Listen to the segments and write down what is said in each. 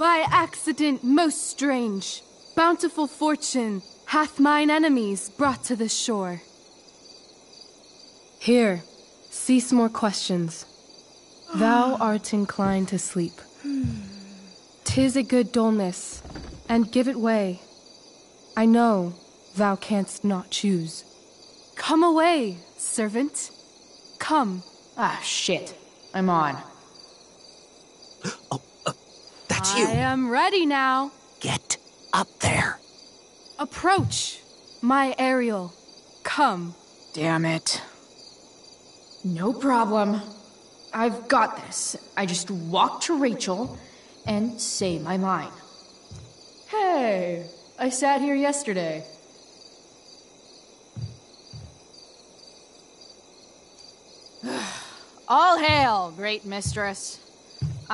By accident most strange, bountiful fortune hath mine enemies brought to this shore. Here, cease more questions. Thou art inclined to sleep. 'Tis a good dullness, and give it way. I know thou canst not choose. Come away, servant. Come. Ah, shit. I'm on. That's you. I am ready now. Get up there. Approach, my Ariel. Come. Damn it. No problem. I've got this. I just walk to Rachel and say my line. Hey, I sat here yesterday. All hail, great mistress.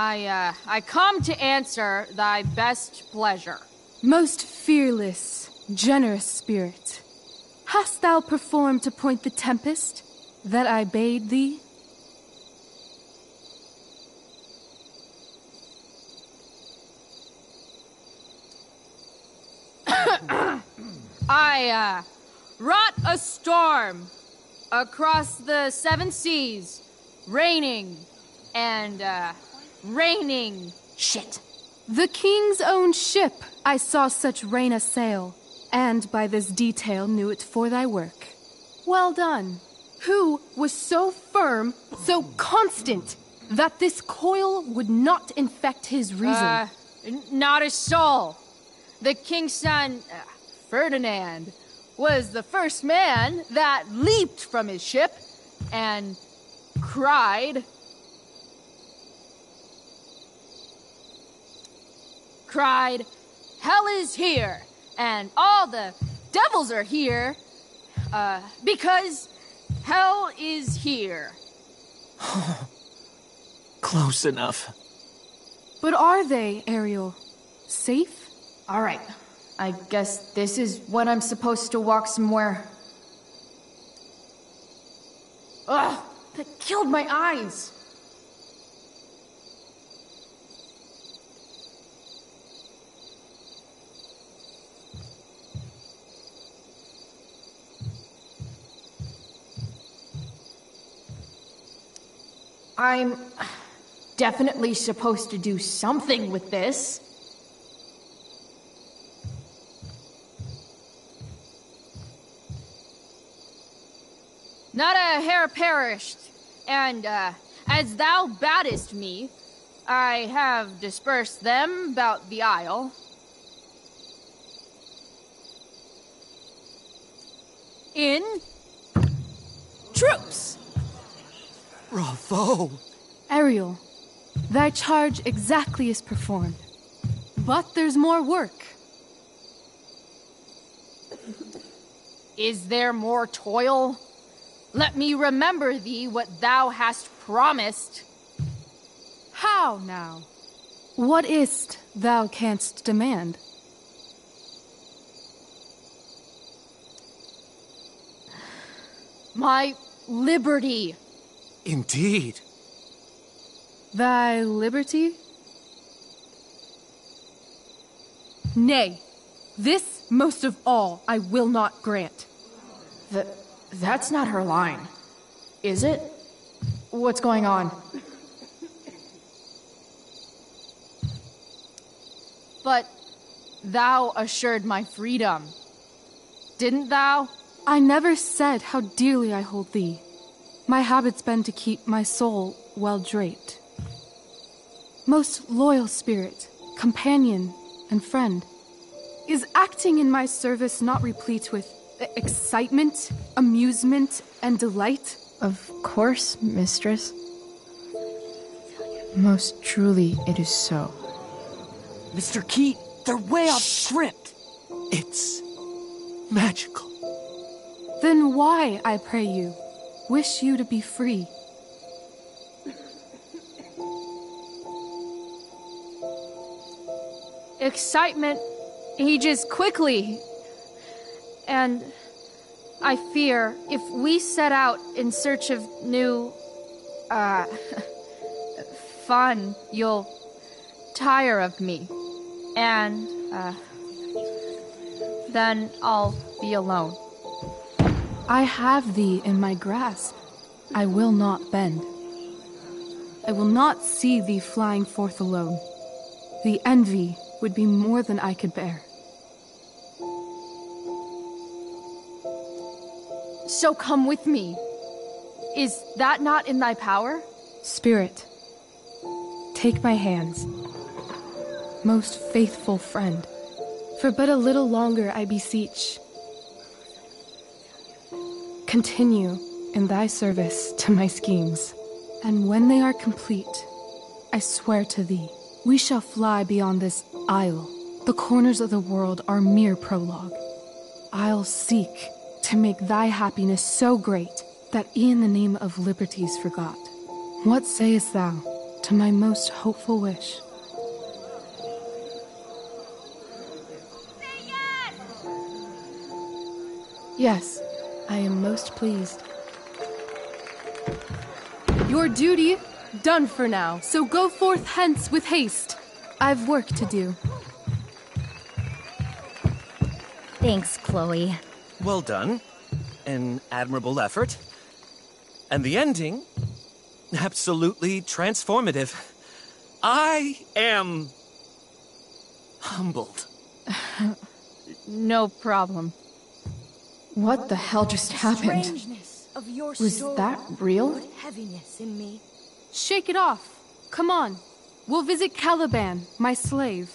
I come to answer thy best pleasure. Most fearless, generous spirit, hast thou performed to point the tempest that I bade thee? I wrought a storm across the 7 seas, raining and raining. Shit. The king's own ship I saw such rain a sail, and by this detail knew it for thy work. Well done. Who was so firm, so constant, that this coil would not infect his reason? Not a soul. The king's son, Ferdinand, was the first man that leaped from his ship and cried, "Hell is here, and all the devils are here, because hell is here." Close enough. But are they, Ariel? Safe? All right. I guess this is when I'm supposed to walk somewhere. Ugh! That killed my eyes! I'm definitely supposed to do something with this. Not a hair perished, and as thou badest me, I have dispersed them about the isle. In troops! Bravo! Ariel, thy charge exactly is performed. But there's more work. Is there more toil? Let me remember thee what thou hast promised. How now? What is't thou canst demand? My liberty. Indeed. Thy liberty? Nay, this most of all I will not grant. That's not her line, is it? What's going on? But thou assured my freedom, didn't thou? I never said how dearly I hold thee. My habit's been to keep my soul well draped. Most loyal spirit, companion, and friend, is acting in my service not replete with excitement, amusement, and delight? Of course, mistress. Most truly it is so. Mr. Keat, they're way off script. It's magical. Then why, I pray you, wish you to be free? Excitement ages quickly. And I fear if we set out in search of new, fun, you'll tire of me. And, then I'll be alone. I have thee in my grasp. I will not bend. I will not see thee flying forth alone. The envy would be more than I could bear. So come with me. Is that not in thy power? Spirit, take my hands. Most faithful friend, for but a little longer I beseech. Continue in thy service to my schemes, and when they are complete, I swear to thee, we shall fly beyond this isle. The corners of the world are mere prologue. I'll seek to make thy happiness so great that e'en the name of liberty's forgot. What sayest thou to my most hopeful wish? Say yes! Yes, I am most pleased. Your duty done for now, so go forth hence with haste. I've work to do. Thanks, Chloe. Well done. An admirable effort. And the ending, absolutely transformative. I am humbled. No problem. What the hell just happened? Strangeness of your Was soul that real? put heaviness in me. Shake it off. Come on. We'll visit Caliban, my slave.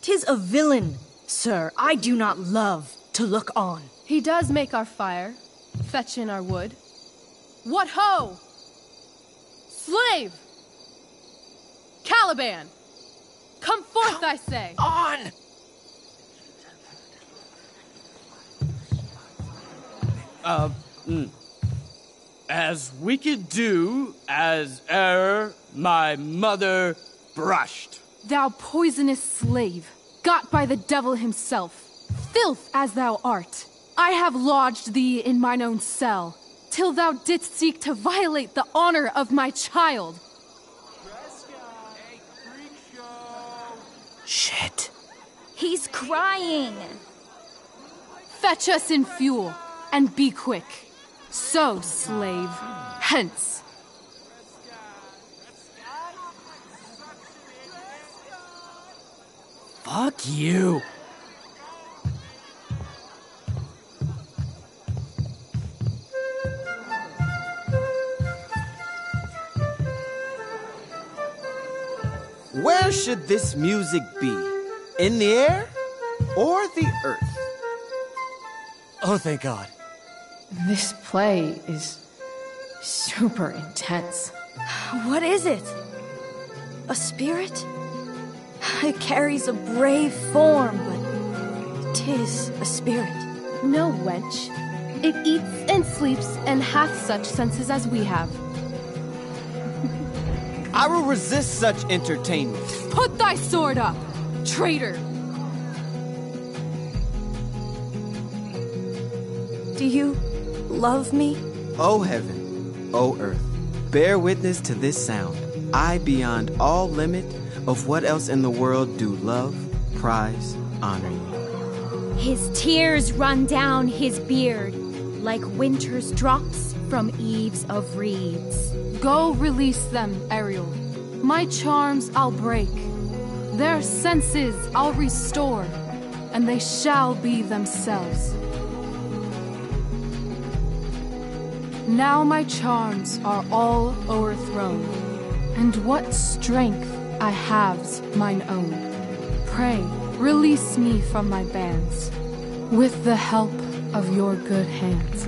'Tis a villain, sir, I do not love to look on. He does make our fire, fetch in our wood. What ho! Slave! Caliban! Come forth, I say! On! As we could do as e'er my mother brushed. Thou poisonous slave, got by the devil himself, filth as thou art, I have lodged thee in mine own cell, till thou didst seek to violate the honor of my child. Shit. He's crying. Fetch us in fuel, and be quick. So, slave, hence. Fuck you. Where should this music be? In the air or the earth? Oh, thank God. This play is super intense. What is it? A spirit? It carries a brave form, but 'tis a spirit. No, wench. It eats and sleeps and hath such senses as we have. I will resist such entertainment. Put thy sword up, traitor! Do you love me? O heaven, O earth, bear witness to this sound. I, beyond all limit of what else in the world, do love, prize, honor you. His tears run down his beard like winter's drops from eaves of reeds. Go release them, Ariel. My charms I'll break. Their senses I'll restore, and they shall be themselves. Now my charms are all o'erthrown, and what strength I have's mine own. Pray, release me from my bands, with the help of your good hands.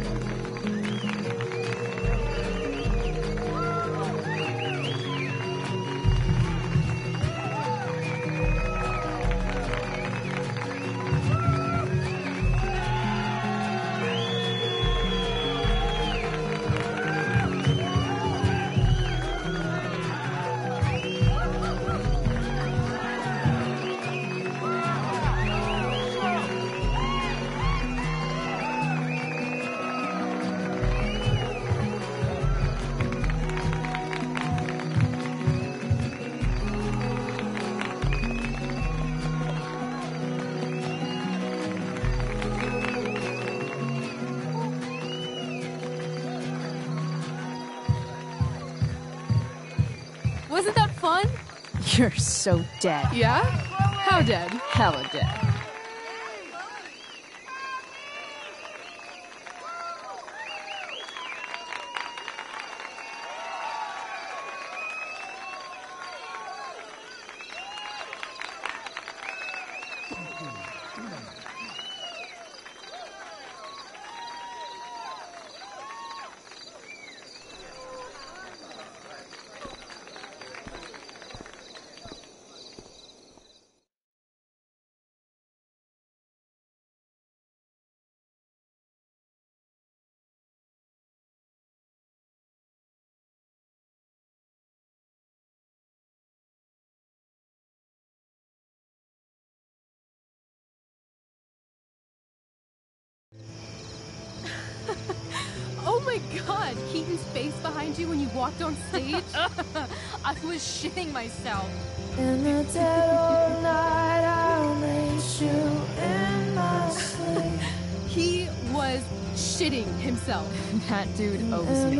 Wasn't that fun? You're so dead. Yeah? How dead? Hella dead. Oh my god, Keaton's face behind you when you walked on stage? I was shitting myself. In the dead of night, I'll meet you in my sleep. He was shitting himself. That dude owes me.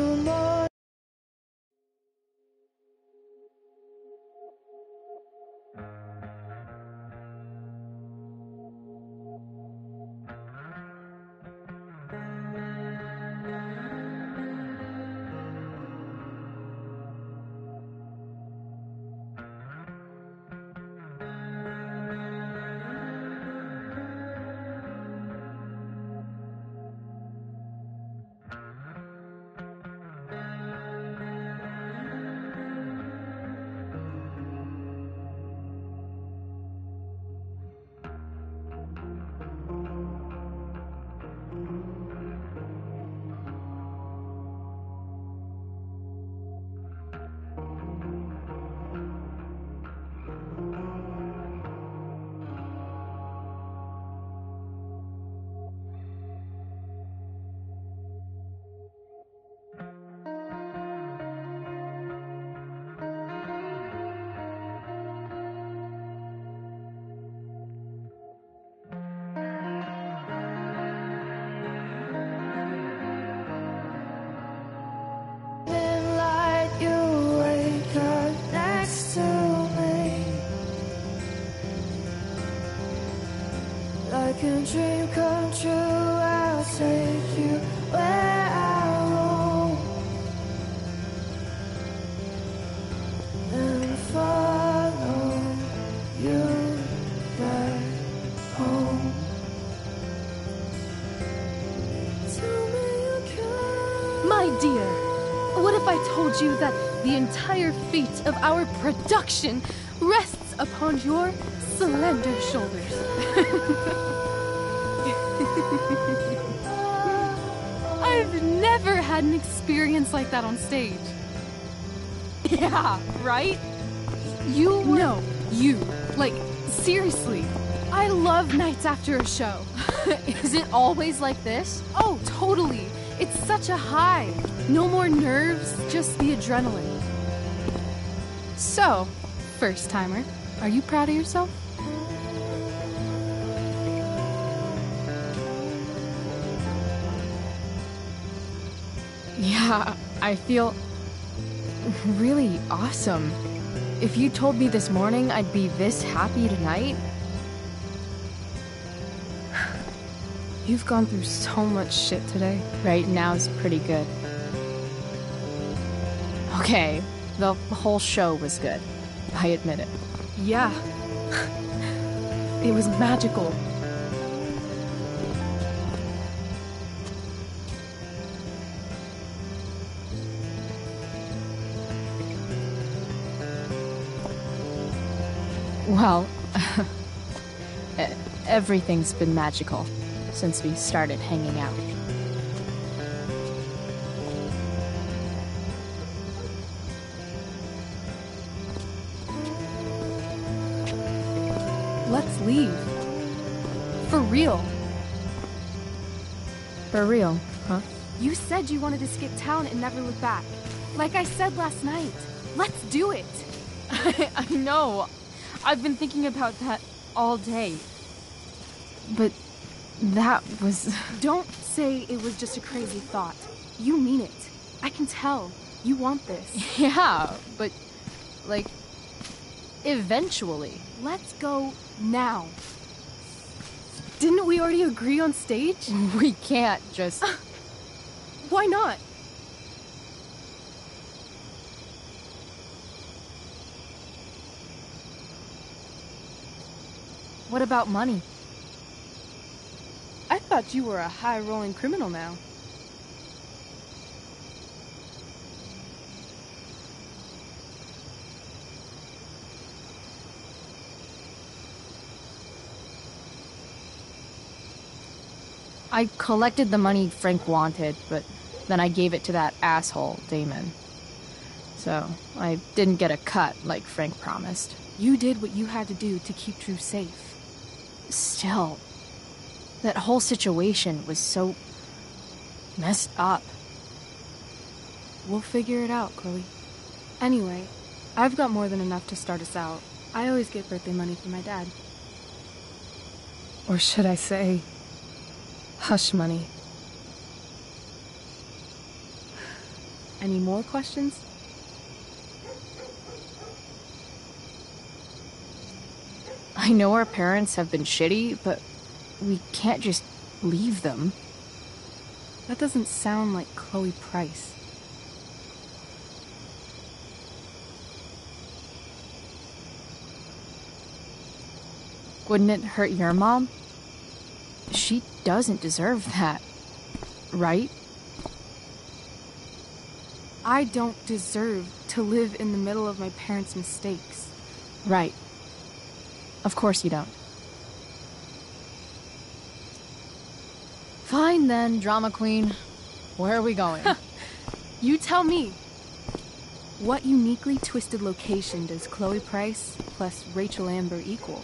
Like a dream come true, I'll take you where I roam and follow you back home. Tell me you can. My dear, what if I told you that the entire fate of our production rests upon your slender shoulders? I've never had an experience like that on stage. Yeah, right? You were... No, you. Like, seriously. I love nights after a show. Is it always like this? Oh, totally. It's such a high. No more nerves, just the adrenaline. So, first timer, are you proud of yourself? Yeah, I feel really awesome. If you told me this morning I'd be this happy tonight... You've gone through so much shit today. Right now's pretty good. Okay, the whole show was good. I admit it. Yeah. It was magical. Well, everything's been magical since we started hanging out. Let's leave. For real. For real, huh? You said you wanted to skip town and never look back. Like I said last night. Let's do it. I know. I've been thinking about that all day. But that was... Don't say it was just a crazy thought. You mean it. I can tell. You want this. Yeah, but Like, eventually. Let's go now. Didn't we already agree on stage? We can't just... Why not? What about money? I thought you were a high-rolling criminal now. I collected the money Frank wanted, but then I gave it to that asshole, Damon. So, I didn't get a cut like Frank promised. You did what you had to do to keep Drew safe. Still, that whole situation was so messed up. We'll figure it out, Chloe. Anyway, I've got more than enough to start us out. I always get birthday money from my dad. Or should I say, hush money. Any more questions? I know our parents have been shitty, but we can't just leave them. That doesn't sound like Chloe Price. Wouldn't it hurt your mom? She doesn't deserve that, right? I don't deserve to live in the middle of my parents' mistakes. Right. Of course you don't. Fine then, drama queen. Where are we going? You tell me. What uniquely twisted location does Chloe Price plus Rachel Amber equal?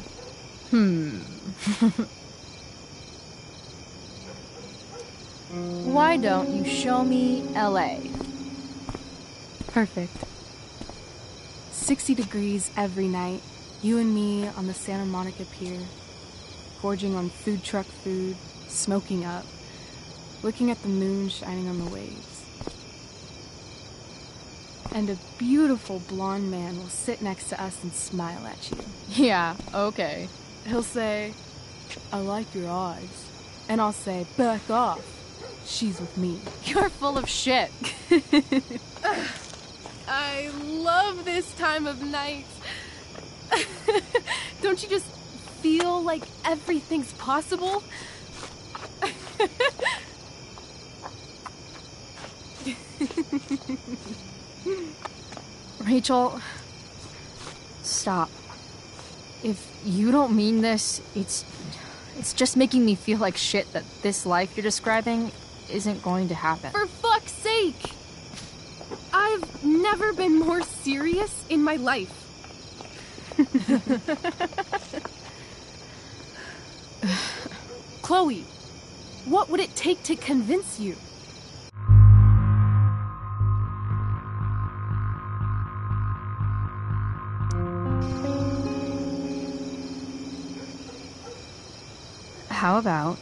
Why don't you show me LA? Perfect. 60 degrees every night. You and me on the Santa Monica Pier, gorging on food truck food, smoking up, looking at the moon shining on the waves. And a beautiful blonde man will sit next to us and smile at you. Yeah, okay. He'll say, "I like your eyes." And I'll say, "Back off. She's with me." You're full of shit. I love this time of night. Don't you just feel like everything's possible? Rachel, stop. If you don't mean this, it's just making me feel like shit that this life you're describing isn't going to happen. For fuck's sake! I've never been more serious in my life. Chloe, what would it take to convince you? How about,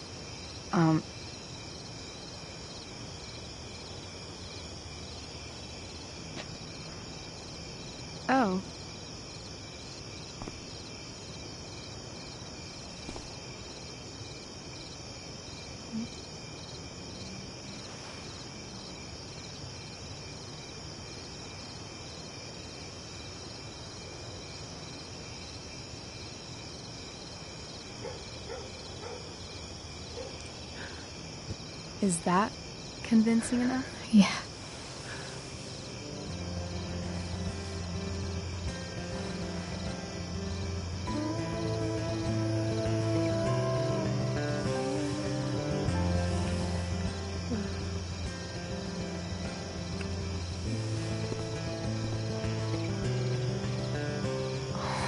Oh. Is that convincing enough? yeah.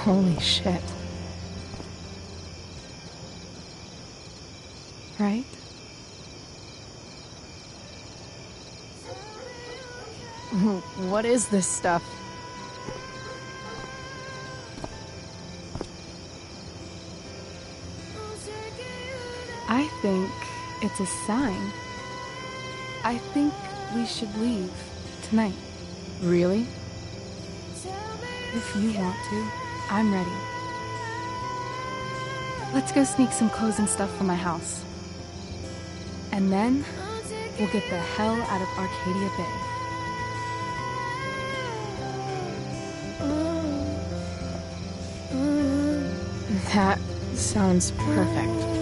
Holy shit. Right? What is this stuff? I think it's a sign. I think we should leave tonight. Really? If you want to, I'm ready. Let's go sneak some clothes and stuff from my house. And then, we'll get the hell out of Arcadia Bay. That sounds perfect.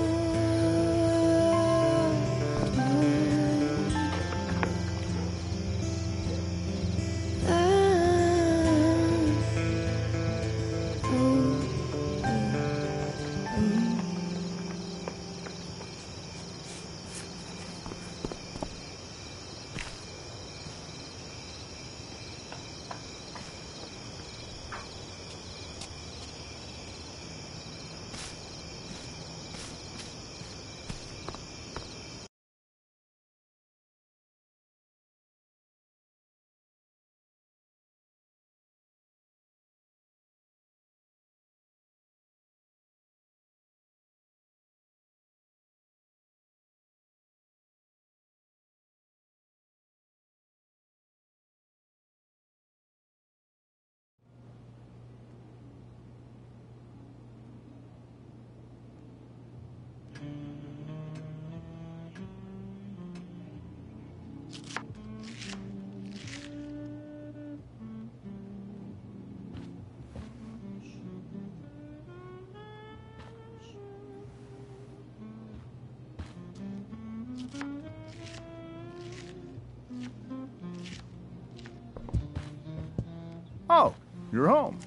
Oh, you're home.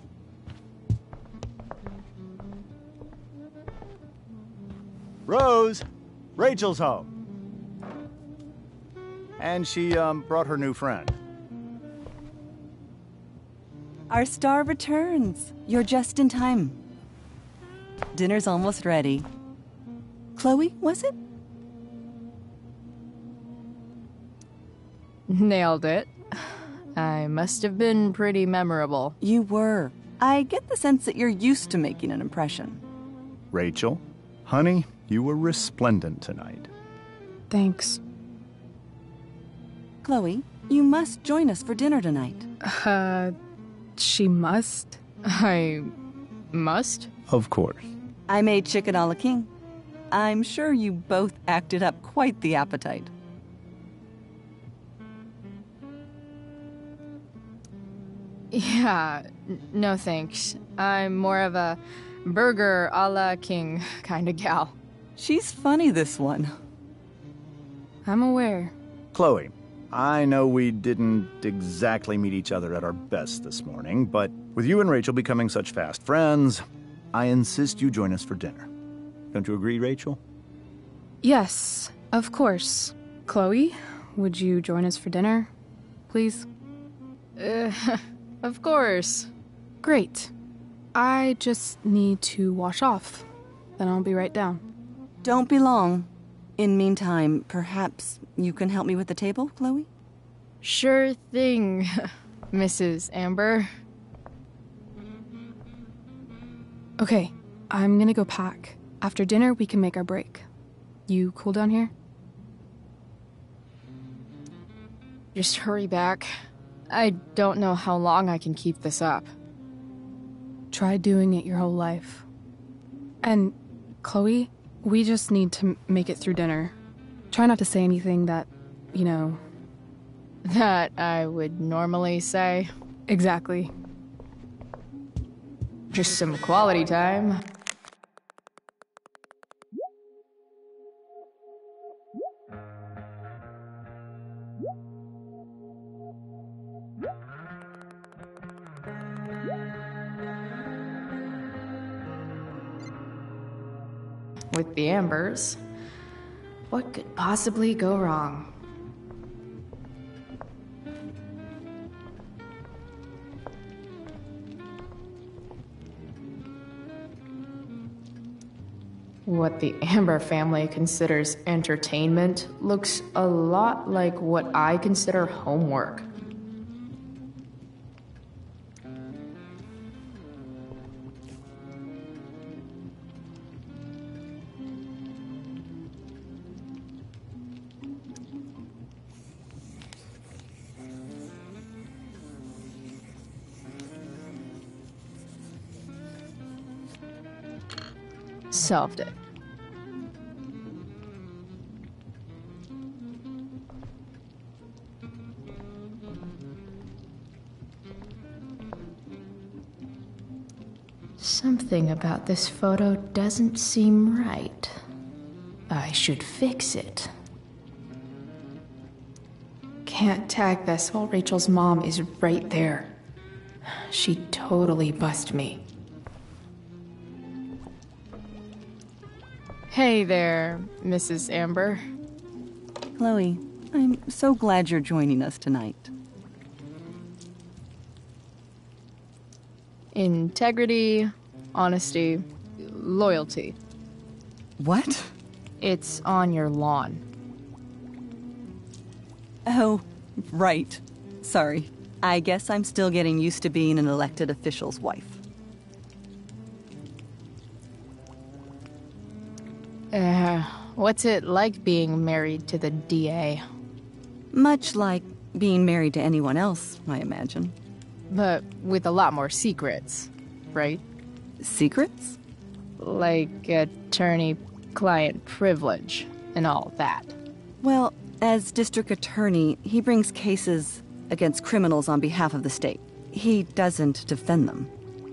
Rose, Rachel's home. And she, brought her new friend. Our star returns. You're just in time. Dinner's almost ready. Chloe, was it? Nailed it. I must have been pretty memorable. You were. I get the sense that you're used to making an impression. Rachel, honey, you were resplendent tonight. Thanks. Chloe, you must join us for dinner tonight. She must? I must? Of course. I made chicken a la king. I'm sure you both acted up quite the appetite. Yeah, no thanks. I'm more of a burger a la king kind of gal. She's funny, this one. I'm aware. Chloe, I know we didn't exactly meet each other at our best this morning, but with you and Rachel becoming such fast friends, I insist you join us for dinner. Don't you agree, Rachel? Yes, of course. Chloe, would you join us for dinner, please? Of course. Great. I just need to wash off. Then I'll be right down. Don't be long. In meantime, perhaps you can help me with the table, Chloe? Sure thing, Mrs. Amber. Okay, I'm gonna go pack. After dinner, we can make our break. You cool down here? Just hurry back. I don't know how long I can keep this up. Try doing it your whole life. And, Chloe, we just need to make it through dinner. Try not to say anything that, you know... That I would normally say. Exactly. Just some quality time. With the Ambers, what could possibly go wrong? What the Amber family considers entertainment looks a lot like what I consider homework. Solved it. Something about this photo doesn't seem right. I should fix it. Can't tag this while Rachel's mom is right there. She'd totally bust me. Hey there, Mrs. Amber. Chloe, I'm so glad you're joining us tonight. Integrity, honesty, loyalty. What? It's on your lawn. Oh, right. Sorry. I guess I'm still getting used to being an elected official's wife. What's it like being married to the DA? Much like being married to anyone else, I imagine. But with a lot more secrets, right? Secrets? Like attorney-client privilege and all that. Well, as district attorney, he brings cases against criminals on behalf of the state. He doesn't defend them.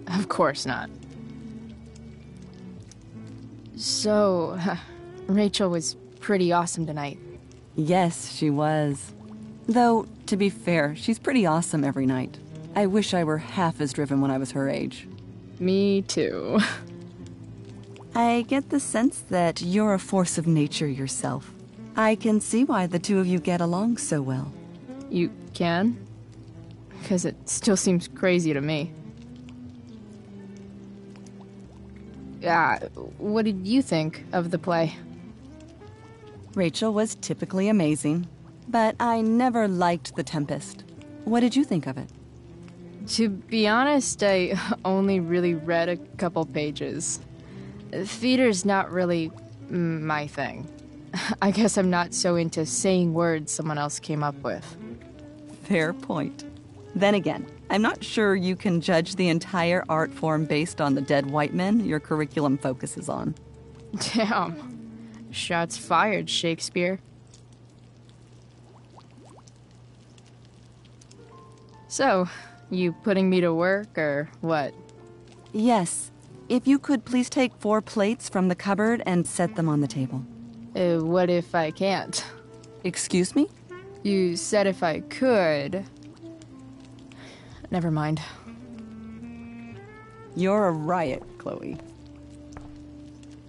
Of course not. So, Rachel was pretty awesome tonight. Yes, she was. Though, to be fair, she's pretty awesome every night. I wish I were half as driven when I was her age. Me too. I get the sense that you're a force of nature yourself. I can see why the two of you get along so well. You can? Because it still seems crazy to me. What did you think of the play? Rachel was typically amazing, but I never liked The Tempest. What did you think of it? To be honest, I only really read a couple pages. Theater's not really my thing. I guess I'm not so into saying words someone else came up with. Fair point. Then again, I'm not sure you can judge the entire art form based on the dead white men your curriculum focuses on. Damn. Shots fired, Shakespeare. So, you putting me to work, or what? Yes. If you could please take 4 plates from the cupboard and set them on the table. What if I can't? Excuse me? You said if I could. Never mind. You're a riot, Chloe.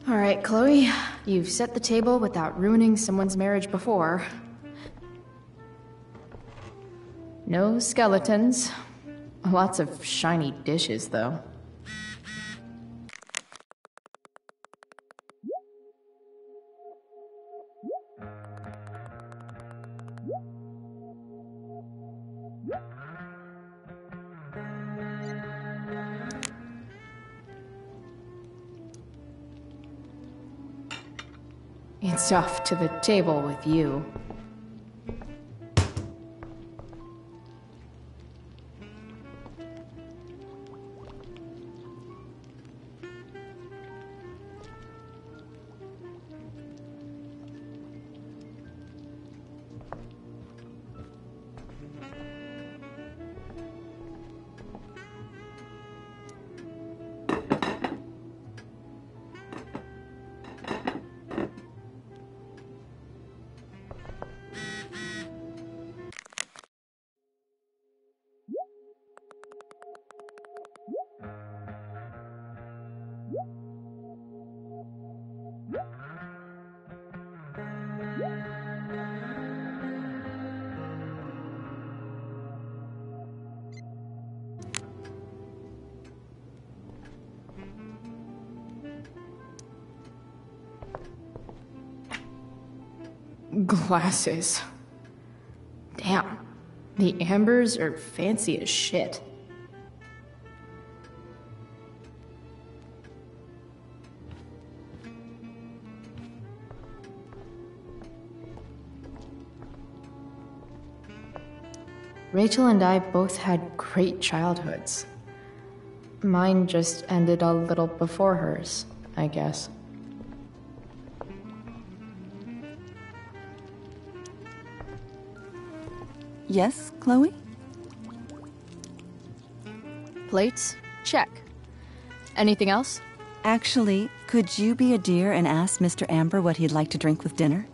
All right, Chloe. You've set the table without ruining someone's marriage before. No skeletons. Lots of shiny dishes, though. It's off to the table with you. Glasses. Damn. The Ambers are fancy as shit. Rachel and I both had great childhoods. Mine just ended a little before hers, I guess. Yes, Chloe? Plates? Check. Anything else? Actually, could you be a dear and ask Mr. Amber what he'd like to drink with dinner?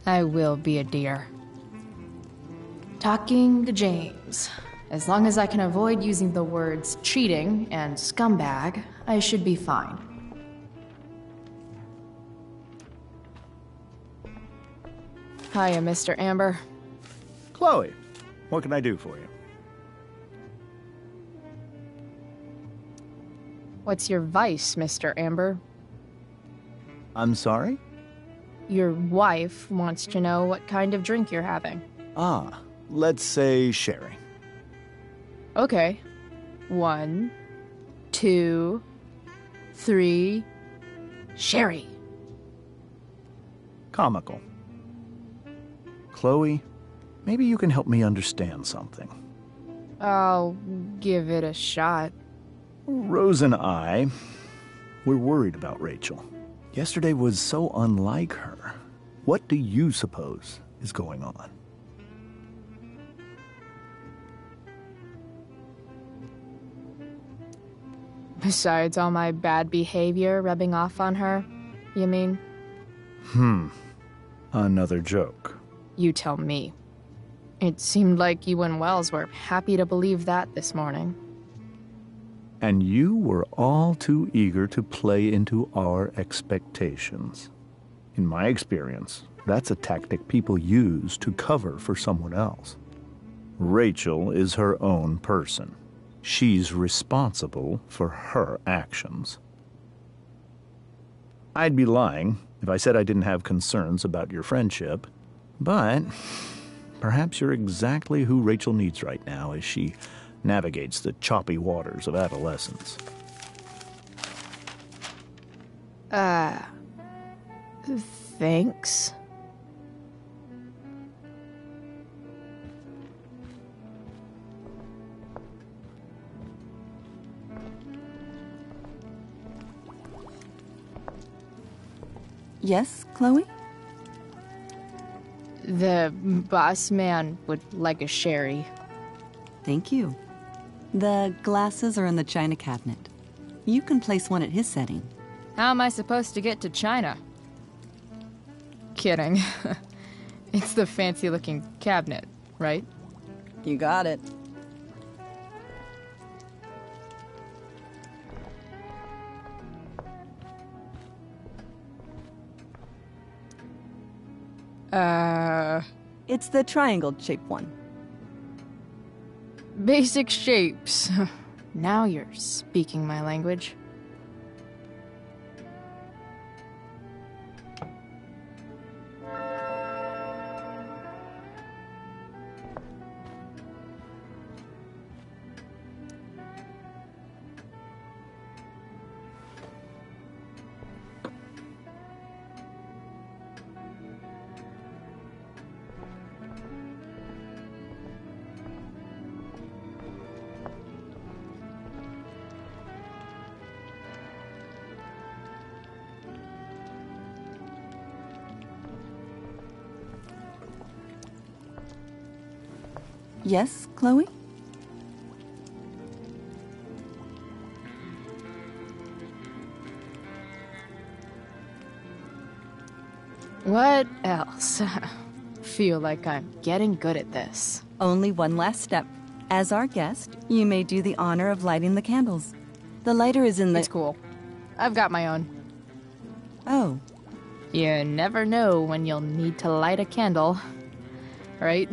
I will be a dear. Talking to James. As long as I can avoid using the words cheating and scumbag, I should be fine. Hiya, Mr. Amber. Chloe, what can I do for you? What's your vice, Mr. Amber? I'm sorry? Your wife wants to know what kind of drink you're having. Ah, let's say sherry. Okay. 1, 2, 3. Sherry. Comical. Chloe, maybe you can help me understand something. I'll give it a shot. Rose and I, we're worried about Rachel. Yesterday was so unlike her. What do you suppose is going on? Besides all my bad behavior rubbing off on her, you mean? Another joke. You tell me. It seemed like you and Wells were happy to believe that this morning. And you were all too eager to play into our expectations. In my experience, that's a tactic people use to cover for someone else. Rachel is her own person. She's responsible for her actions. I'd be lying if I said I didn't have concerns about your friendship, but perhaps you're exactly who Rachel needs right now as she navigates the choppy waters of adolescence. Thanks. Yes, Chloe? The boss man would like a sherry. Thank you. The glasses are in the china cabinet. You can place one at his setting. How am I supposed to get to China? Kidding. It's the fancy-looking cabinet, right? You got it. It's the triangle-shaped one. Basic shapes. Now you're speaking my language. Yes, Chloe? What else? Feel like I'm getting good at this. Only one last step. As our guest, you may do the honor of lighting the candles. The lighter is in the... It's cool. I've got my own. Oh. You never know when you'll need to light a candle, right?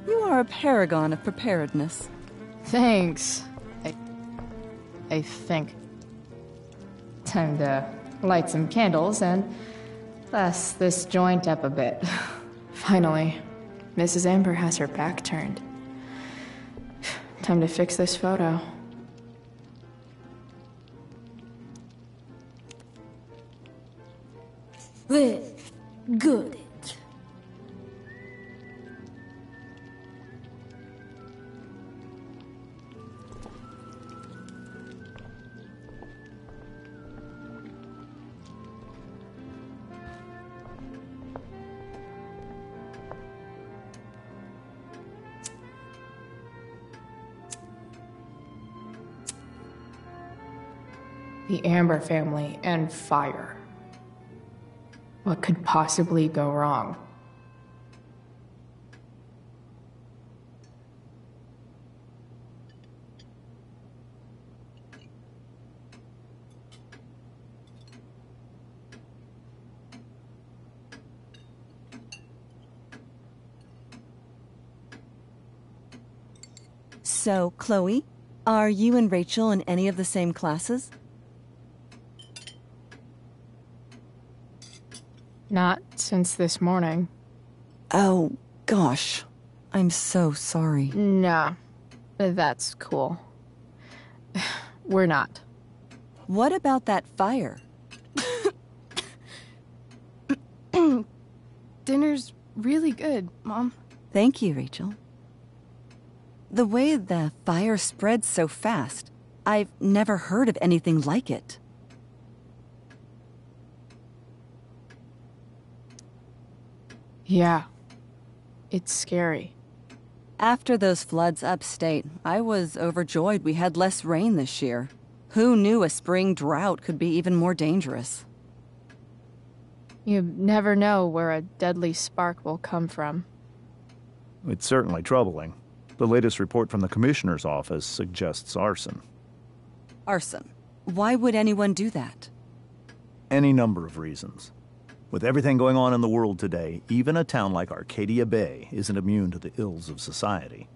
You are a paragon of preparedness. Thanks. I think. Time to light some candles and bless this joint up a bit. Finally, Mrs. Amber has her back turned. Time to fix this photo. Well, good. The Amber family and fire. What could possibly go wrong? So, Chloe, are you and Rachel in any of the same classes? Not since this morning. Oh, gosh. I'm so sorry. Nah, that's cool. We're not. What about that fire? Dinner's really good, Mom. Thank you, Rachel. The way the fire spreads so fast, I've never heard of anything like it. Yeah, it's scary. After those floods upstate, I was overjoyed we had less rain this year. Who knew a spring drought could be even more dangerous? You never know where a deadly spark will come from. It's certainly troubling. The latest report from the Commissioner's office suggests arson. Arson? Why would anyone do that? Any number of reasons. With everything going on in the world today, even a town like Arcadia Bay isn't immune to the ills of society.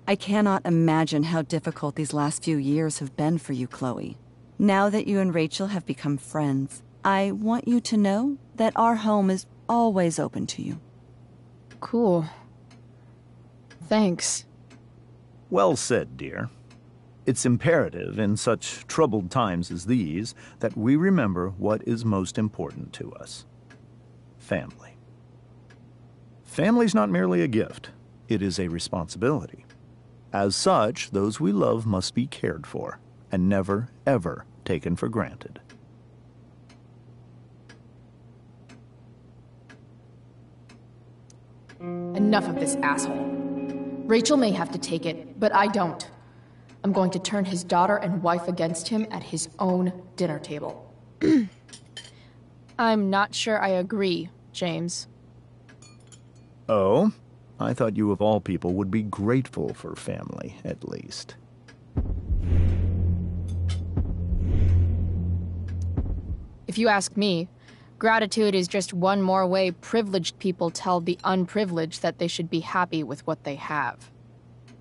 I cannot imagine how difficult these last few years have been for you, Chloe. Now that you and Rachel have become friends, I want you to know that our home is always open to you. Cool. Thanks. Well said, dear. It's imperative in such troubled times as these that we remember what is most important to us. Family. Family's not merely a gift. It is a responsibility. As such, those we love must be cared for and never, ever taken for granted. Enough of this asshole. Rachel may have to take it, but I don't. I'm going to turn his daughter and wife against him at his own dinner table. I'm not sure I agree, James. Oh? I thought you of all people would be grateful for family, at least. If you ask me, gratitude is just one more way privileged people tell the unprivileged that they should be happy with what they have.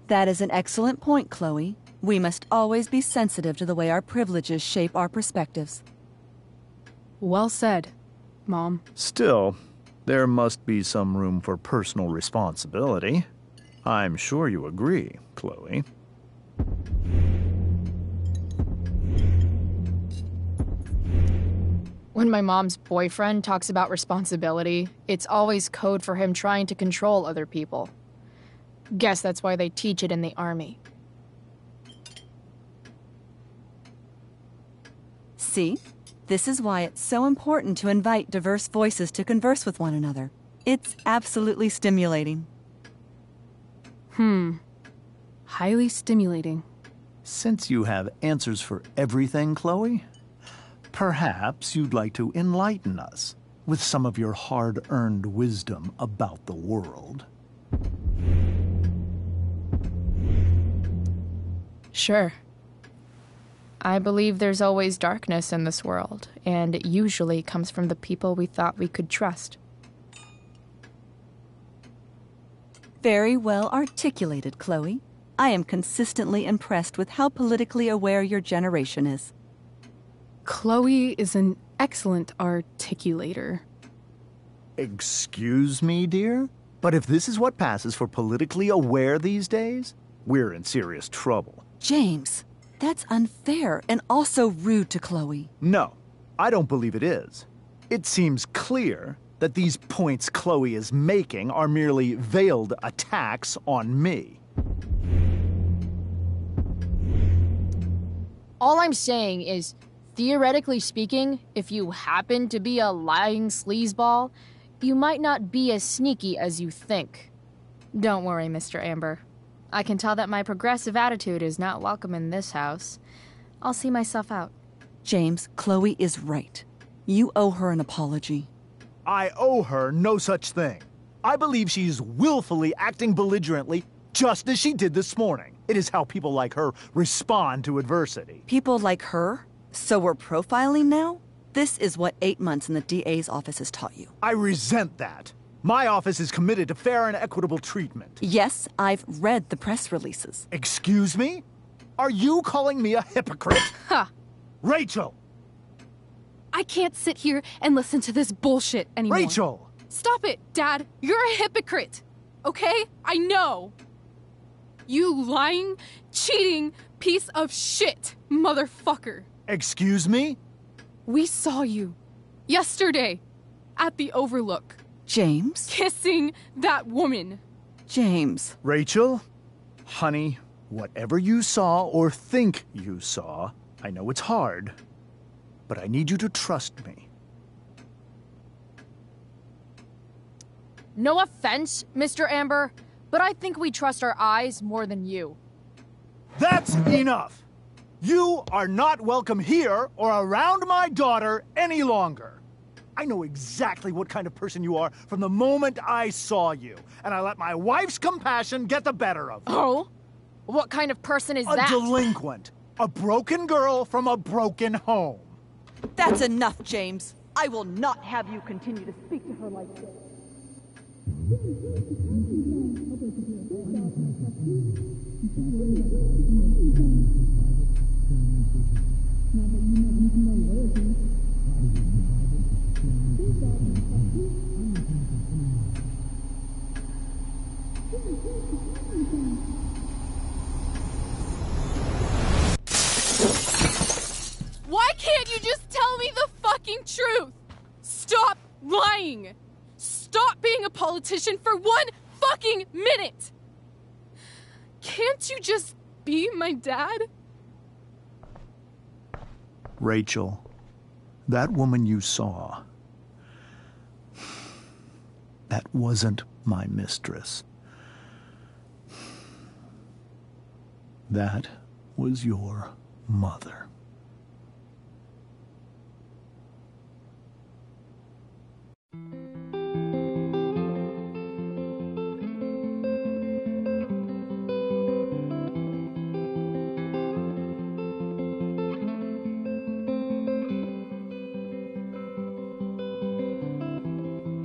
That is an excellent point, Chloe. We must always be sensitive to the way our privileges shape our perspectives. Well said, Mom. Still, there must be some room for personal responsibility. I'm sure you agree, Chloe. When my mom's boyfriend talks about responsibility, it's always code for him trying to control other people. Guess that's why they teach it in the army. See? This is why it's so important to invite diverse voices to converse with one another. It's absolutely stimulating. Highly stimulating. Since you have answers for everything, Chloe, perhaps you'd like to enlighten us with some of your hard-earned wisdom about the world. Sure. I believe there's always darkness in this world, and it usually comes from the people we thought we could trust. Very well articulated, Chloe. I am consistently impressed with how politically aware your generation is. Chloe is an excellent articulator. Excuse me, dear? But if this is what passes for politically aware these days, we're in serious trouble. James, that's unfair and also rude to Chloe. No, I don't believe it is. It seems clear that these points Chloe is making are merely veiled attacks on me. All I'm saying is, theoretically speaking, if you happen to be a lying sleazeball, you might not be as sneaky as you think. Don't worry, Mr. Amber. I can tell that my progressive attitude is not welcome in this house. I'll see myself out. James, Chloe is right. You owe her an apology. I owe her no such thing. I believe she's willfully acting belligerently, just as she did this morning. It is how people like her respond to adversity. People like her? So we're profiling now? This is what 8 months in the DA's office has taught you. I resent that. My office is committed to fair and equitable treatment. Yes, I've read the press releases. Excuse me? Are you calling me a hypocrite? Ha! Rachel! I can't sit here and listen to this bullshit anymore. Rachel! Stop it, Dad! You're a hypocrite! Okay? I know! You lying, cheating piece of shit, motherfucker! Excuse me? We saw you yesterday at the Overlook. James? Kissing that woman. James. Rachel? Honey, whatever you saw or think you saw, I know it's hard, but I need you to trust me. No offense, Mr. Amber, but I think we trust our eyes more than you. That's enough! You are not welcome here or around my daughter any longer. I know exactly what kind of person you are from the moment I saw you, and I let my wife's compassion get the better of me. Oh? What kind of person is that? A delinquent. A broken girl from a broken home. That's enough, James. I will not have you continue to speak to her like this. Why can't you just tell me the fucking truth? Stop lying! Stop being a politician for 1 fucking minute! Can't you just be my dad? Rachel, that woman you saw, that wasn't my mistress. That was your mother.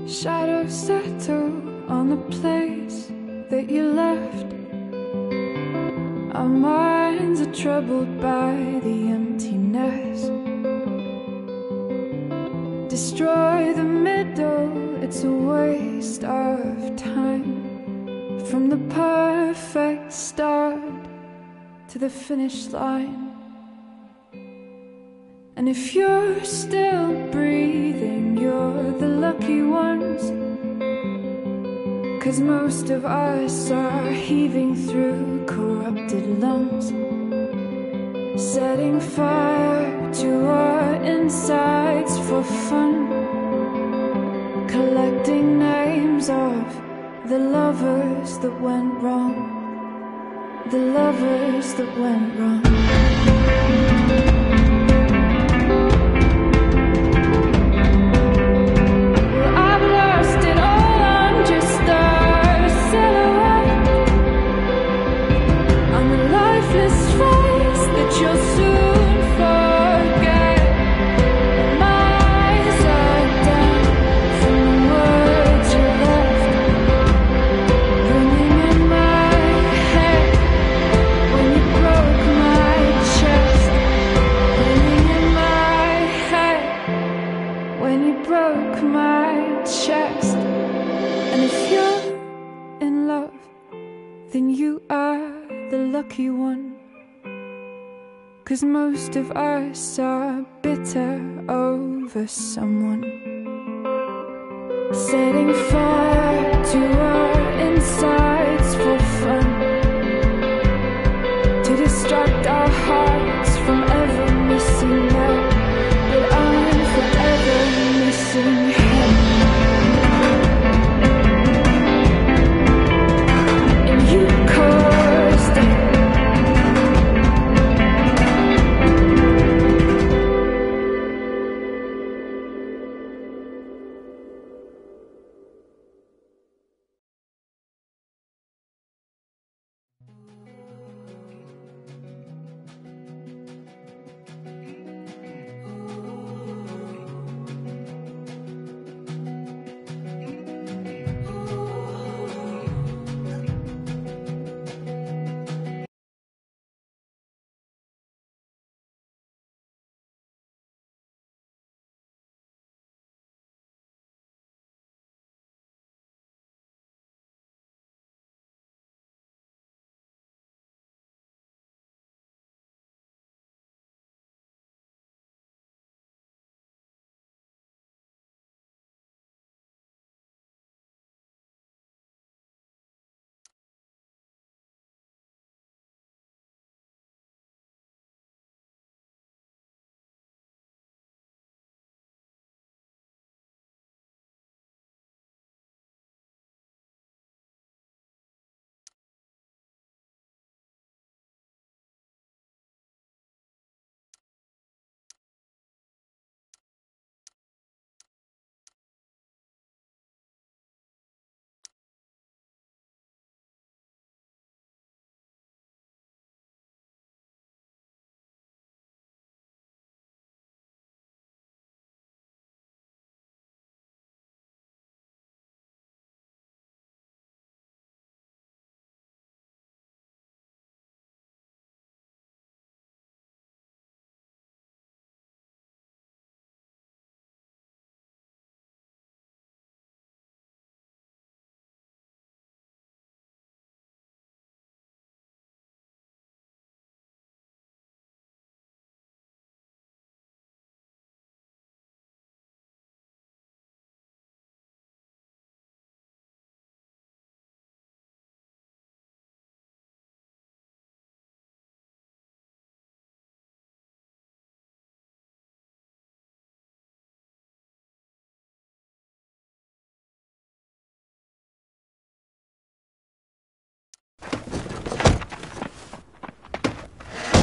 Shadows settle on the place that you left. Our minds are troubled by the emptiness. Destroy the middle, it's a waste of time. From the perfect start to the finish line. And if you're still breathing, you're the lucky ones. 'Cause most of us are heaving through corrupted lungs, setting fire to our insides for fun, collecting names of the lovers that went wrong, the lovers that went wrong. Lucky one, 'cause most of us are bitter over someone, setting fire to our insides for fun, to distract our hearts from ever missing out. But I'm forever missing him. And you caused it.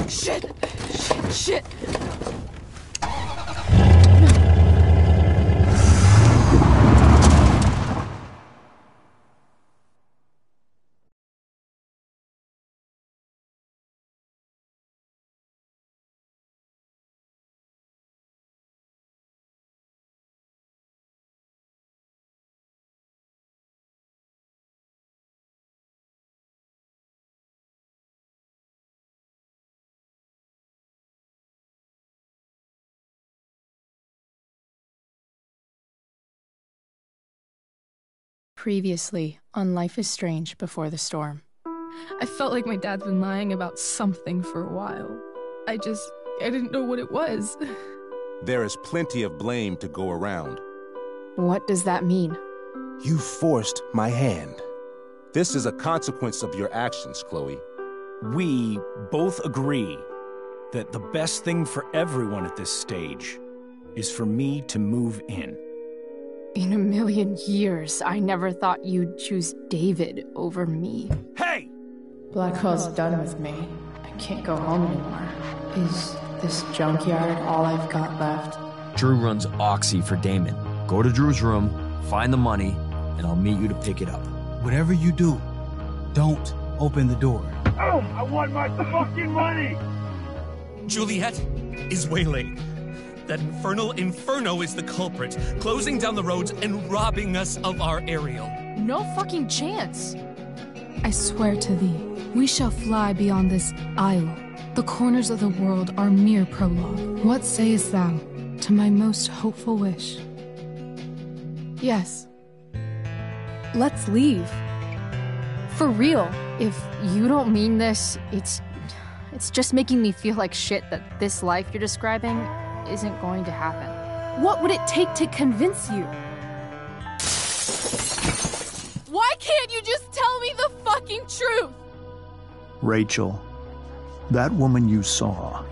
Shit! Shit! Previously on Life is Strange Before the Storm. I felt like my dad's been lying about something for a while. I didn't know what it was. There is plenty of blame to go around. What does that mean? You forced my hand. This is a consequence of your actions, Chloe. We both agree that the best thing for everyone at this stage is for me to move in. In a million years, I never thought you'd choose David over me. Hey! Blackwell's done with me. I can't go home anymore. Is this junkyard all I've got left? Drew runs Oxy for Damon. Go to Drew's room, find the money, and I'll meet you to pick it up. Whatever you do, don't open the door. Oh, I want my fucking money! Juliet is waylaid. That infernal Inferno is the culprit, closing down the roads and robbing us of our Ariel. No fucking chance. I swear to thee, we shall fly beyond this isle. The corners of the world are mere prologue. What sayest thou to my most hopeful wish? Yes. Let's leave. For real. If you don't mean this, it's just making me feel like shit that this life you're describing isn't going to happen. What would it take to convince you? Why can't you just tell me the fucking truth? Rachel, that woman you saw,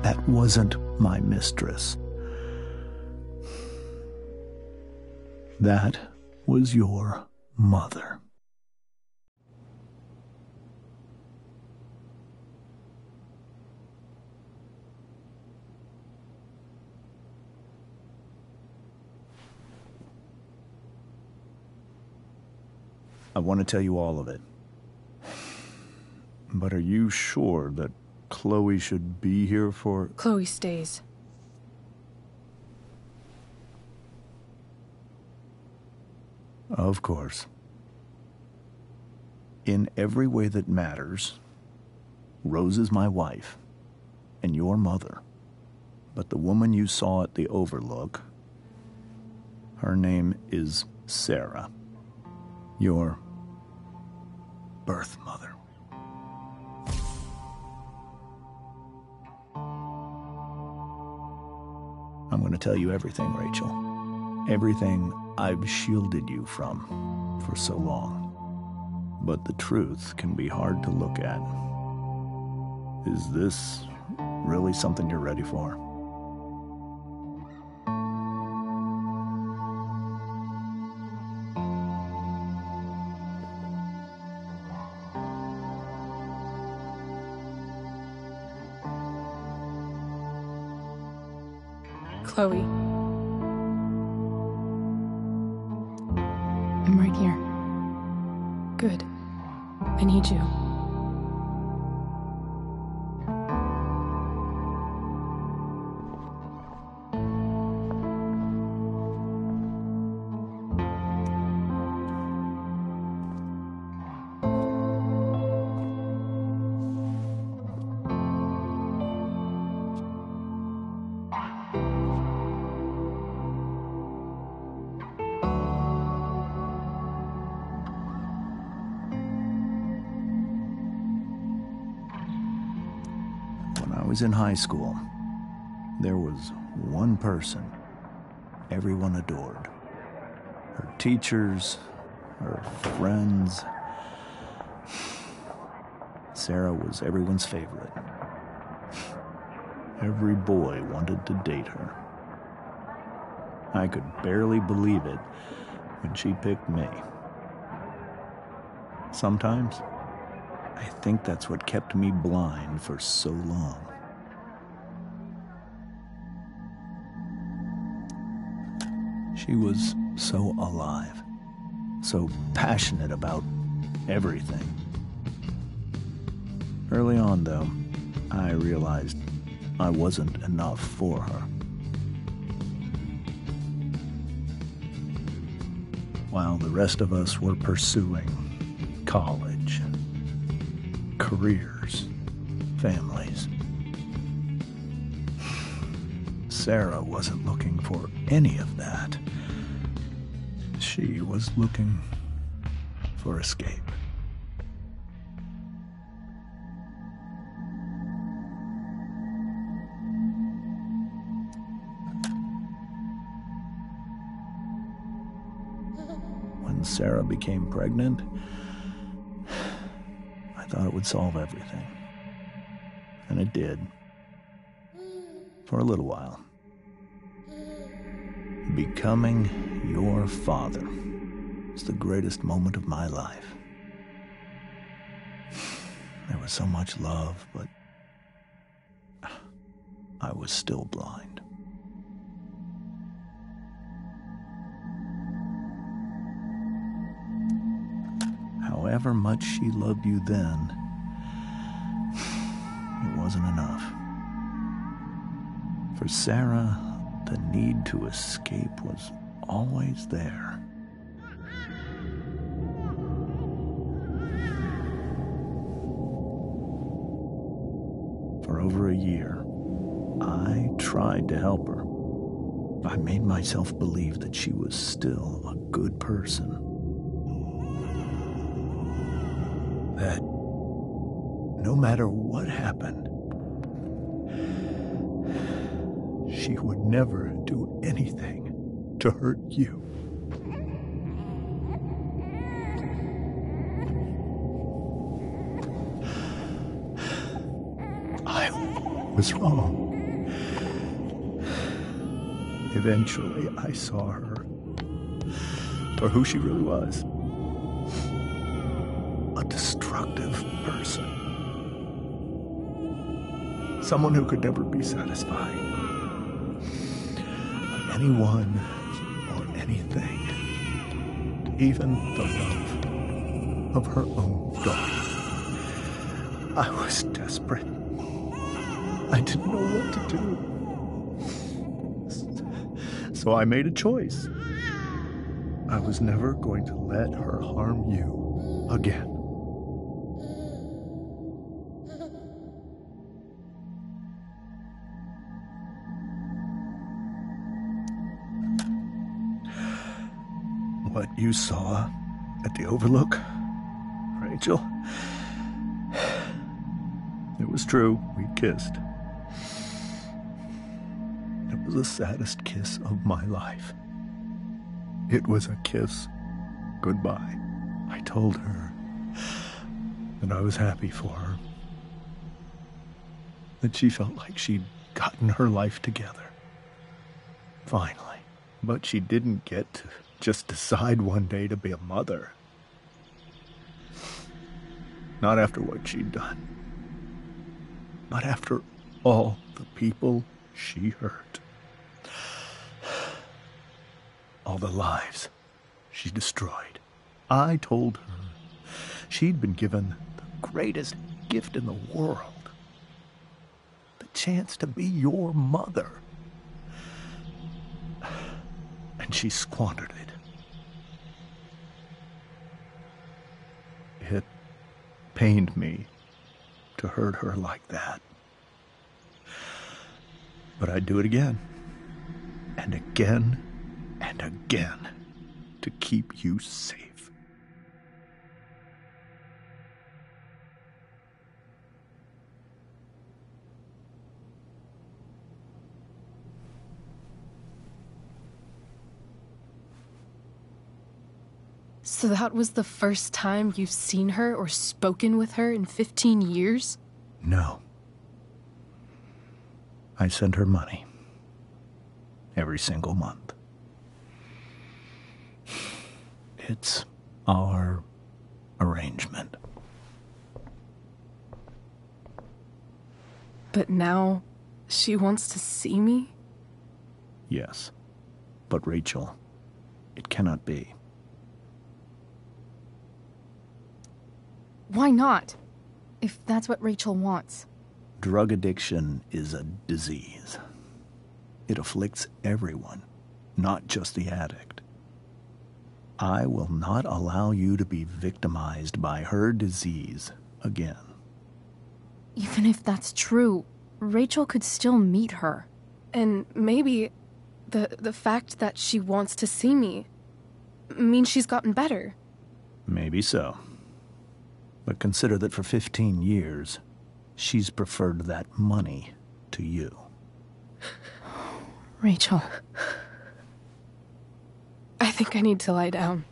that wasn't my mistress. That was your mother. I want to tell you all of it. But are you sure that Chloe should be here for... Chloe stays. Of course. In every way that matters, Rose is my wife and your mother. But the woman you saw at the Overlook, her name is Sarah. Your birth mother. I'm going to tell you everything, Rachel. Everything I've shielded you from for so long. But the truth can be hard to look at. Is this really something you're ready for? Chloe. I'm right here. Good. I need you. I was in high school. There was one person everyone adored. Her teachers, her friends. Sarah was everyone's favorite. Every boy wanted to date her. I could barely believe it when she picked me. Sometimes, I think that's what kept me blind for so long. She was so alive, so passionate about everything. Early on, though, I realized I wasn't enough for her. While the rest of us were pursuing college, careers, families, Sarah wasn't looking for any of that. She was looking for escape. When Sarah became pregnant, I thought it would solve everything. And it did. For a little while. Becoming your father was the greatest moment of my life. There was so much love, but I was still blind. However much she loved you then, it wasn't enough. For Sarah, the need to escape was always there. For over a year, I tried to help her. I made myself believe that she was still a good person. That no matter what happened, she would never do anything to hurt you. I was wrong. Eventually, I saw her for who she really was. A destructive person. Someone who could never be satisfied. Anyone or anything, even the love of her own daughter. I was desperate. I didn't know what to do. So I made a choice. I was never going to let her harm you again. What you saw at the Overlook, Rachel, it was true. We kissed. It was the saddest kiss of my life. It was a kiss goodbye. I told her that I was happy for her, that she felt like she'd gotten her life together. Finally. But she didn't get to just decide one day to be a mother. Not after what she'd done. Not after all the people she hurt. All the lives she destroyed. I told her she'd been given the greatest gift in the world. The chance to be your mother. And she squandered it. It pained me to hurt her like that. But I'd do it again. And again and again to keep you safe. So that was the first time you've seen her or spoken with her in 15 years? No. I sent her money. Every single month. It's our arrangement. But now, she wants to see me? Yes. But Rachel, it cannot be. Why not? If that's what Rachel wants. Drug addiction is a disease. It afflicts everyone, not just the addict. I will not allow you to be victimized by her disease again. Even if that's true, Rachel could still meet her. And maybe the fact that she wants to see me means she's gotten better. Maybe so. But consider that for 15 years, she's preferred that money to you. Rachel. I think I need to lie down.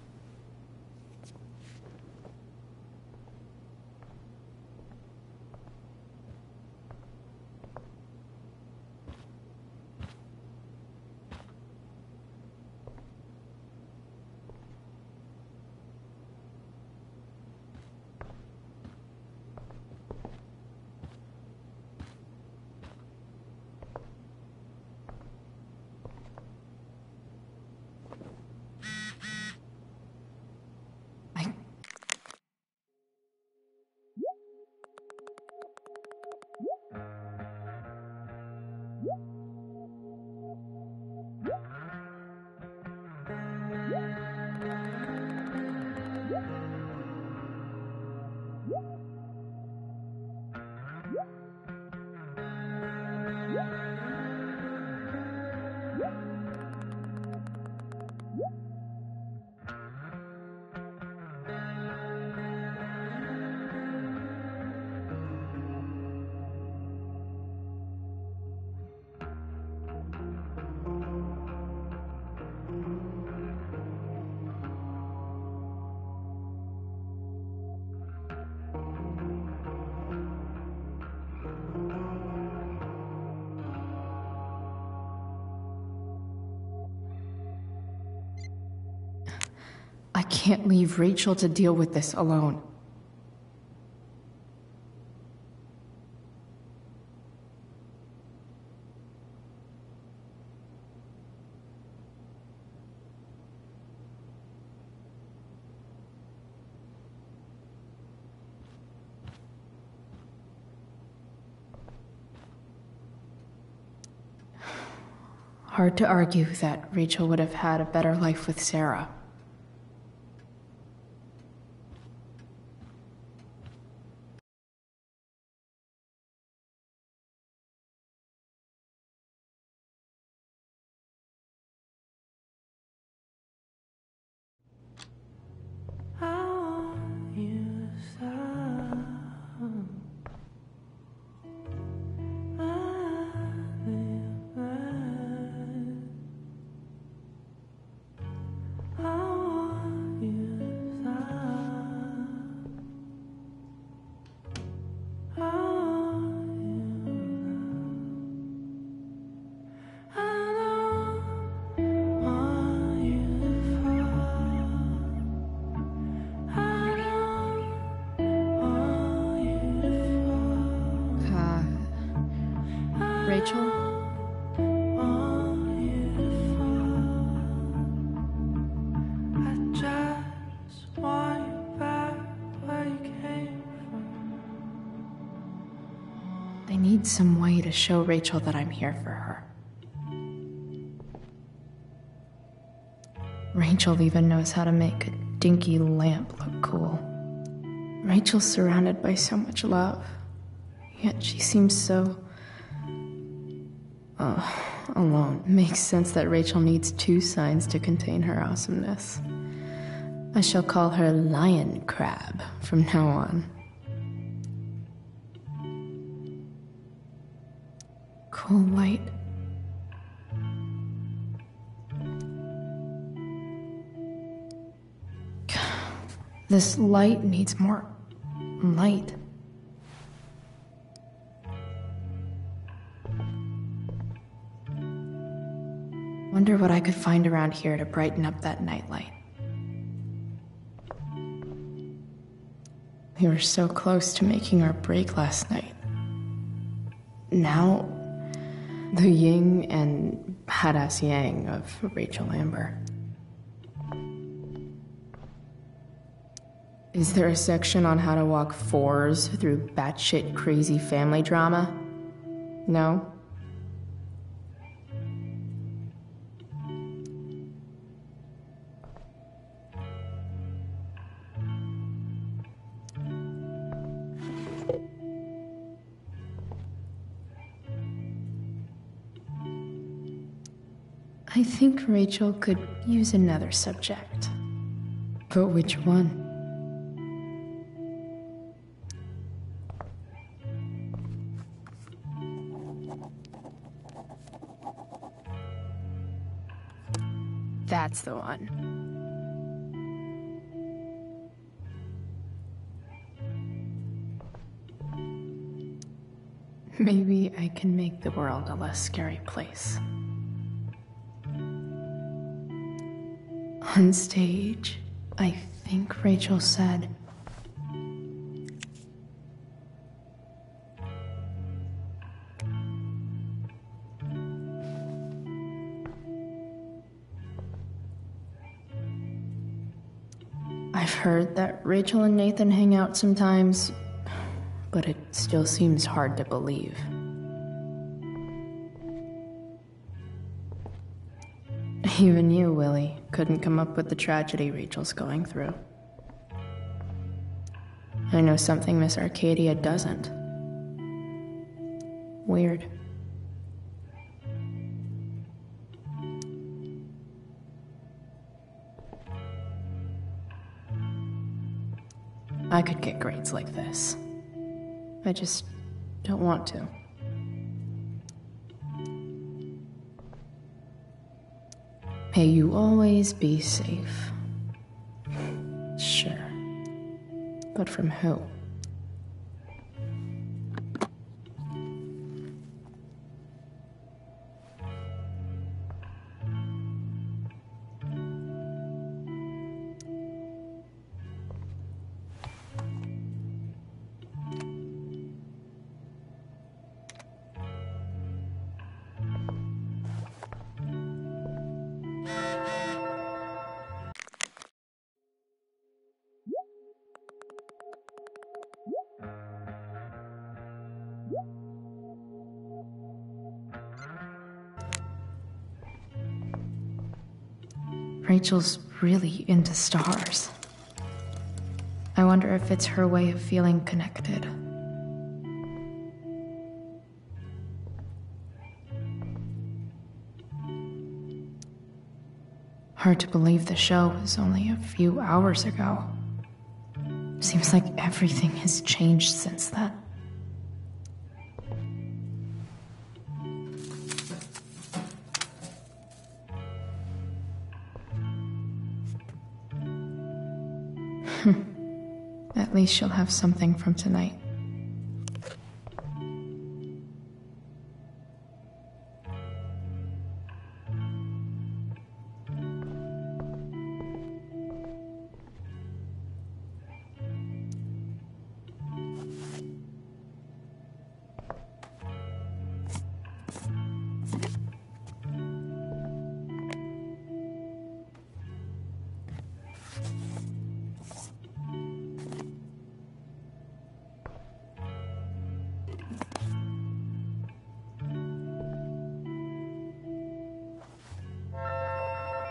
I can't leave Rachel to deal with this alone. Hard to argue that Rachel would have had a better life with Sarah. Rachel? I need some way to show Rachel that I'm here for her. Rachel even knows how to make a dinky lamp look cool. Rachel's surrounded by so much love, yet she seems so... alone. Makes sense that Rachel needs two signs to contain her awesomeness. I shall call her Lion Crab from now on. Cool light. This light needs more light. Wonder what I could find around here to brighten up that nightlight. We were so close to making our break last night. now, the yin and badass yang of Rachel Amber. Is there a section on how to walk fours through batshit crazy family drama? No? I think Rachel could use another subject. But which one? That's the one. Maybe I can make the world a less scary place. On stage, I think Rachel said, I've heard that Rachel and Nathan hang out sometimes, but it still seems hard to believe. Even you, Willie, couldn't come up with the tragedy Rachel's going through. I know something Miss Arcadia doesn't. Weird. I could get grades like this. I just don't want to. May you always be safe. Sure. But from who? Rachel's really into stars. I wonder if it's her way of feeling connected. Hard to believe the show was only a few hours ago. Seems like everything has changed since then. At least she'll have something from tonight.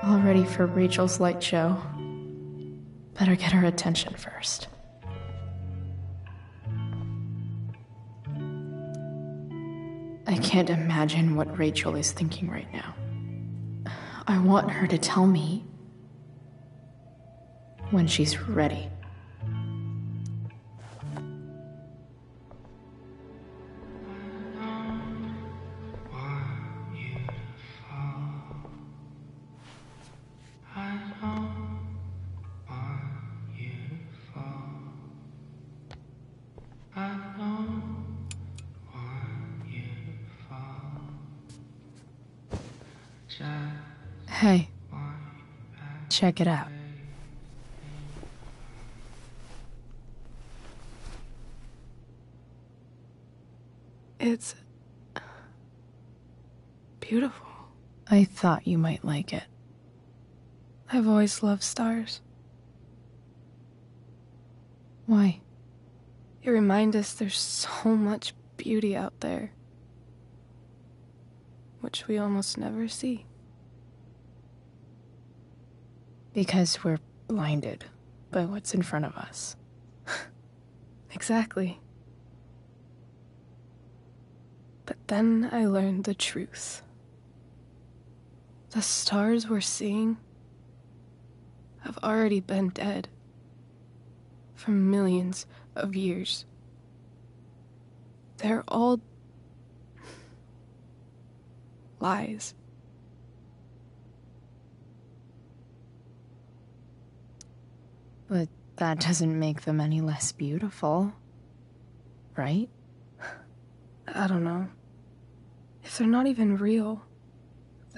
All ready for Rachel's light show. Better get her attention first. I can't imagine what Rachel is thinking right now. I want her to tell me when she's ready. Hey, check it out. It's beautiful. I thought you might like it. I've always loved stars. Why? They remind us there's so much beauty out there, which we almost never see. Because we're blinded by what's in front of us. Exactly. But then I learned the truth. The stars we're seeing have already been dead for millions of years. They're all lies. But that doesn't make them any less beautiful, right? I don't know. If they're not even real,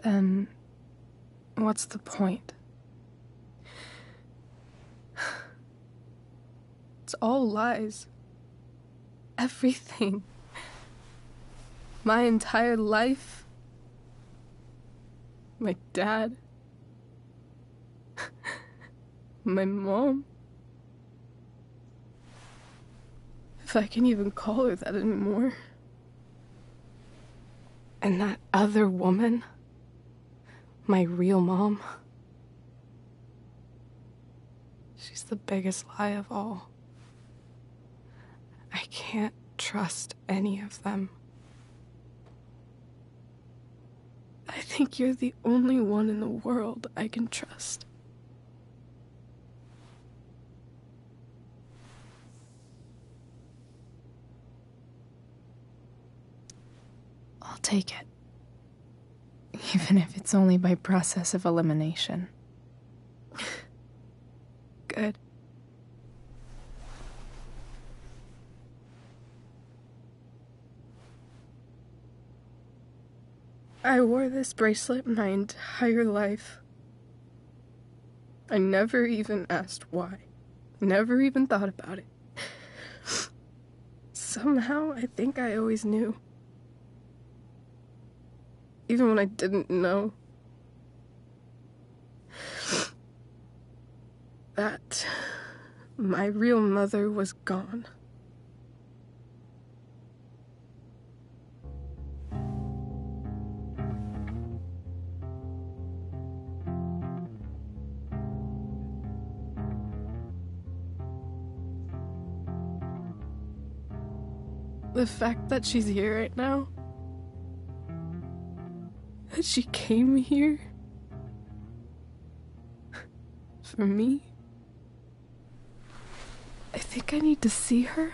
then what's the point? It's all lies. Everything. My entire life. My dad. My mom. If I can even call her that anymore. And that other woman. My real mom. She's the biggest lie of all. I can't trust any of them. I think you're the only one in the world I can trust. I'll take it. Even if it's only by process of elimination. Good. I wore this bracelet my entire life. I never even asked why. Never even thought about it. Somehow, I think I always knew. Even when I didn't know. That my real mother was gone. The fact that she's here right now, that she came here for me, I think I need to see her.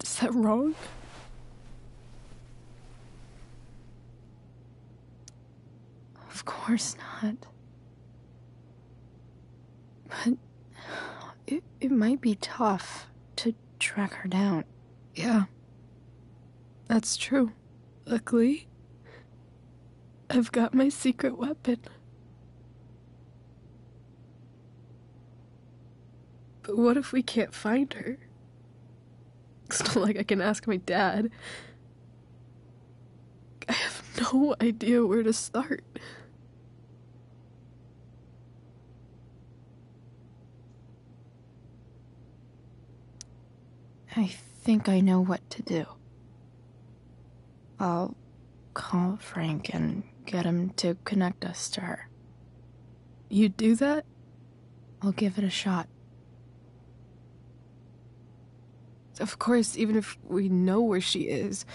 Is that wrong? Of course not. But it might be tough to track her down. Yeah, that's true. Luckily, I've got my secret weapon. But what if we can't find her? It's not like I can ask my dad. I have no idea where to start. I think I know what to do. I'll call Frank and get him to connect us to her. You'd do that? I'll give it a shot. Of course, even if we know where she is,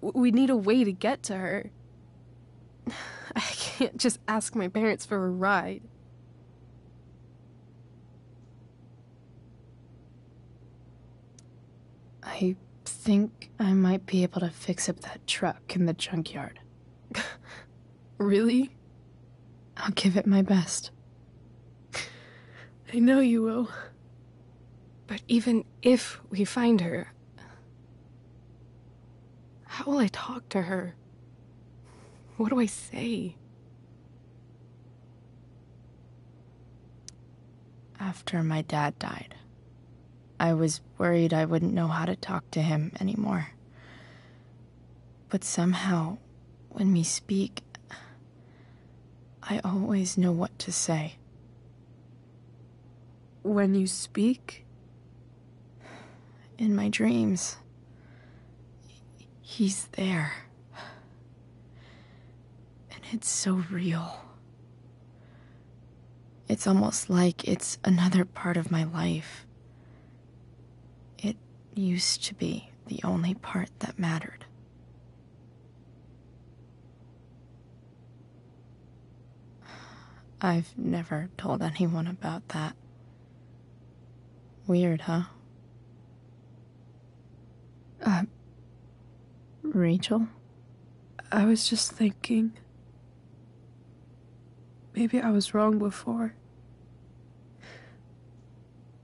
we need a way to get to her. I can't just ask my parents for a ride. I think I might be able to fix up that truck in the junkyard. Really? I'll give it my best. I know you will. But even if we find her, how will I talk to her? What do I say? After my dad died, I was worried I wouldn't know how to talk to him anymore. But somehow, when we speak, I always know what to say. When you speak? In my dreams. He's there. And it's so real. It's almost like it's another part of my life. It used to be the only part that mattered. I've never told anyone about that. Weird, huh? Rachel? I was just thinking. Maybe I was wrong before.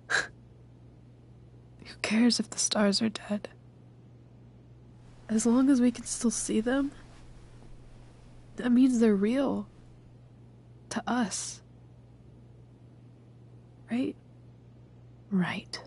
Who cares if the stars are dead? As long as we can still see them, that means they're real. To us. Right? Right.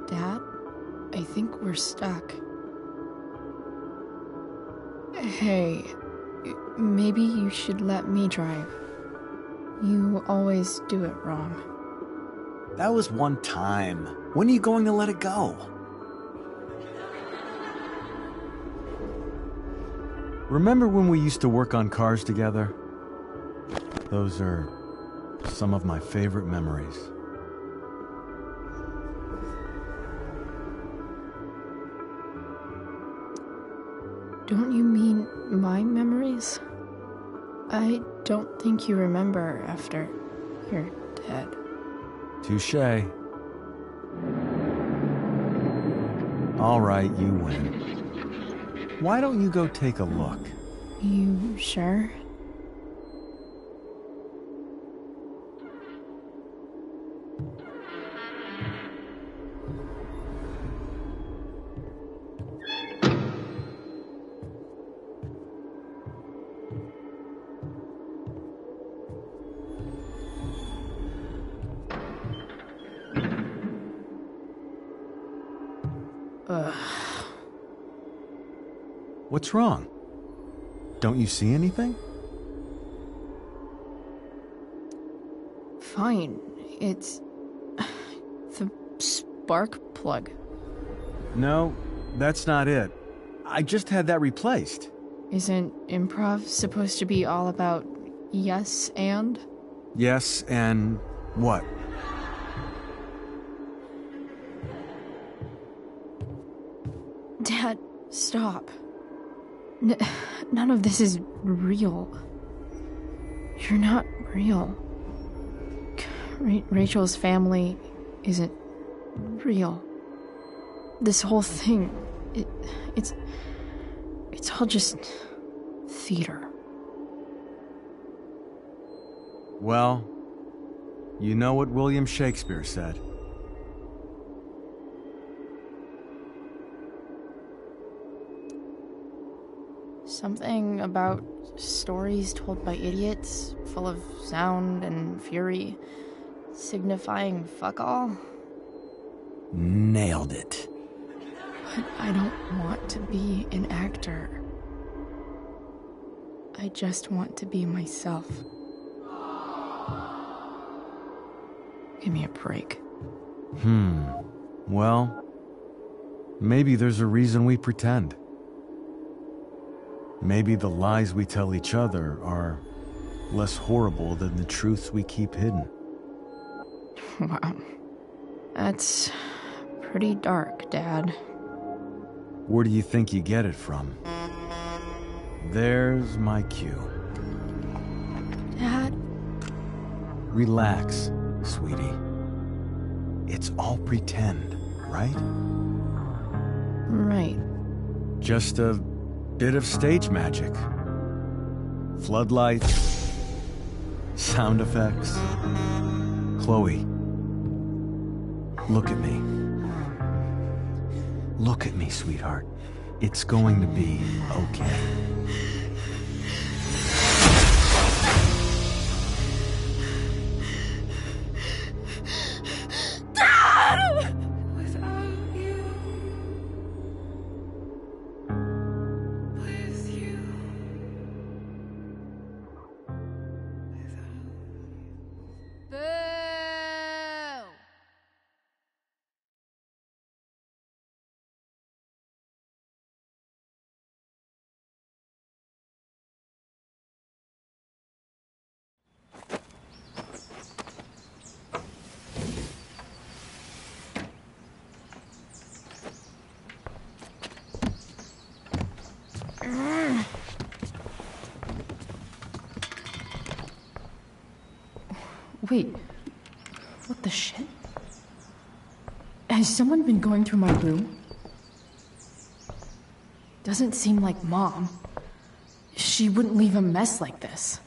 Dad, I think we're stuck. Hey, maybe you should let me drive. You always do it wrong. That was one time. When are you going to let it go? Remember when we used to work on cars together? Those are some of my favorite memories. Don't you mean my memories? I don't think you remember after you're dead. Touché. All right, you win. Why don't you go take a look? You sure? What's wrong? Don't you see anything? Fine. It's the spark plug. No, that's not it. I just had that replaced. Isn't improv supposed to be all about yes and? Yes, and what? Dad, stop. None of this is real. You're not real. Rachel's family isn't real. This whole thing, it's all just theater. Well, you know what William Shakespeare said. Something about stories told by idiots, full of sound and fury, signifying fuck all. Nailed it. But I don't want to be an actor. I just want to be myself. Give me a break. Well, maybe there's a reason we pretend. Maybe the lies we tell each other are less horrible than the truths we keep hidden. Wow. That's pretty dark, Dad. Where do you think you get it from? There's my cue. Dad? Relax, sweetie. It's all pretend, right? Right. Just a bit of stage magic. Floodlights, sound effects. Chloe, look at me. Look at me, sweetheart. It's going to be okay. Wait, what the shit? Has someone been going through my room? Doesn't seem like Mom. She wouldn't leave a mess like this.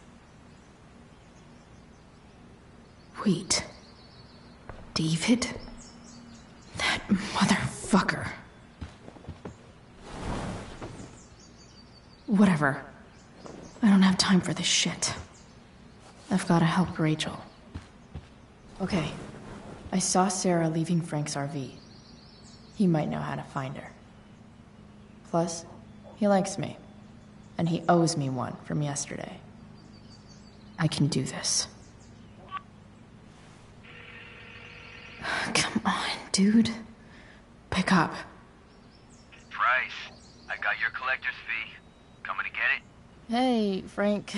Wait. David? That motherfucker. Whatever. I don't have time for this shit. I've gotta help Rachel. Okay. I saw Sarah leaving Frank's RV. he might know how to find her. Plus, he likes me, and he owes me one from yesterday. I can do this. Come on, dude. Pick up. Price, I got your collector's fee. Coming to get it? Hey, Frank.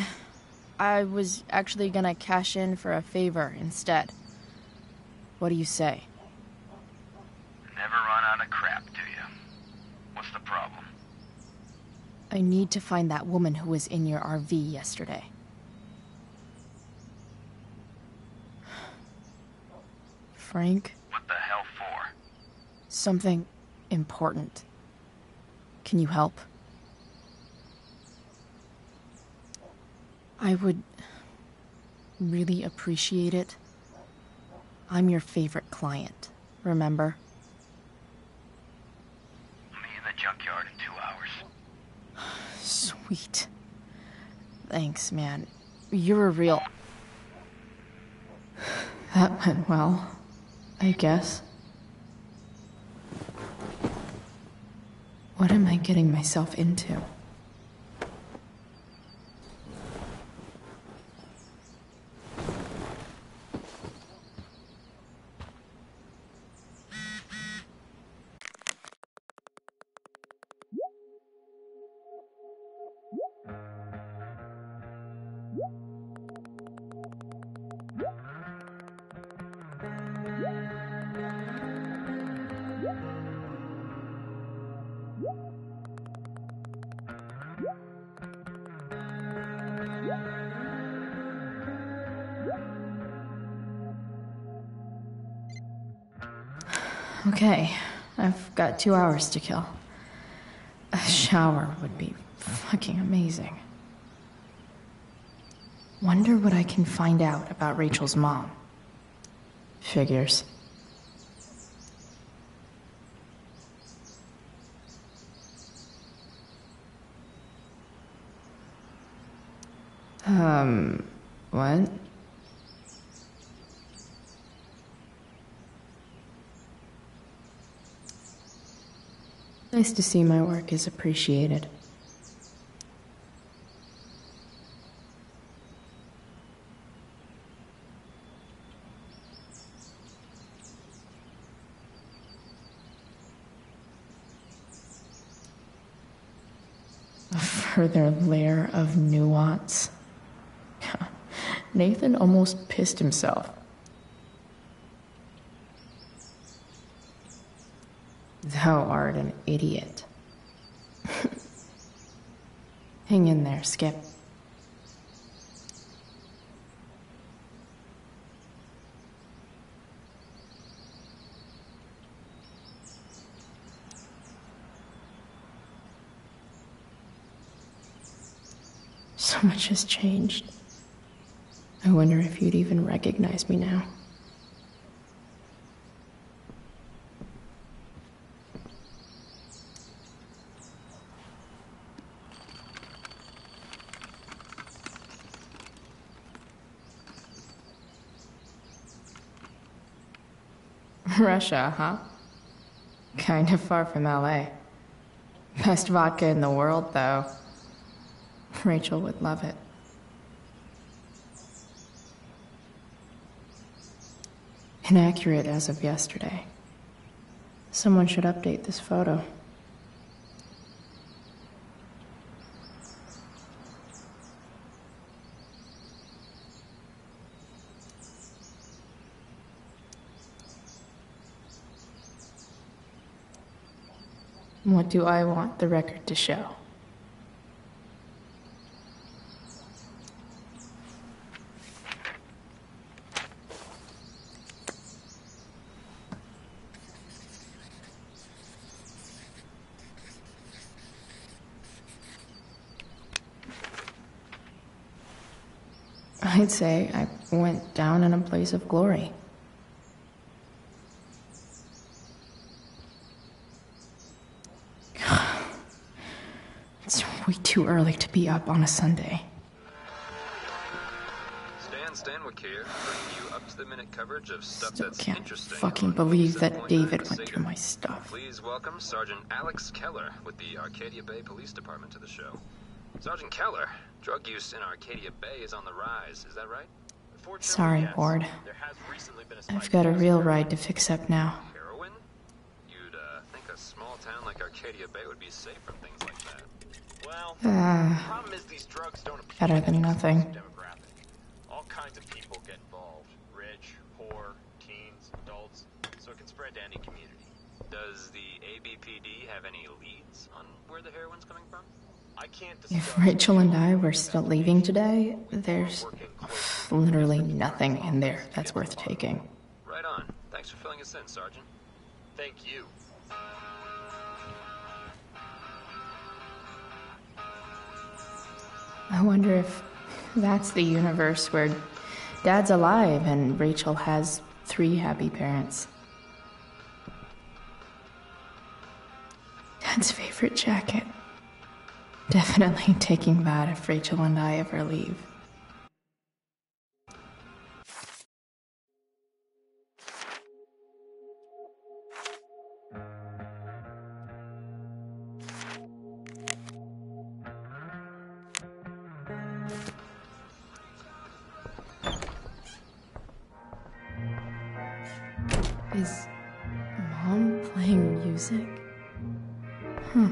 I was actually gonna cash in for a favor instead. What do you say? Never run out of crap, do you? What's the problem? I need to find that woman who was in your RV yesterday. Frank? What the hell for? Something important. Can you help? I would really appreciate it. I'm your favorite client, remember? I'll meet you in the junkyard in 2 hours. Sweet. Thanks, man. You're a real... That went well, I guess. What am I getting myself into? Okay, I've got 2 hours to kill. A shower would be fucking amazing. Wonder what I can find out about Rachel's mom. Figures. What? Nice to see my work is appreciated. A further layer of nuance. Nathan almost pissed himself. Thou art an idiot. Hang in there, Skip. So much has changed. I wonder if you'd even recognize me now. Russia, huh? Kind of far from LA. Best vodka in the world, though. Rachel would love it. Inaccurate as of yesterday. Someone should update this photo. What do I want the record to show? I'd say I went down in a blaze of glory. It's way too early to be up on a Sunday. Stan Stanwyck here, bringing you up to up-to-the-minute coverage of stuff Still that's can't interesting. fucking believe that David went through my stuff. Please welcome Sergeant Alex Keller with the Arcadia Bay Police Department to the show. Sergeant Keller, drug use in Arcadia Bay is on the rise, is that right? Sorry, Ward. I've got a real ride to fix up now. Heroin? You'd think a small town like Arcadia Bay would be safe from things like that. Well, the problem is these drugs don't appeal Better than to nothing. demographic. All kinds of people get involved. Rich, poor, teens, adults. So it can spread to any community. Does the ABPD have any leads on where the heroin's coming from? I can't If Rachel and I were still leaving today, there's literally nothing in there that's worth taking. Right on. Thanks for filling us in, Sergeant. Thank you. I wonder if that's the universe where Dad's alive and Rachel has 3 happy parents. Dad's favorite jacket. Definitely taking that if Rachel and I ever leave. Is Mom playing music? Huh.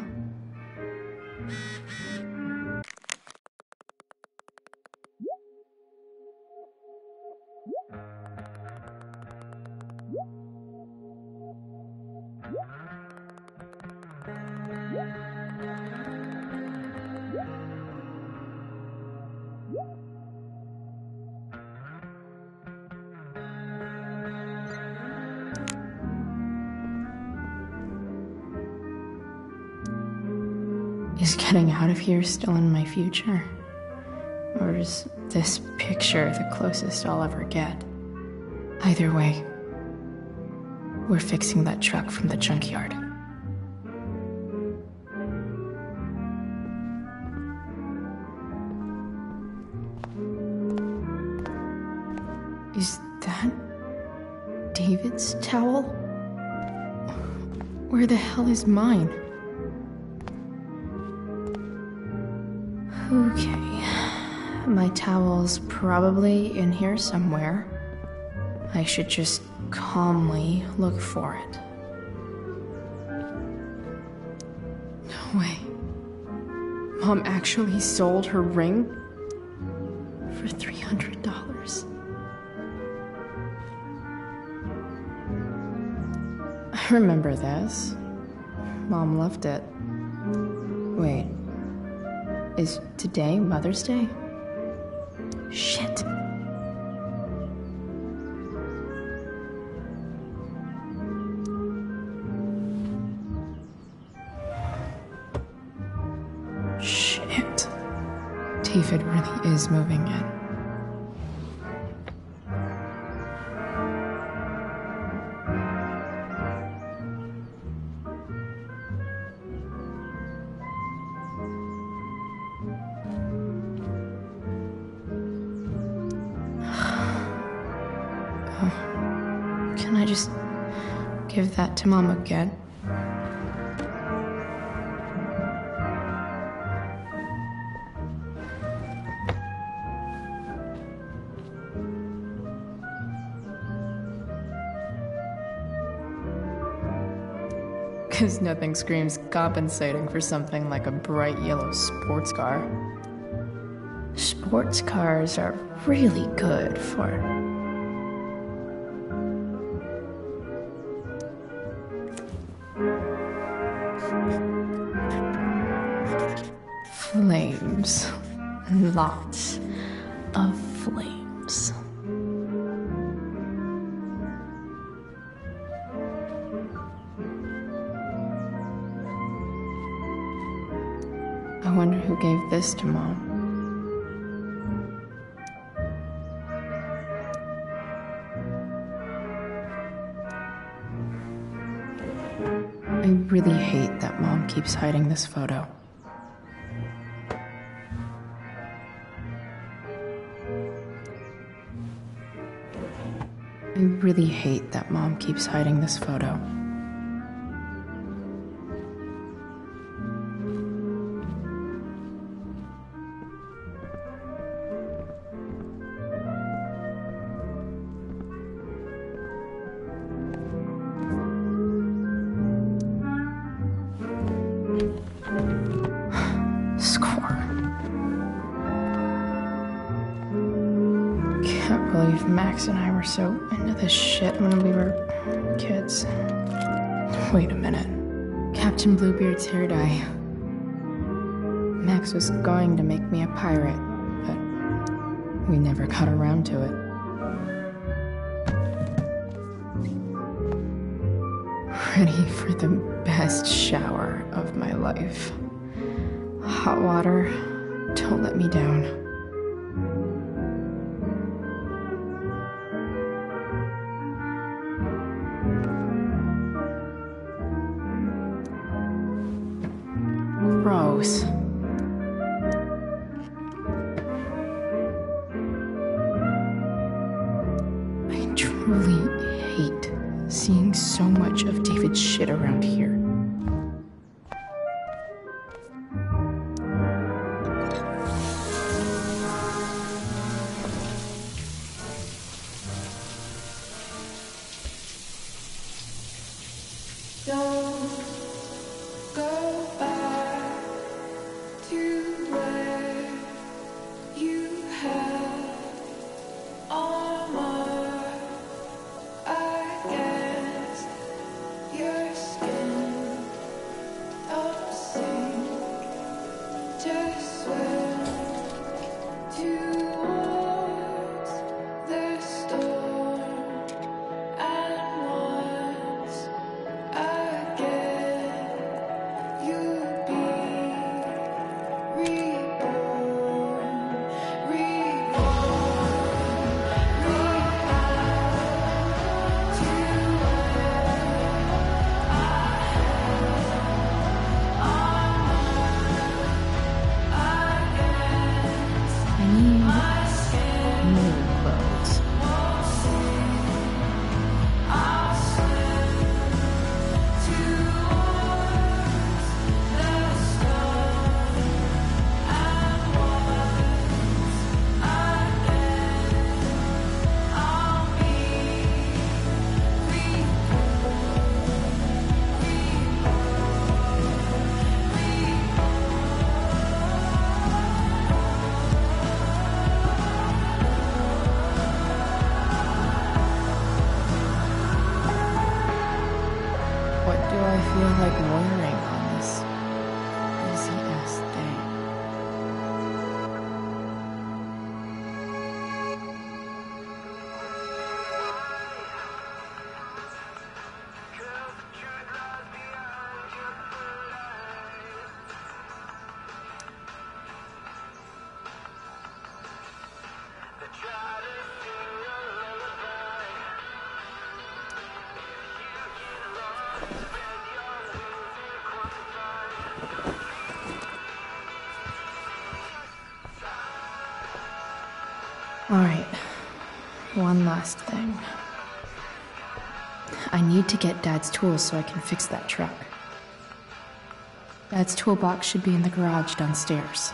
Is getting out of here still in my future? Or is this picture the closest I'll ever get? Either way, we're fixing that truck from the junkyard. Is that David's towel? Where the hell is mine? Okay, my towel's probably in here somewhere. I should just calmly look for it. No way. Mom actually sold her ring for $300. I remember this. Mom left it. Wait. Is today Mother's Day? Shit. Shit. David really is moving in. Can I just give that to Mom again? Because nothing screams compensating for something like a bright yellow sports car. Sports cars are really good for flames. Lots of flames. I wonder who gave this to Mom. I really hate that Mom keeps hiding this photo. I really hate that Mom keeps hiding this photo. Can't believe Max and I were so into this shit when we were kids. Wait a minute. Captain Bluebeard's hair dye. Max was going to make me a pirate, but we never got around to it. Ready for the best shower of my life. Hot water, don't let me down. Gross. I truly hate seeing so much of David's shit around here. Don't go back to where you had armor against your skin. Don't sink, just swim towards the storm. And once again, you'll be reborn, I need new clothes. What do I feel like wearing on this busy-ass day? Alright, one last thing. I need to get Dad's tools so I can fix that truck. Dad's toolbox should be in the garage downstairs.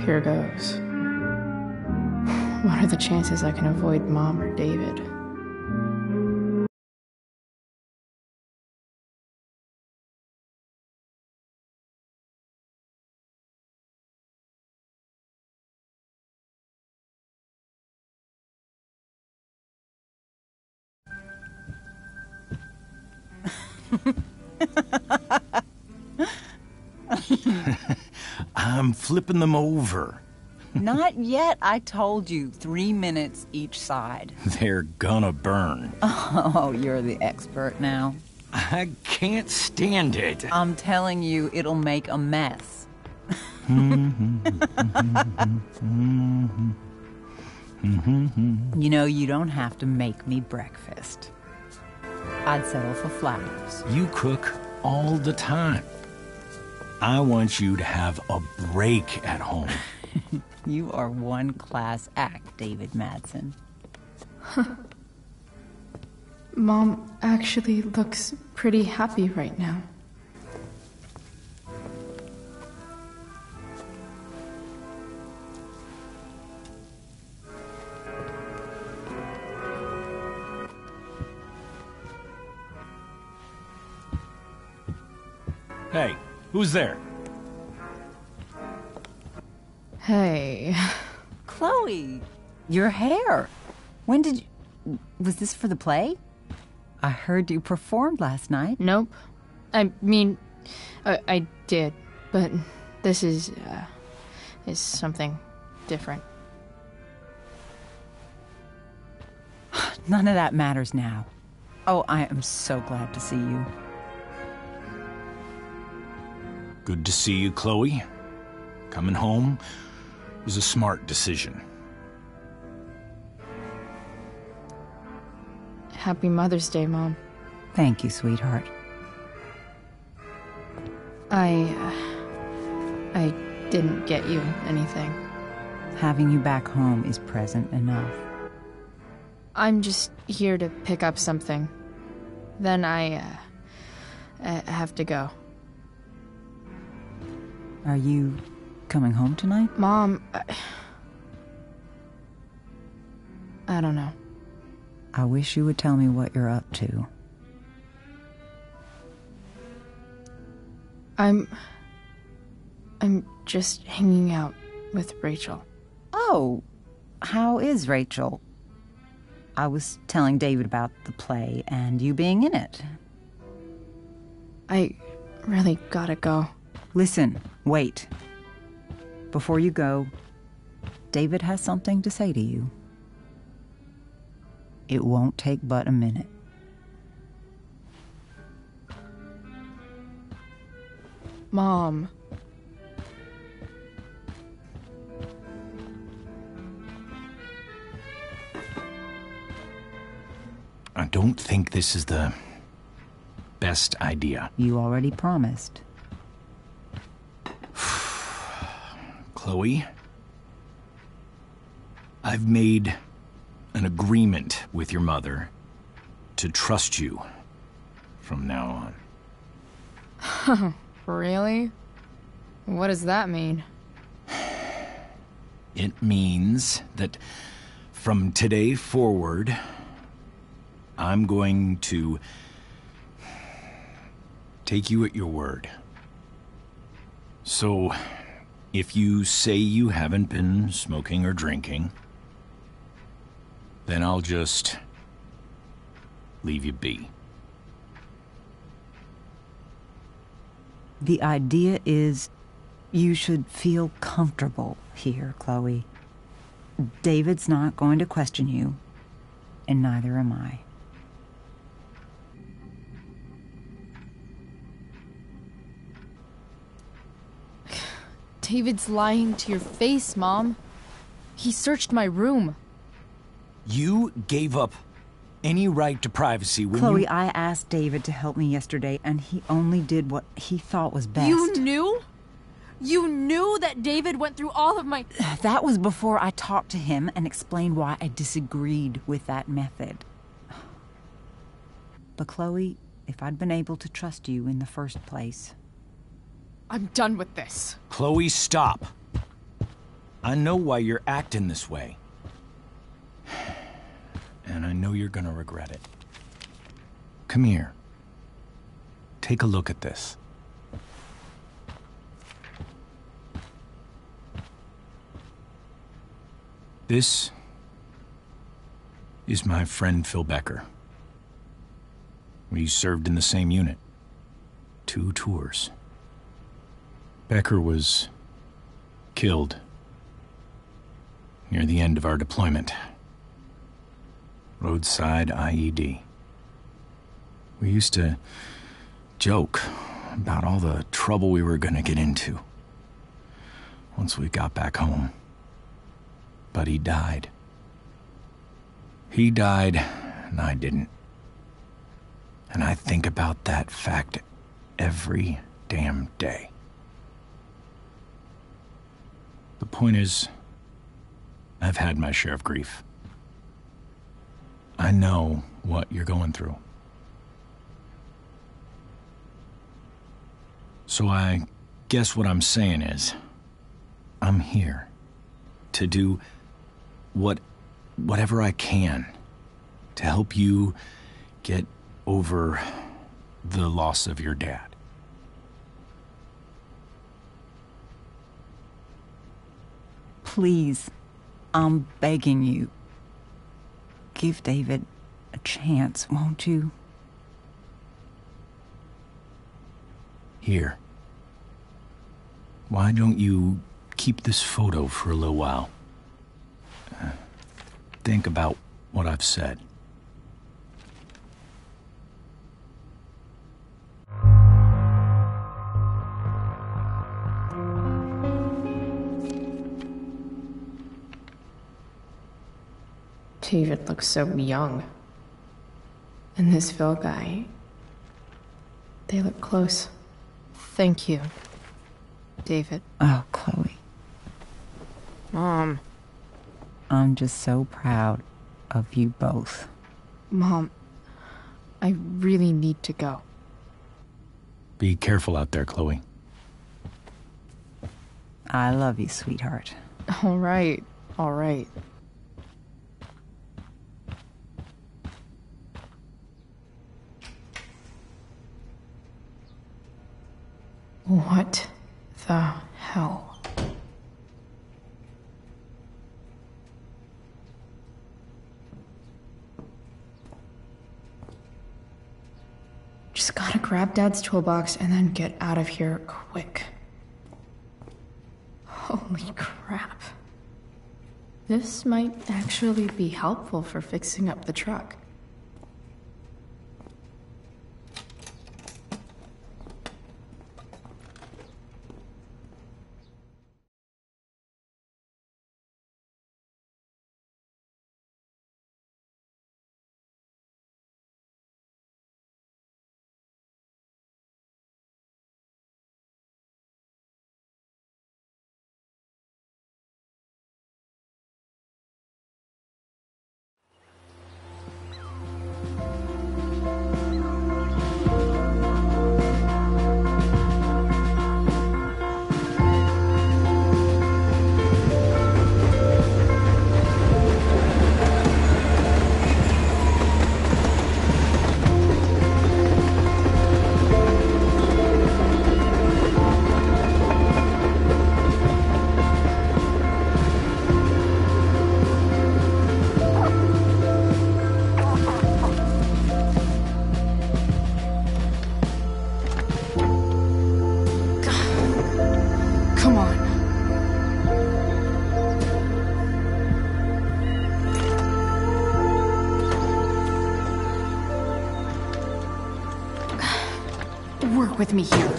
Here goes. What are the chances I can avoid Mom or David? I'm flipping them over. Not yet. I told you, 3 minutes each side. They're gonna burn. Oh, you're the expert now. I can't stand it. I'm telling you, it'll make a mess. You know, you don't have to make me breakfast. I'd settle for flowers. You cook all the time. I want you to have a break at home. You are one class act, David Madsen. Mom actually looks pretty happy right now. Hey, who's there? Hey. Chloe, your hair. When did you... Was this for the play? I heard you performed last night. Nope. I mean, I did, but this is something different. None of that matters now. Oh, I am so glad to see you. Good to see you, Chloe. Coming home was a smart decision. Happy Mother's Day, Mom. Thank you, sweetheart. I didn't get you anything. Having you back home is present enough. I'm just here to pick up something. Then I have to go. Are you coming home tonight? Mom, I don't know. I wish you would tell me what you're up to. I'm just hanging out with Rachel. Oh, how is Rachel? I was telling David about the play and you being in it. I really gotta go. Listen, wait. Before you go, David has something to say to you. It won't take but a minute. Mom. I don't think this is the best idea. You already promised. Chloe, I've made an agreement with your mother to trust you from now on. Really? What does that mean? It means that from today forward, I'm going to take you at your word. So, if you say you haven't been smoking or drinking, then I'll just leave you be. The idea is you should feel comfortable here, Chloe. David's not going to question you, and neither am I. David's lying to your face, Mom. He searched my room. You gave up any right to privacy when Chloe, I asked David to help me yesterday, and he only did what he thought was best. You knew? You knew that David went through all of my... That was before I talked to him and explained why I disagreed with that method. But Chloe, if I'd been able to trust you in the first place... I'm done with this. Chloe, stop. I know why you're acting this way. And I know you're gonna regret it. Come here. Take a look at this. This is my friend Phil Becker. We served in the same unit. 2 tours. Becker was killed near the end of our deployment. Roadside IED. We used to joke about all the trouble we were gonna get into once we got back home. But he died. He died, and I didn't. And I think about that fact every damn day. The point is, I've had my share of grief. I know what you're going through. So I guess what I'm saying is, I'm here to do whatever I can to help you get over the loss of your dad. Please, I'm begging you. Give David a chance, won't you? Here. Why don't you keep this photo for a little while? Think about what I've said. David looks so young. And this Phil guy, they look close. Thank you, David. Oh, Chloe. Mom. I'm just so proud of you both. Mom, I really need to go. Be careful out there, Chloe. I love you, sweetheart. All right, all right. What the hell? Just gotta grab Dad's toolbox and then get out of here quick. Holy crap. This might actually be helpful for fixing up the truck. Work with me here.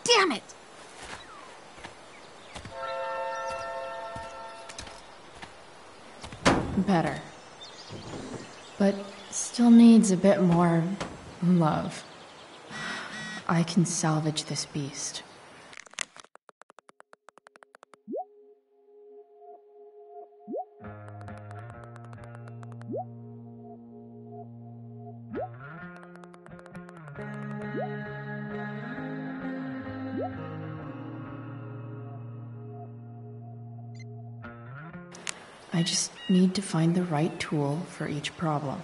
Damn it! Better. But still needs a bit more love. I can salvage this beast. I just need to find the right tool for each problem.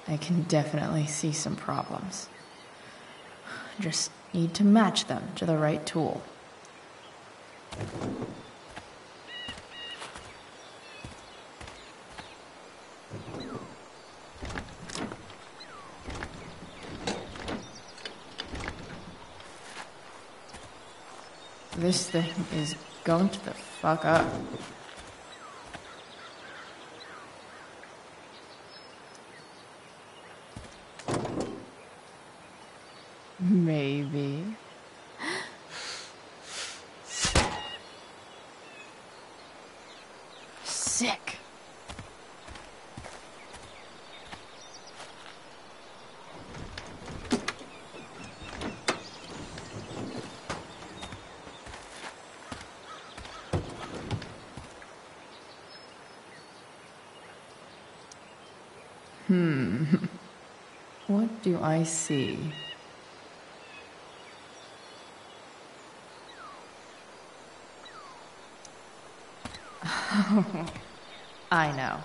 I can definitely see some problems. Just need to match them to the right tool. This thing is going to the fuck up. Maybe. Sick. What do I see? I know.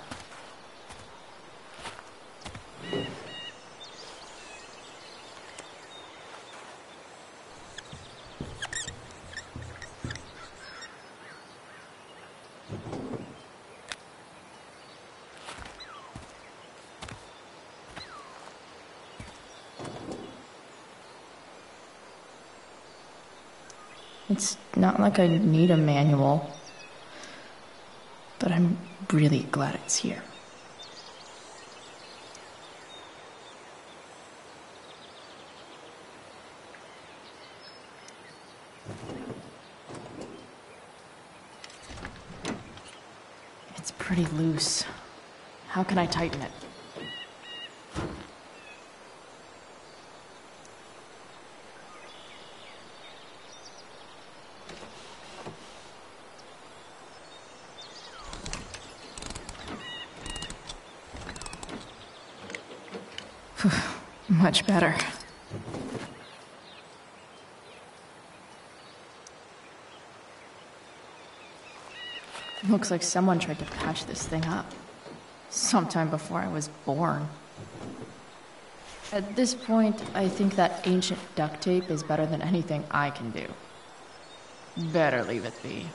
It's not like I need a manual, but I'm really glad it's here. It's pretty loose. How can I tighten it? Much better. Looks like someone tried to patch this thing up. Sometime before I was born. At this point, I think that ancient duct tape is better than anything I can do. Better leave it be.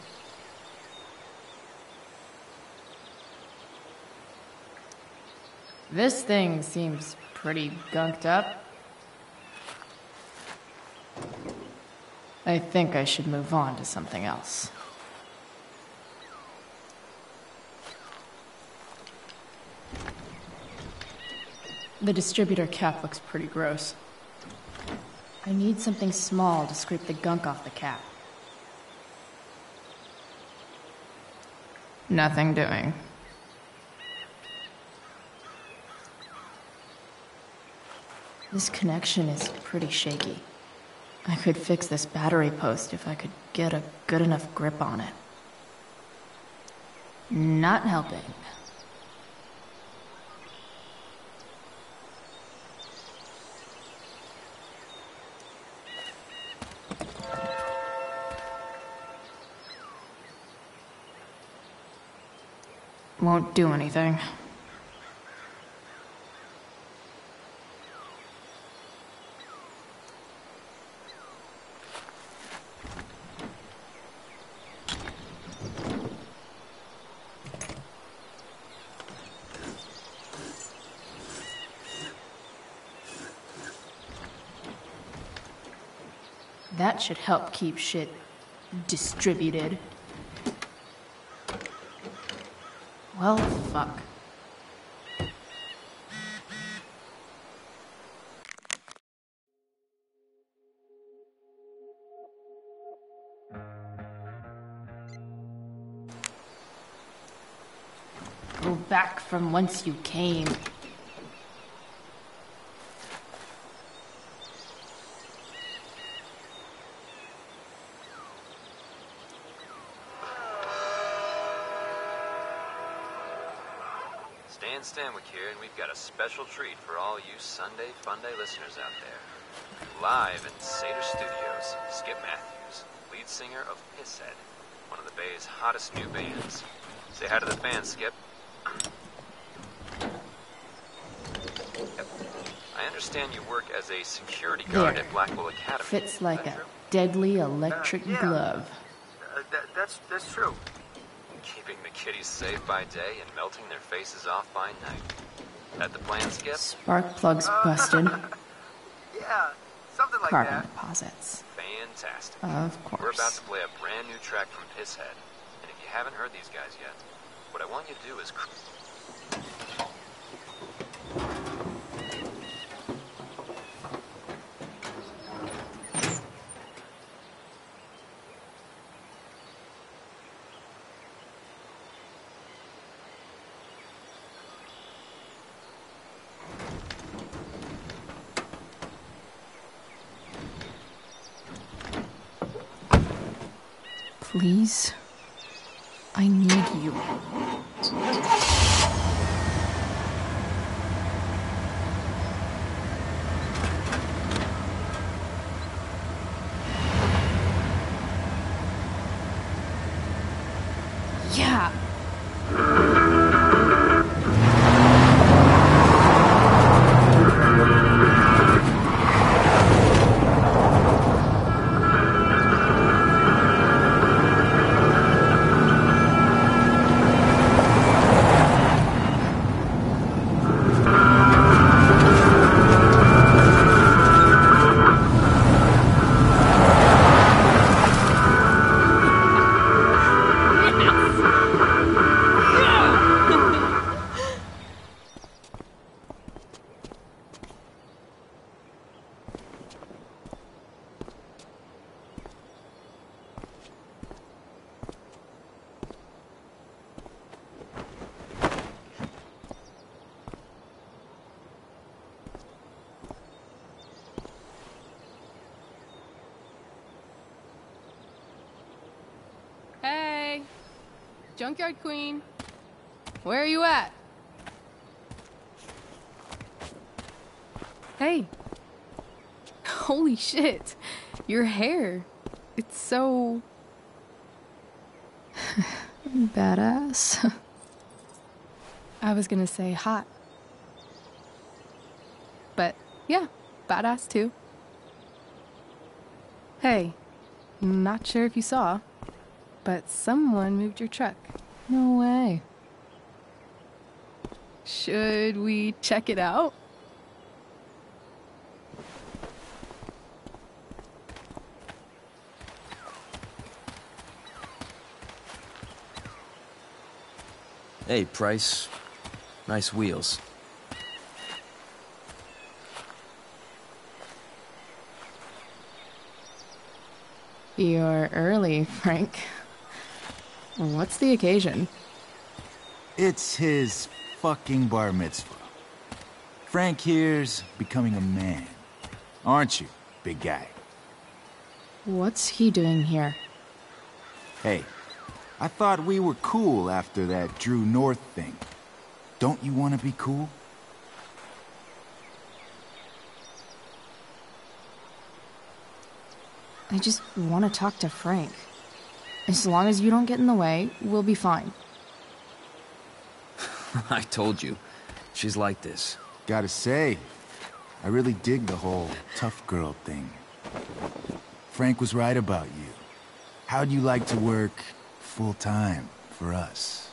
This thing seems pretty gunked up. I think I should move on to something else. The distributor cap looks pretty gross. I need something small to scrape the gunk off the cap. Nothing doing. This connection is pretty shaky. I could fix this battery post if I could get a good enough grip on it. Not helping. Won't do anything. That should help keep shit distributed. Well, fuck. Go back from whence you came. Stanwyck here, and we've got a special treat for all you Sunday Funday listeners out there. Live in Seder Studios, Skip Matthews, lead singer of Pisshead, one of the Bay's hottest new bands. Say hi to the fans, Skip. understand you work as a security guard There. at Blackwell Academy. Fits like a deadly electric glove. That's true. Keeping the kiddies safe by day and melting their faces off by night. That the plan, Skip? Spark plugs busted. Yeah, something like Carbon that. deposits. Fantastic. Of course. We're about to play a brand new track from Pisshead. And if you haven't heard these guys yet, what I want you to do is... Please. I need you. Yeah. Hey, Junkyard Queen, where are you at? Hey, holy shit, your hair, it's so... Badass. I was gonna say hot. But yeah, badass too. Hey, not sure if you saw, but someone moved your truck. No way. Should we check it out? Hey, Price. Nice wheels. You're early, Frank. What's the occasion? It's his fucking bar mitzvah. Frank here's becoming a man. Aren't you, big guy? What's he doing here? Hey, I thought we were cool after that Drew North thing. Don't you want to be cool? I just want to talk to Frank. As long as you don't get in the way, we'll be fine. I told you. She's like this. Gotta say, I really dig the whole tough girl thing. Frank was right about you. How'd you like to work full-time for us?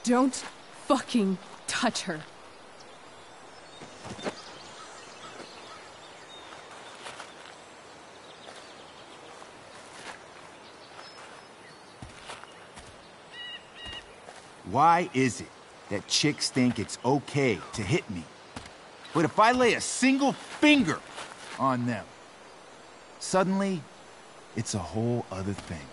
Don't fucking touch her. Why is it that chicks think it's okay to hit me? But if I lay a single finger on them, suddenly, it's a whole other thing.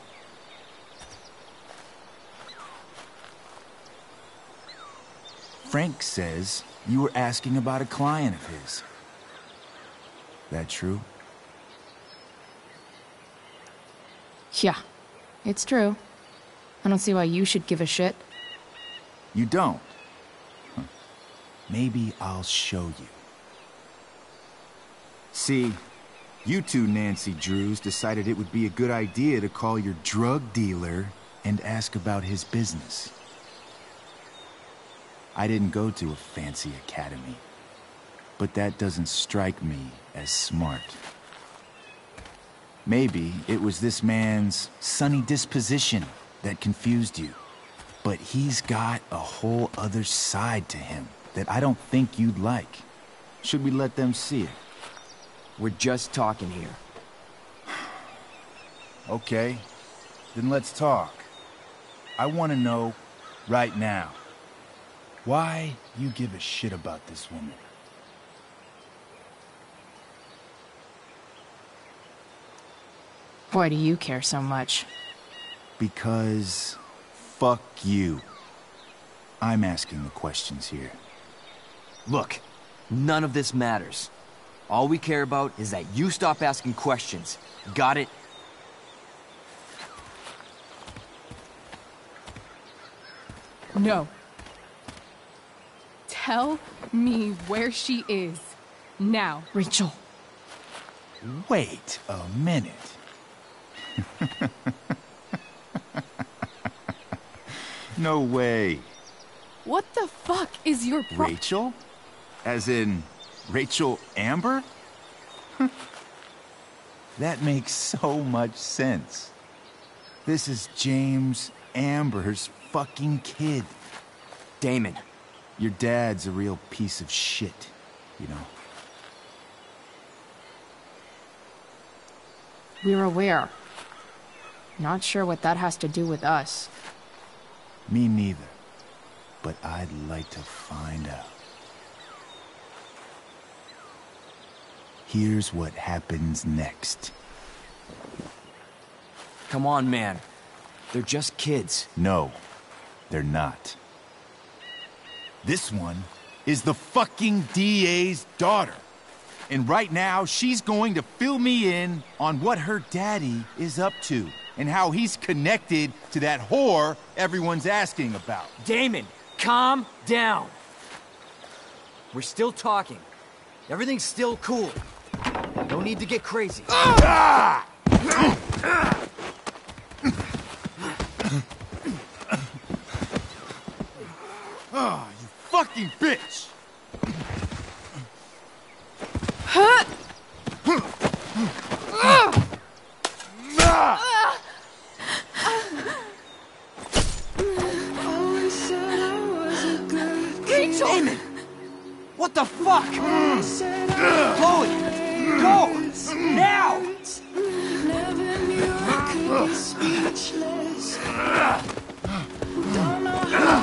Frank says you were asking about a client of his. That true? Yeah, it's true. I don't see why you should give a shit. You don't? Huh. Maybe I'll show you. See, you two Nancy Drews decided it would be a good idea to call your drug dealer and ask about his business. I didn't go to a fancy academy. But that doesn't strike me as smart. Maybe it was this man's sunny disposition that confused you. But he's got a whole other side to him that I don't think you'd like. Should we let them see it? We're just talking here. Okay, then let's talk. I want to know, right now, why you give a shit about this woman. Why do you care so much? Because fuck you. I'm asking the questions here. Look, none of this matters. All we care about is that you stop asking questions. Got it? No. Tell me where she is. Now. Rachel. Wait a minute. No way. What the fuck is your Rachel? As in, Rachel Amber? That makes so much sense. This is James Amber's fucking kid. Damon. Your dad's a real piece of shit, you know. We're aware. Not sure what that has to do with us. Me neither. But I'd like to find out. Here's what happens next. Come on, man. They're just kids. No, they're not. This one is the fucking DA's daughter. And right now, she's going to fill me in on what her daddy is up to and how he's connected to that whore everyone's asking about. Damon, calm down. We're still talking. Everything's still cool. No need to get crazy. Ah! Oh, you fucking bitch! Rachel! Damon! What the fuck? Chloe! Go! Now!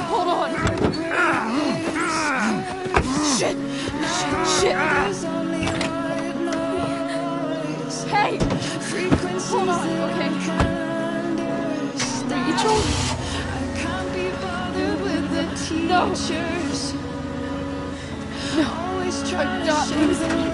Hold on! Shit! Shit! Hey! Hold on, okay? Rachel? No! No! I'm not losing you.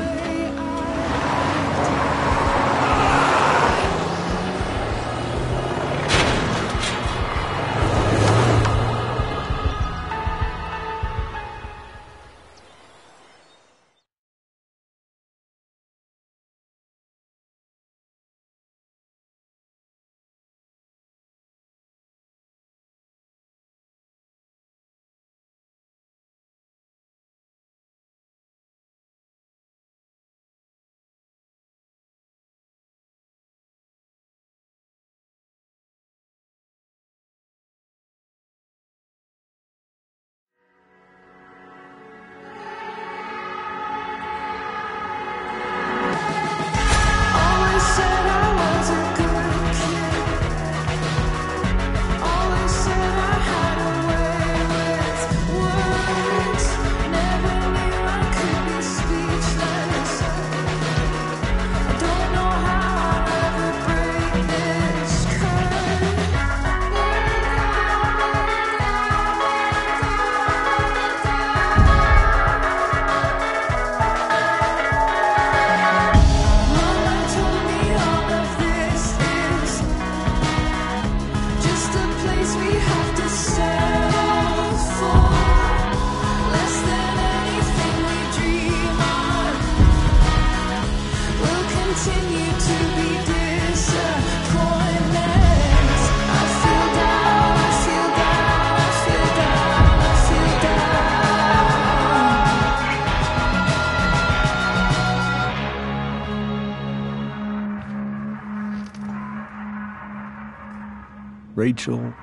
Rachel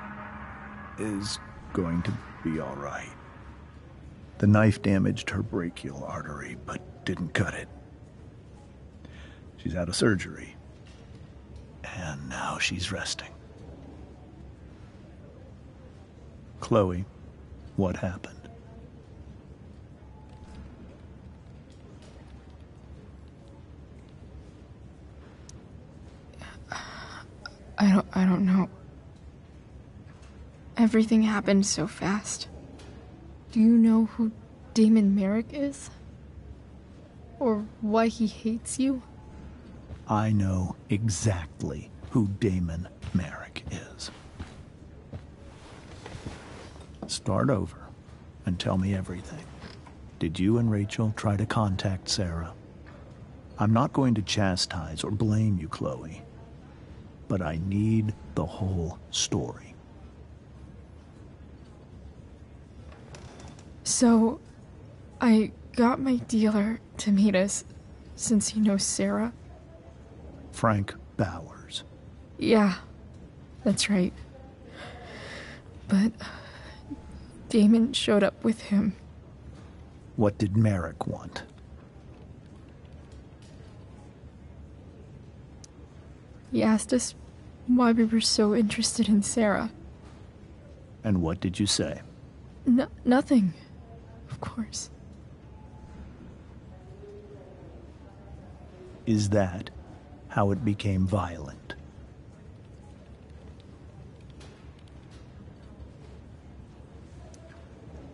is going to be all right. The knife damaged her brachial artery, but didn't cut it. She's out of surgery, and now she's resting. Chloe, what happened? I don't know. Everything happened so fast. Do you know who Damon Merrick is? Or why he hates you? I know exactly who Damon Merrick is. Start over and tell me everything. Did you and Rachel try to contact Sarah? I'm not going to chastise or blame you, Chloe, but I need the whole story. So, I got my dealer to meet us, since he knows Sarah. Frank Bowers. Yeah, that's right. But Damon showed up with him. What did Merrick want? He asked us why we were so interested in Sarah. And what did you say? Nothing, of course. Is that how it became violent?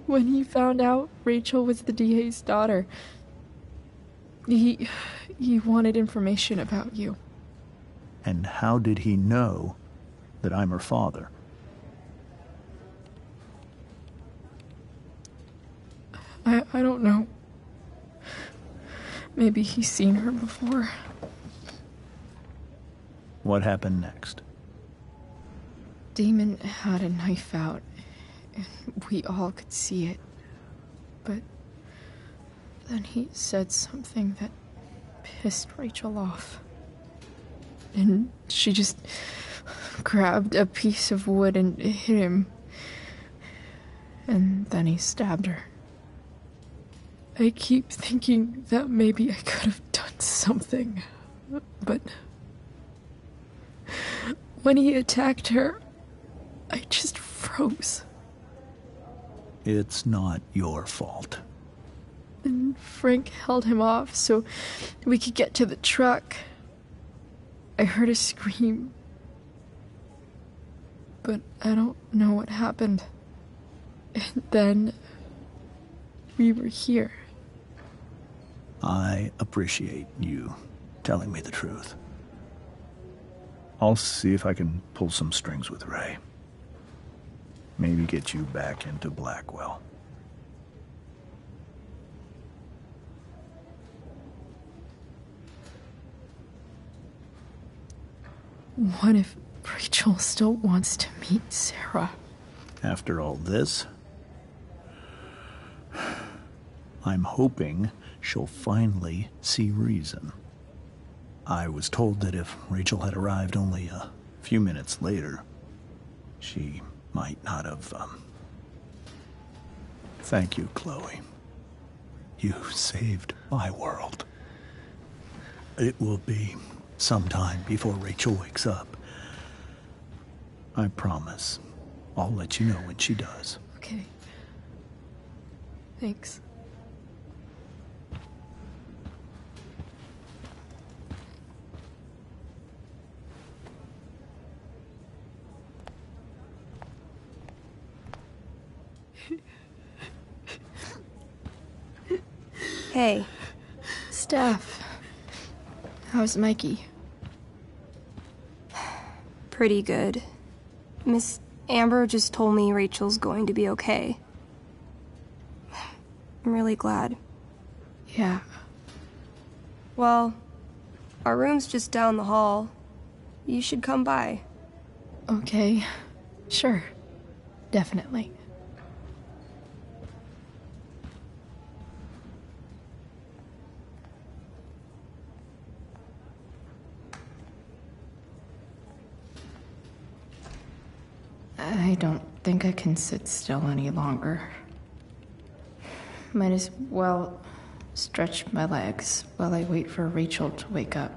When he found out Rachel was the DA's daughter, he wanted information about you. And how did he know that I'm her father? I don't know. Maybe he's seen her before. What happened next? Damon had a knife out, and we all could see it. But then he said something that pissed Rachel off. And she just grabbed a piece of wood and hit him. And then he stabbed her. I keep thinking that maybe I could have done something, but when he attacked her, I just froze. It's not your fault. And Frank held him off so we could get to the truck. I heard a scream, but I don't know what happened. And then we were here. I appreciate you telling me the truth. I'll see if I can pull some strings with Ray. Maybe get you back into Blackwell. What if Rachel still wants to meet Sarah? After all this, I'm hoping she'll finally see reason. I was told that if Rachel had arrived only a few minutes later, she might not have, Thank you, Chloe. You saved my world. It will be some time before Rachel wakes up. I promise. I'll let you know when she does. Okay. Thanks. Hey. Steph. How's Mikey? Pretty good. Miss Amber just told me Rachel's going to be okay. I'm really glad. Yeah. Well, our room's just down the hall. You should come by. Okay. Sure. Definitely. I don't think I can sit still any longer. Might as well stretch my legs while I wait for Rachel to wake up.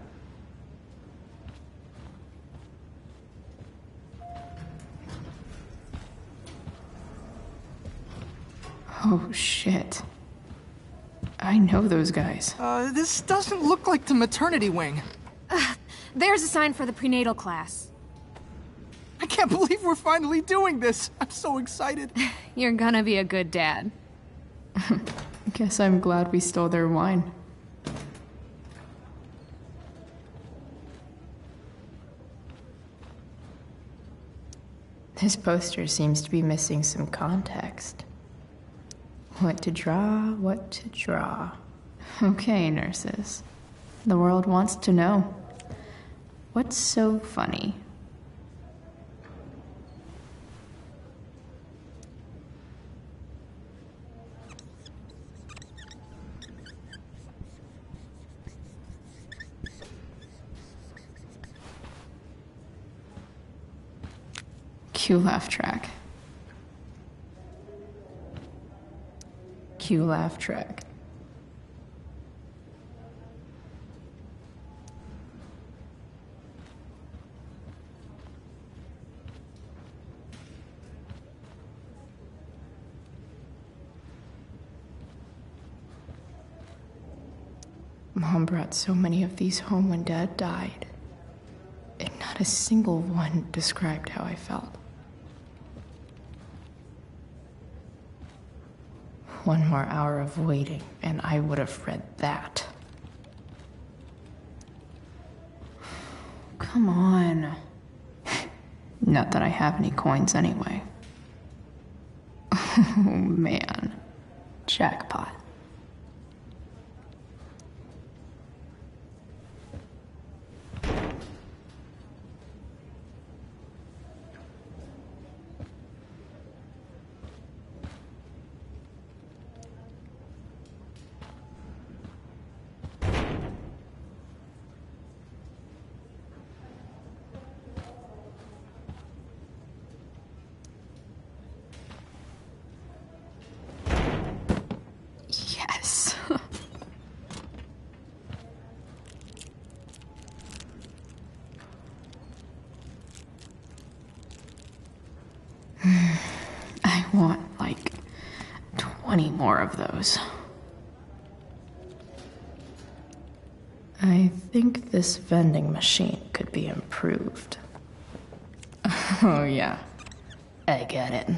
Oh, shit. I know those guys. This doesn't look like the maternity wing. There's a sign for the prenatal class. I can't believe we're finally doing this. I'm so excited. You're gonna be a good dad. Guess I'm glad we stole their wine. This poster seems to be missing some context. What to draw, what to draw. Okay, nurses. The world wants to know. What's so funny? Cue laugh track. Cue laugh track. Mom brought so many of these home when Dad died, and not a single one described how I felt. One more hour of waiting, and I would have read that. Come on. Not that I have any coins anyway. Oh, man. Jackpot. Yes. I want, like, 20 more of those. I think this vending machine could be improved. Oh, yeah. I get it.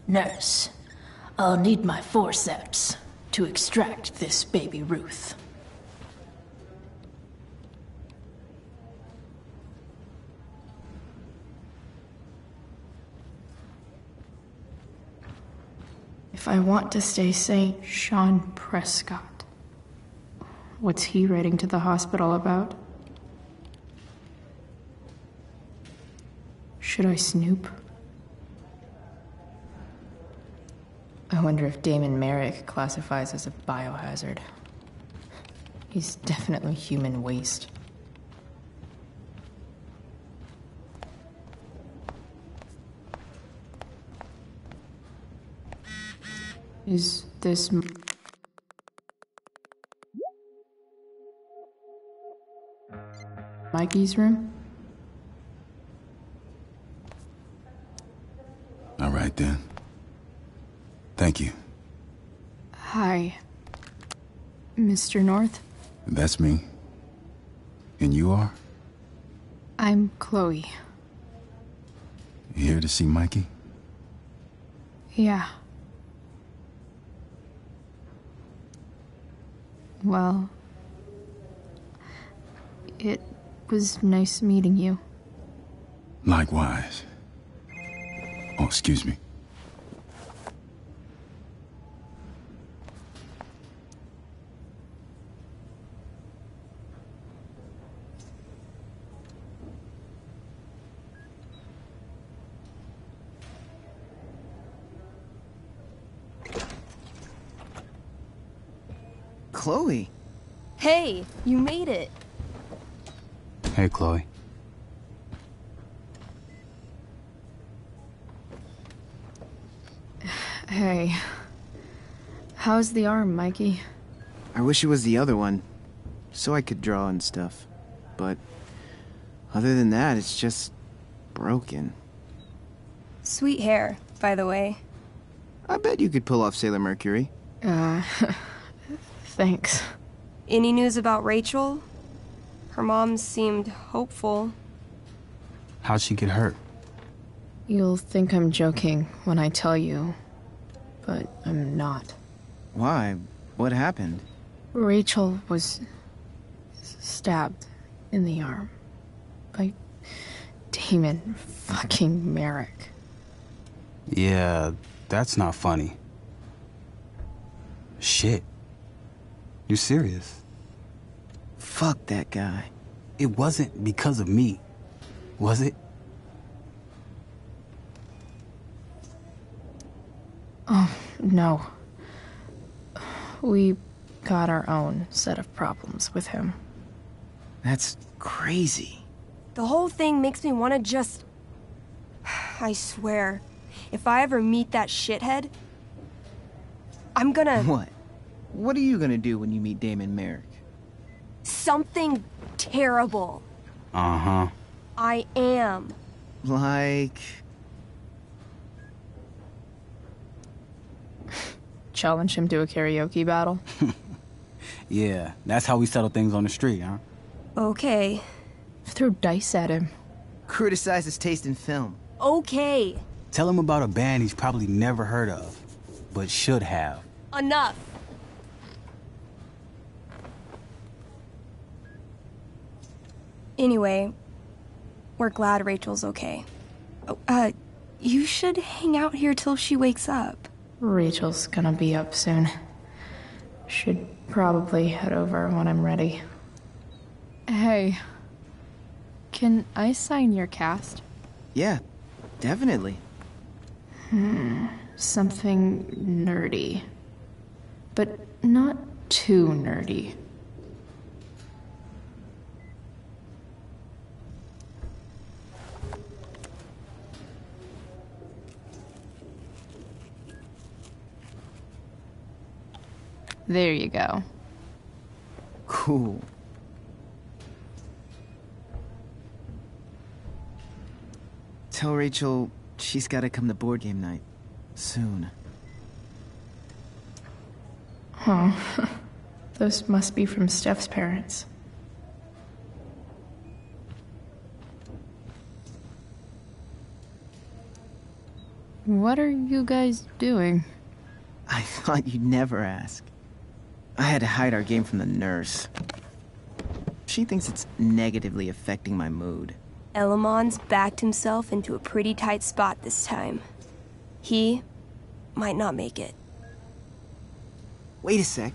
Nurse, I'll need my forceps to extract this baby Ruth. If I want to stay sane, Sean Prescott. What's he writing to the hospital about? Should I snoop? I wonder if Damon Merrick classifies as a biohazard. He's definitely human waste. Is this Mikey's room? All right, then. Thank you. Hi, Mr. North. That's me. And you are? I'm Chloe. You here to see Mikey? Yeah. Well, it was nice meeting you. Likewise. Oh, excuse me. Chloe. Hey, you made it. Hey, Chloe. Hey. How's the arm, Mikey? I wish it was the other one, so I could draw and stuff. But other than that, it's just broken. Sweet hair, by the way. I bet you could pull off Sailor Mercury. Thanks. Any news about Rachel? Her mom seemed hopeful. How'd she get hurt? You'll think I'm joking when I tell you, but I'm not. Why? What happened? Rachel was stabbed in the arm by Damon fucking Merrick. Yeah, that's not funny. Shit. You serious? Fuck that guy. It wasn't because of me, was it? Oh, no. We got our own set of problems with him. That's crazy. The whole thing makes me want to just... I swear, if I ever meet that shithead, I'm gonna... What? What are you gonna do when you meet Damon Merrick? Something terrible. Uh-huh. I am. Like... Challenge him to a karaoke battle? Yeah, that's how we settle things on the street, huh? Okay. Throw dice at him. Criticize his taste in film. Okay. Tell him about a band he's probably never heard of, but should have. Enough. Anyway, we're glad Rachel's okay. Oh, you should hang out here till she wakes up. Rachel's gonna be up soon. Should probably head over when I'm ready. Hey, can I sign your cast? Yeah, definitely. Something nerdy. But not too nerdy. There you go. Cool. Tell Rachel she's gotta come to board game night. Soon. Huh. Those must be from Steph's parents. What are you guys doing? I thought you'd never ask. I had to hide our game from the nurse. She thinks it's negatively affecting my mood. Elamon's backed himself into a pretty tight spot this time. He might not make it. Wait a sec.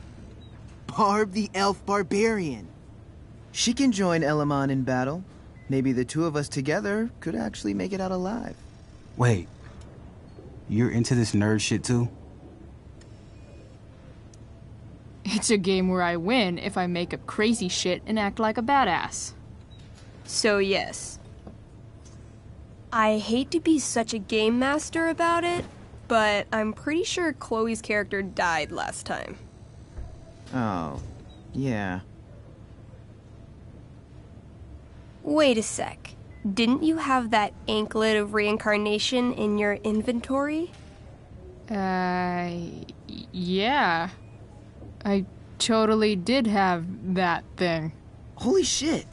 Barb the Elf Barbarian. She can join Elamon in battle. Maybe the two of us together could actually make it out alive. Wait. You're into this nerd shit too? It's a game where I win if I make up crazy shit and act like a badass. So yes. I hate to be such a game master about it, but I'm pretty sure Chloe's character died last time. Oh, yeah. Wait a sec. Didn't you have that anklet of reincarnation in your inventory? Yeah. I totally did have that thing. Holy shit.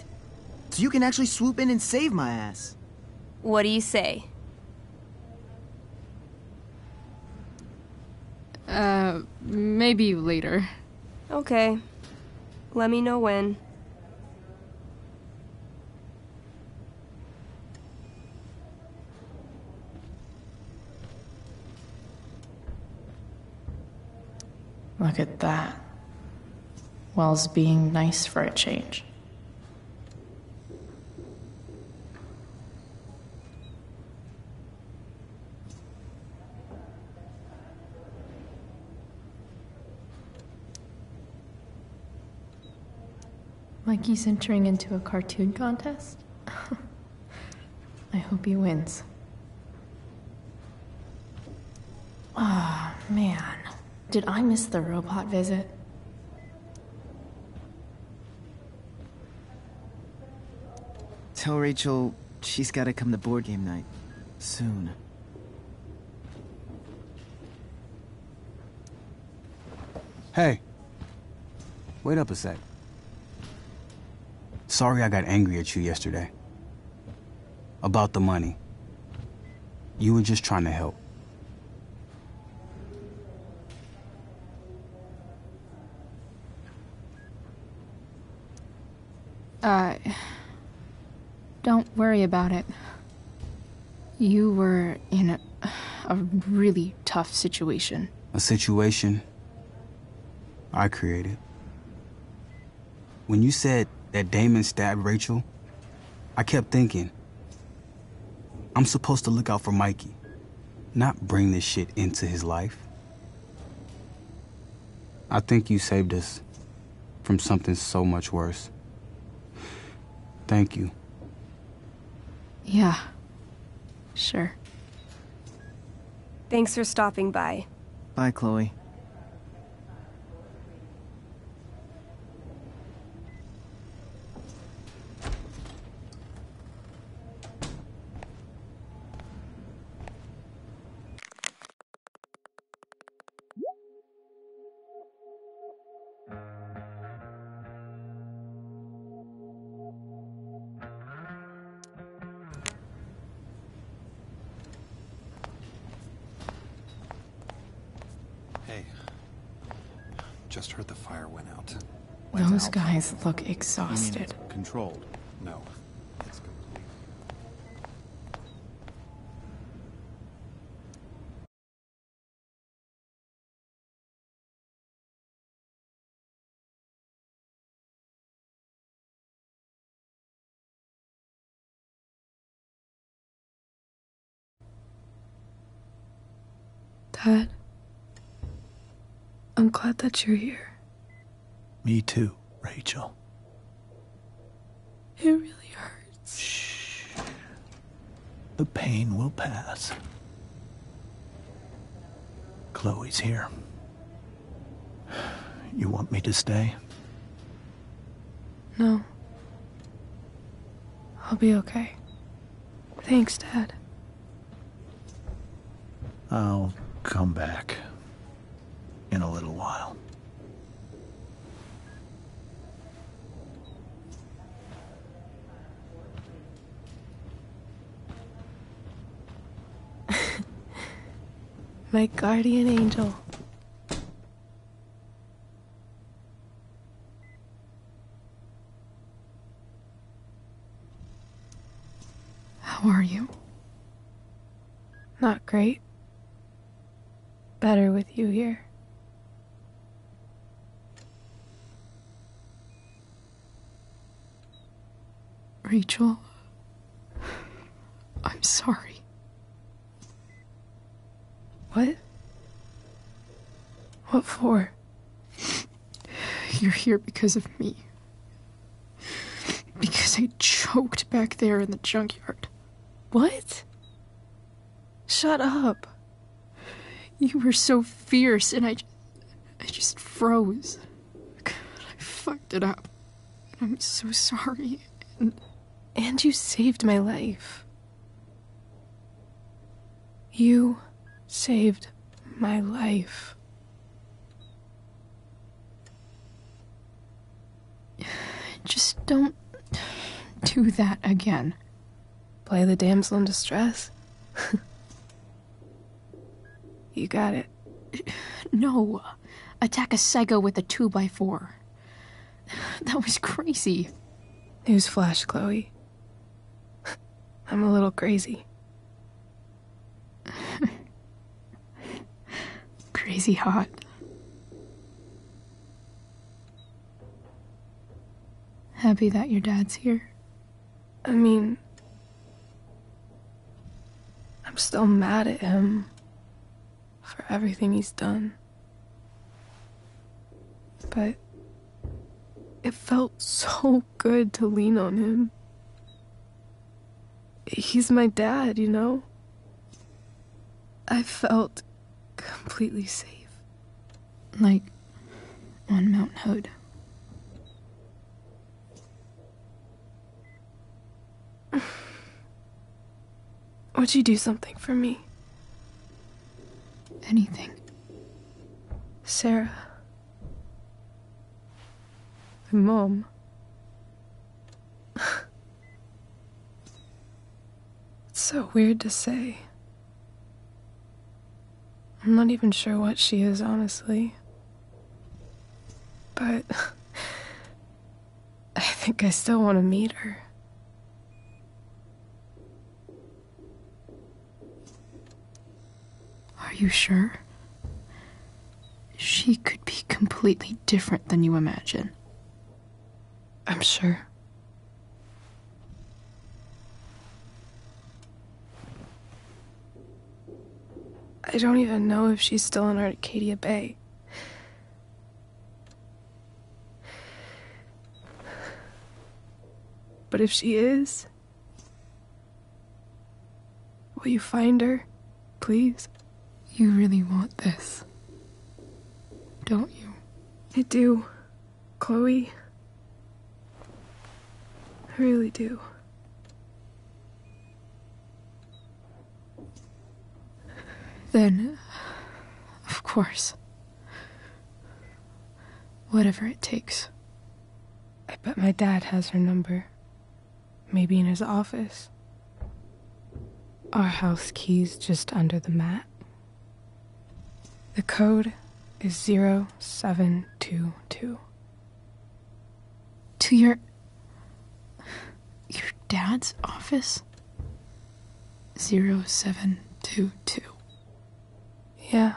So you can actually swoop in and save my ass. What do you say? Maybe later. Okay. Let me know when. Look at that. Wells being nice for a change. My Like he's entering into a cartoon contest? I hope he wins. Ah, man. Did I miss the robot visit? Tell Rachel she's gotta come to board game night. Soon. Hey. Wait up a sec. Sorry I got angry at you yesterday. About the money. You were just trying to help. Don't worry about it. You were in a really tough situation. A situation I created. When you said that Damon stabbed Rachel, I kept thinking, I'm supposed to look out for Mikey, not bring this shit into his life. I think you saved us from something so much worse. Thank you. Yeah, sure. Thanks for stopping by. Bye, Chloe. Hey, just heard the fire went out. Those guys look exhausted. You mean it's controlled? No, it's complete. Dad, I'm glad that you're here. Me too, Rachel. It really hurts. Shh. The pain will pass. Chloe's here. You want me to stay? No. I'll be okay. Thanks, Dad. I'll come back in a little while. My guardian angel. How are you? Not great. Better with you here. Rachel, I'm sorry. What? What for? You're here because of me. Because I choked back there in the junkyard. What? Shut up. You were so fierce and I just froze. I fucked it up. I'm so sorry. And you saved my life. You saved my life. Just don't do that again. Play the damsel in distress? You got it. No. Attack a psycho with a 2x4. That was crazy. Newsflash, Chloe. I'm a little crazy. Crazy hot. Happy that your dad's here? I mean, I'm still mad at him for everything he's done. But It felt so good to lean on him. He's my dad, you know? I felt completely safe. Like on Mount Hood. Would you do something for me? Anything. Sarah. My mom. It's so weird to say. I'm not even sure what she is, honestly. But I think I still want to meet her. Are you sure? She could be completely different than you imagine. I'm sure. I don't even know if she's still in Arcadia Bay. But if she is, will you find her, please? You really want this, don't you? I do, Chloe. I really do. Then, of course. Whatever it takes. I bet my dad has her number. Maybe in his office. Our house key's just under the mat. The code is 0722. To your dad's office? 0722. Yeah.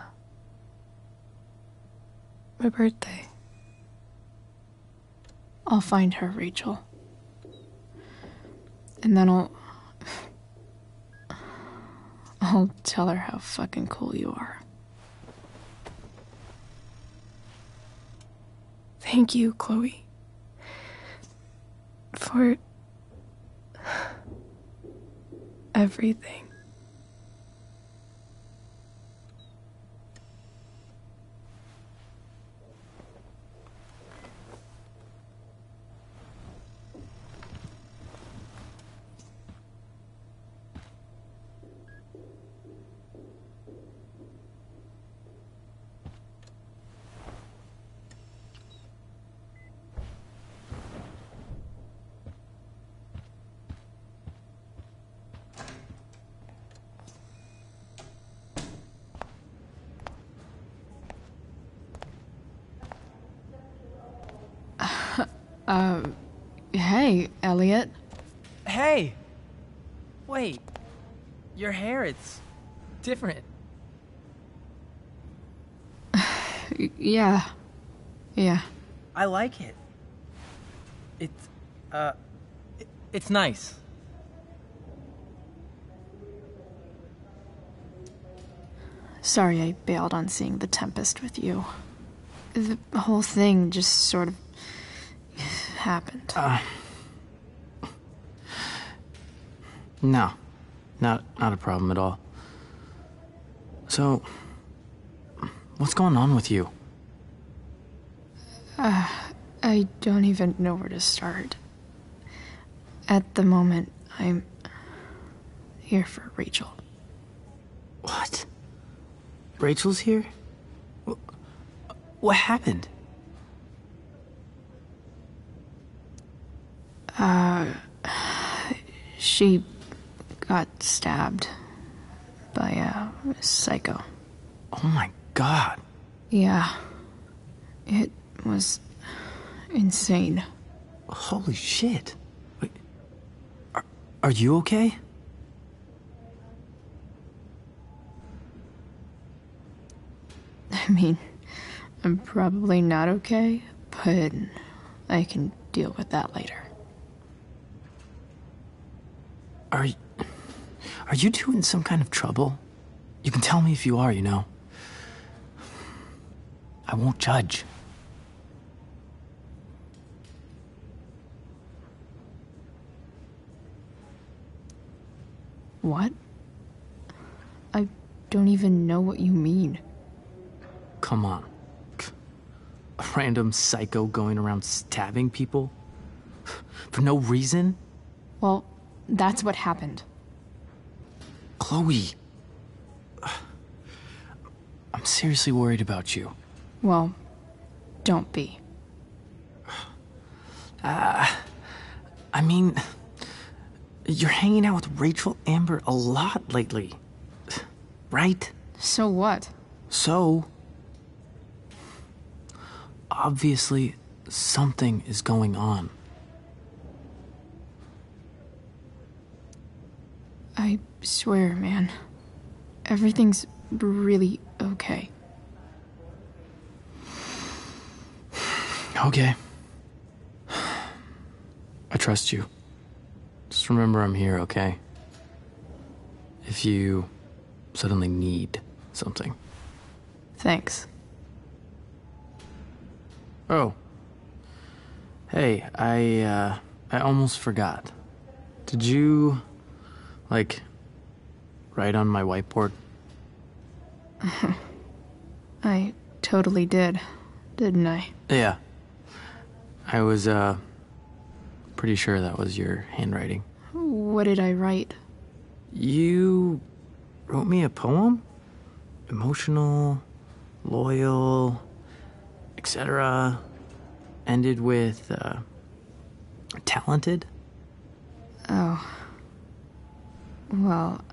My birthday. I'll find her, Rachel. And then I'll tell her how fucking cool you are. Thank you, Chloe. For everything. Hey, Elliot. Hey! Wait. Your hair, it's different. Yeah. I like it. It's nice. Sorry I bailed on seeing The Tempest with you. The whole thing just sort of happened. No. Not a problem at all. So, what's going on with you? I don't even know where to start. At the moment, I'm here for Rachel. What? Rachel's here? What happened? She got stabbed by a psycho. Oh my god. Yeah. It was insane. Holy shit. Wait, are you okay? I mean, I'm probably not okay, but I can deal with that later. Are you two in some kind of trouble? You can tell me if you are, you know. I won't judge. What? I don't even know what you mean. Come on. A random psycho going around stabbing people? For no reason? Well, that's what happened. Chloe. I'm seriously worried about you. Well, don't be. I mean, you're hanging out with Rachel Amber a lot lately. Right? So what? So, obviously, something is going on. I swear, man. Everything's really okay. Okay. I trust you. Just remember I'm here, okay? If you suddenly need something. Thanks. Oh. Hey, I almost forgot. Did you, write on my whiteboard? I totally did, didn't I? Yeah. I was, pretty sure that was your handwriting. What did I write? You wrote me a poem? Emotional, loyal, etc. Ended with, talented? Oh. Well,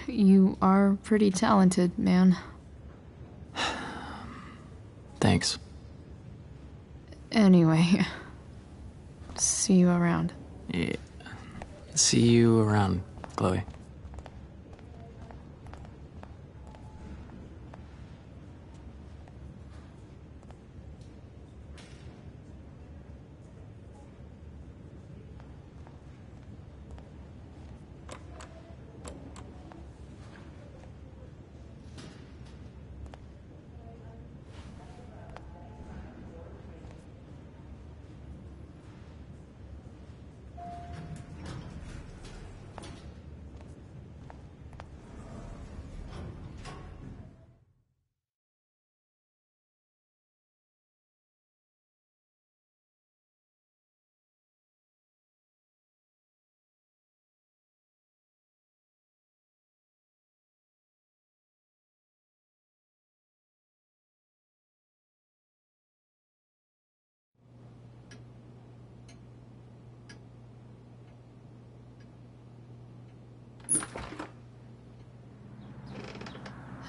you are pretty talented, man. Thanks. Anyway, see you around. Yeah. See you around, Chloe.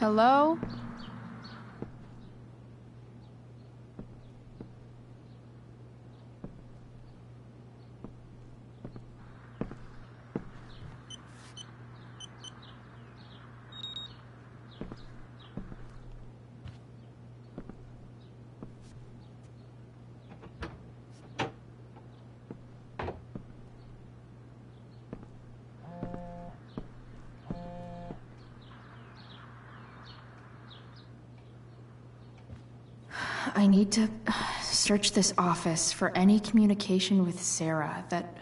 Hello? I need to search this office for any communication with Sarah that...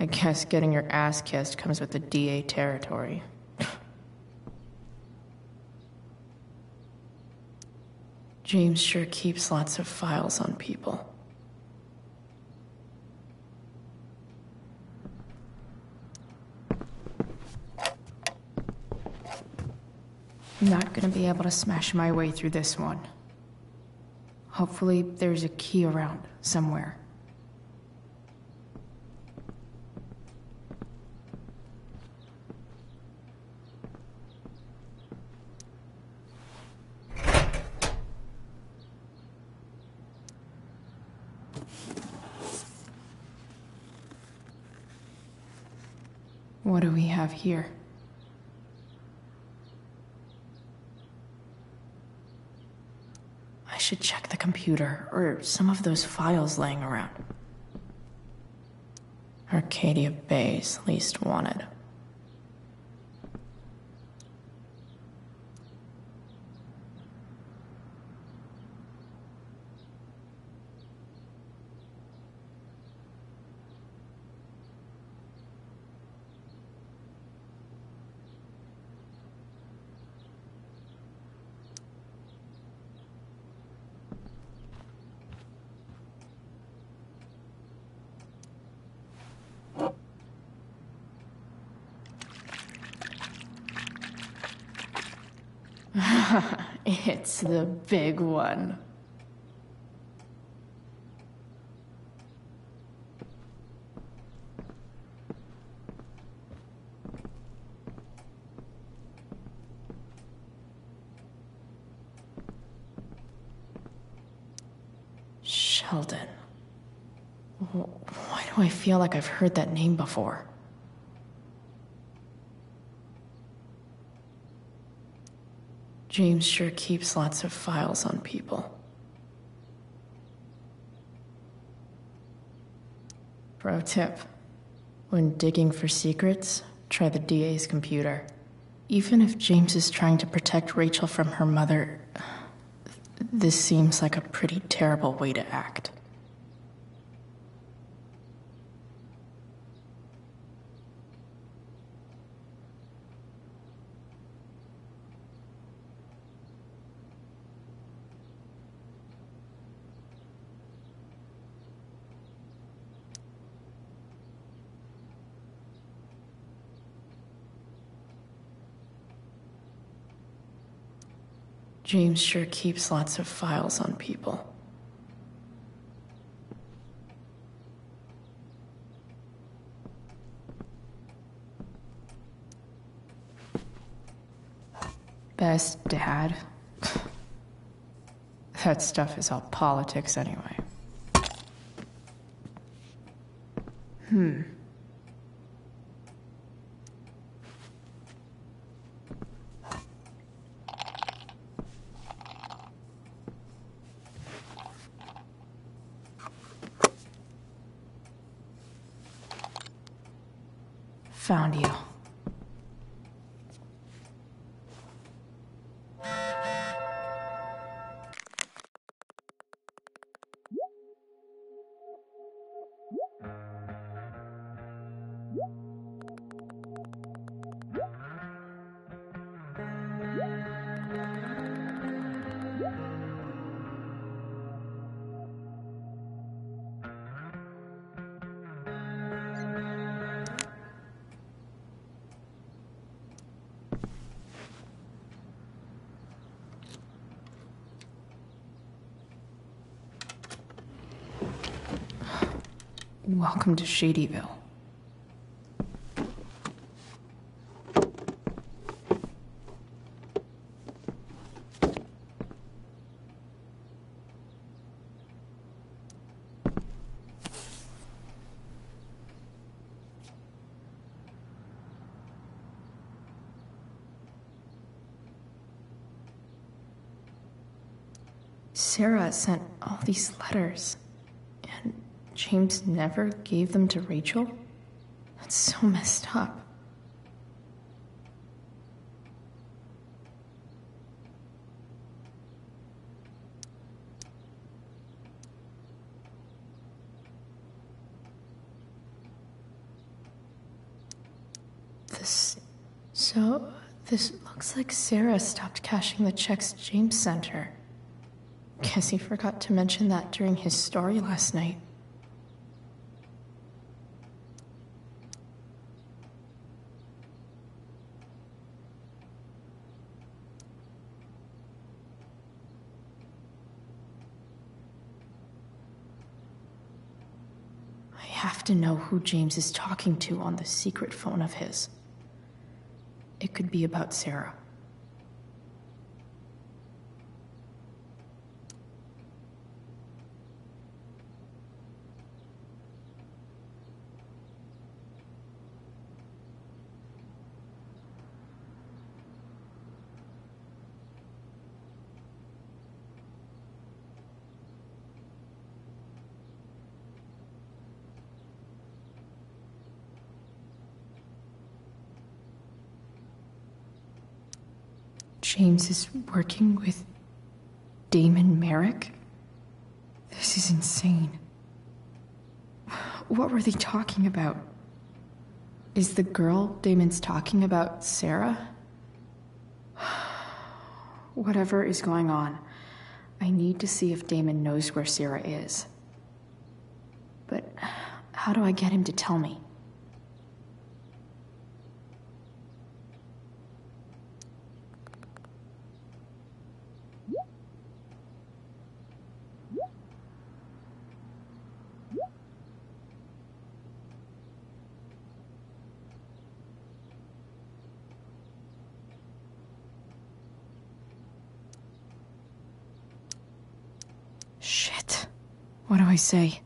I guess getting your ass kissed comes with the DA territory. James sure keeps lots of files on people. I'm not gonna be able to smash my way through this one. Hopefully there's a key around somewhere. What do we have here? I should check the computer or some of those files laying around. Arcadia Bay's least wanted. It's the big one. Sheldon. Why do I feel like I've heard that name before? James sure keeps lots of files on people. Pro tip: when digging for secrets, try the DA's computer. Even if James is trying to protect Rachel from her mother, this seems like a pretty terrible way to act. James sure keeps lots of files on people. Best dad? That stuff is all politics anyway. Found you. Welcome to Shadyville. Sarah sent all these letters, and James never gave them to Rachel? That's so messed up. This looks like Sarah stopped cashing the checks James sent her. Guess he forgot to mention that during his story last night. I have to know who James is talking to on the secret phone of his. It could be about Sarah. James is working with Damon Merrick? This is insane. What were they talking about? Is the girl Damon's talking about Sarah? Whatever is going on, I need to see if Damon knows where Sarah is. But how do I get him to tell me? Shit. What do I say?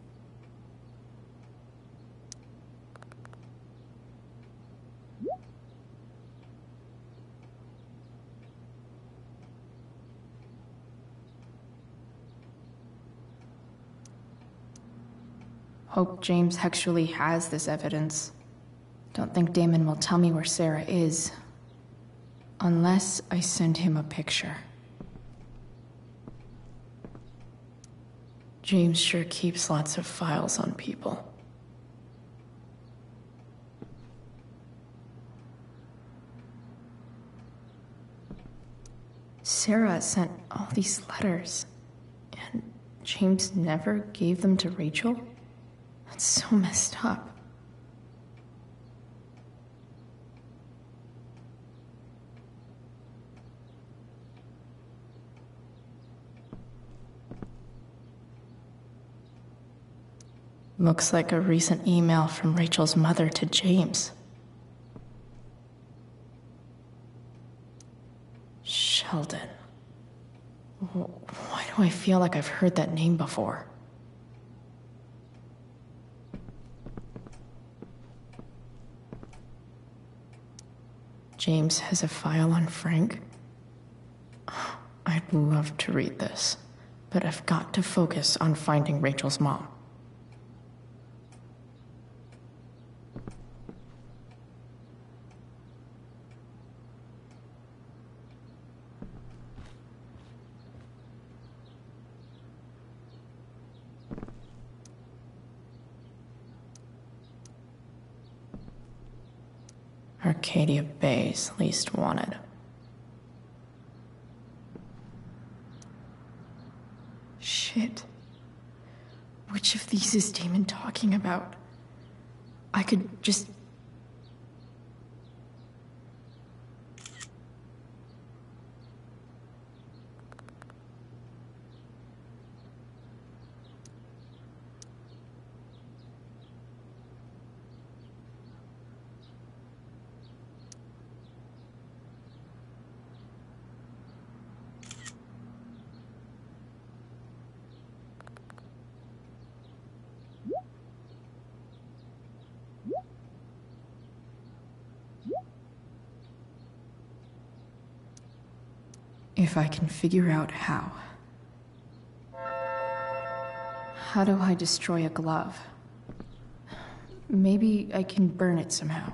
Hope James actually has this evidence. Don't think Damon will tell me where Sarah is. Unless I send him a picture. James sure keeps lots of files on people. Sarah sent all these letters, and James never gave them to Rachel? That's so messed up. Looks like a recent email from Rachel's mother to James. Sheldon. Why do I feel like I've heard that name before? James has a file on Frank? I'd love to read this, but I've got to focus on finding Rachel's mom. Arcadia Bay's least wanted. Shit. Which of these is Damon talking about? I could just... If I can figure out how. How do I destroy a glove? Maybe I can burn it somehow.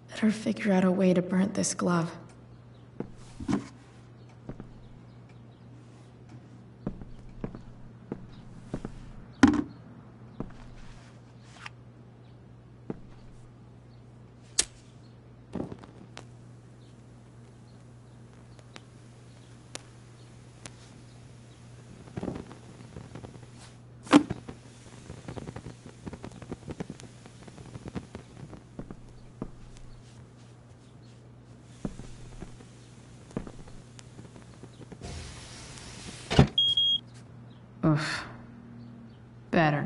Better figure out a way to burn this glove.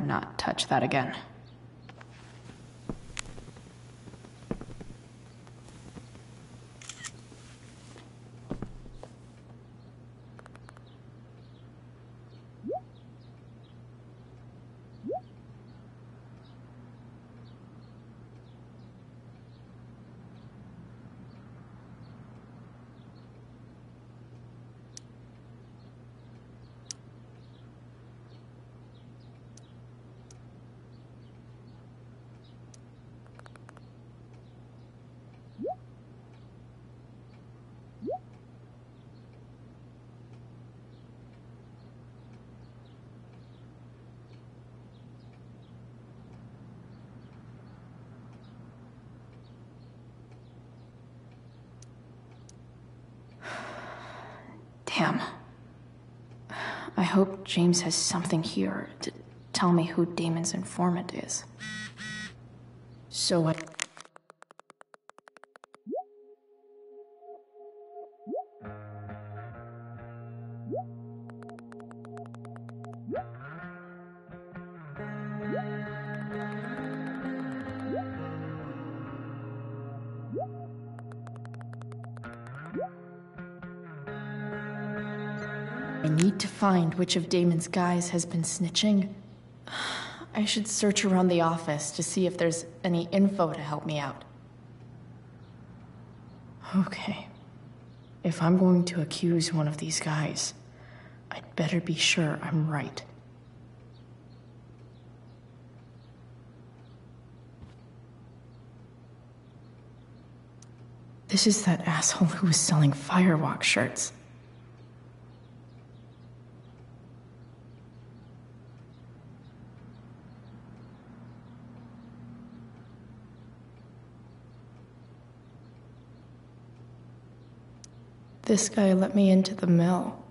not touch that again. Damn. I hope James has something here to tell me who Damon's informant is. So I... I need to find which of Damon's guys has been snitching. I should search around the office to see if there's any info to help me out. Okay. If I'm going to accuse one of these guys, I'd better be sure I'm right. This is that asshole who was selling Firewalk shirts. This guy let me into the mill.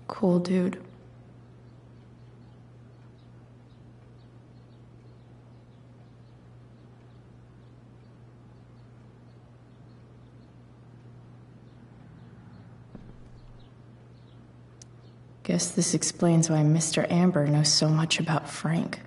Cool dude. Guess this explains why Mr. Amber knows so much about Frank.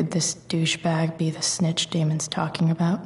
Could this douchebag be the snitch Damon's talking about?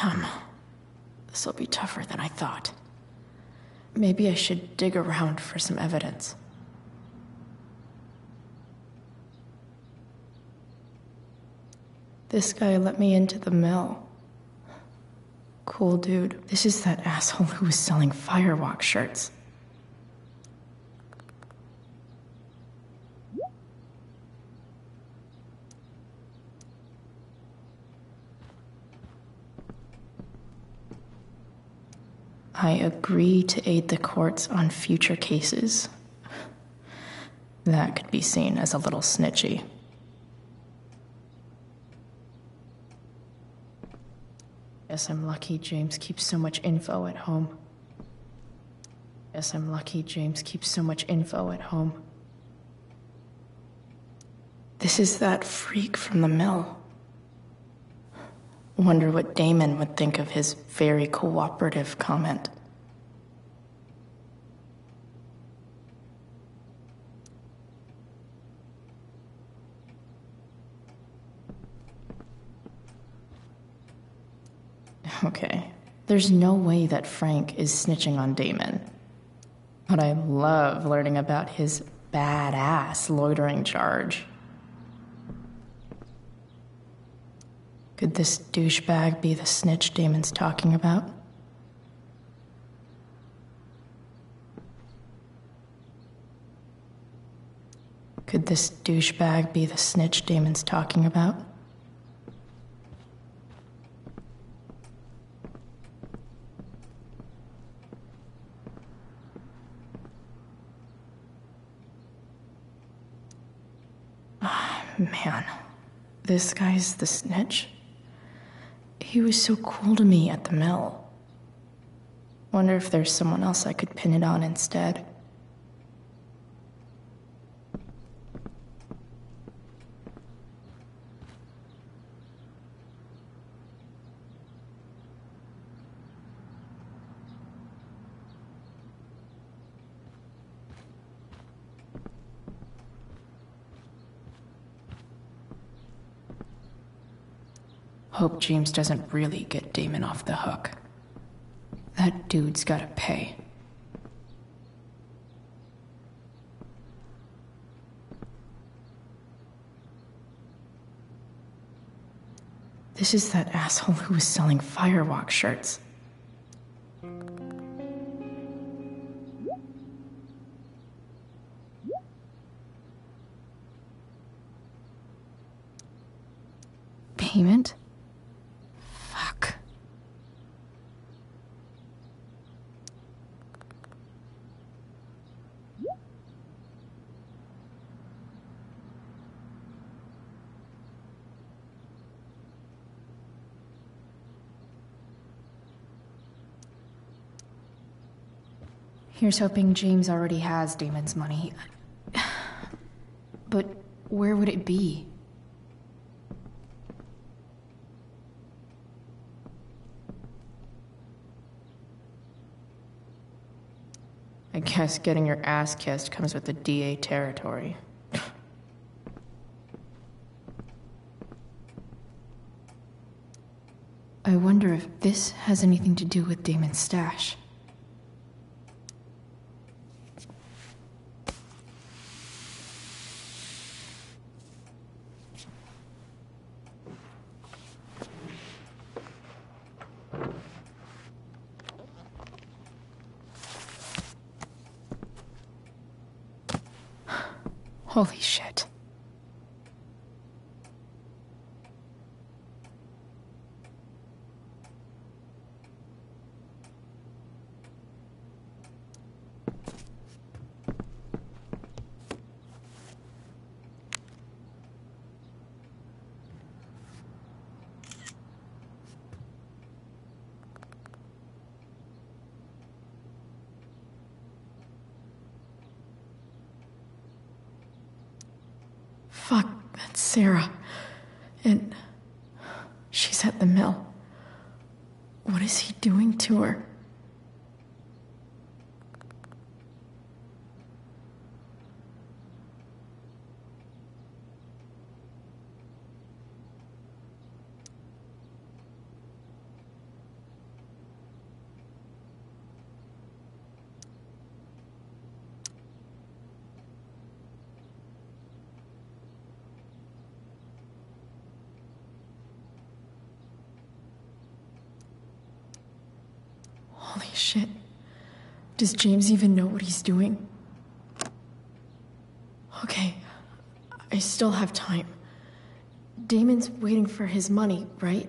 Damn. This'll be tougher than I thought. Maybe I should dig around for some evidence. This guy let me into the mill. Cool dude. This is that asshole who was selling Firewalk shirts. I agree to aid the courts on future cases. That could be seen as a little snitchy. Guess I'm lucky James keeps so much info at home. Guess I'm lucky James keeps so much info at home. This is that freak from the mill. Wonder what Damon would think of his very cooperative comment. Okay, there's no way that Frank is snitching on Damon. But I love learning about his badass loitering charge. Could this douchebag be the snitch Damon's talking about? Could this douchebag be the snitch Damon's talking about? Man, this guy's the snitch? He was so cool to me at the mill. Wonder if there's someone else I could pin it on instead. Hope James doesn't really get Damon off the hook. That dude's gotta pay. This is that asshole who was selling Firewalk shirts. Payment? Fuck. Here's hoping James already has Damon's money. But where would it be? I guess getting your ass kissed comes with the DA territory. I wonder if this has anything to do with Damon's stash. Holy shit. Fuck, that's Sarah. And she's at the mill. What is he doing to her? shit. Does James even know what he's doing? Okay, I still have time. Damon's waiting for his money, right?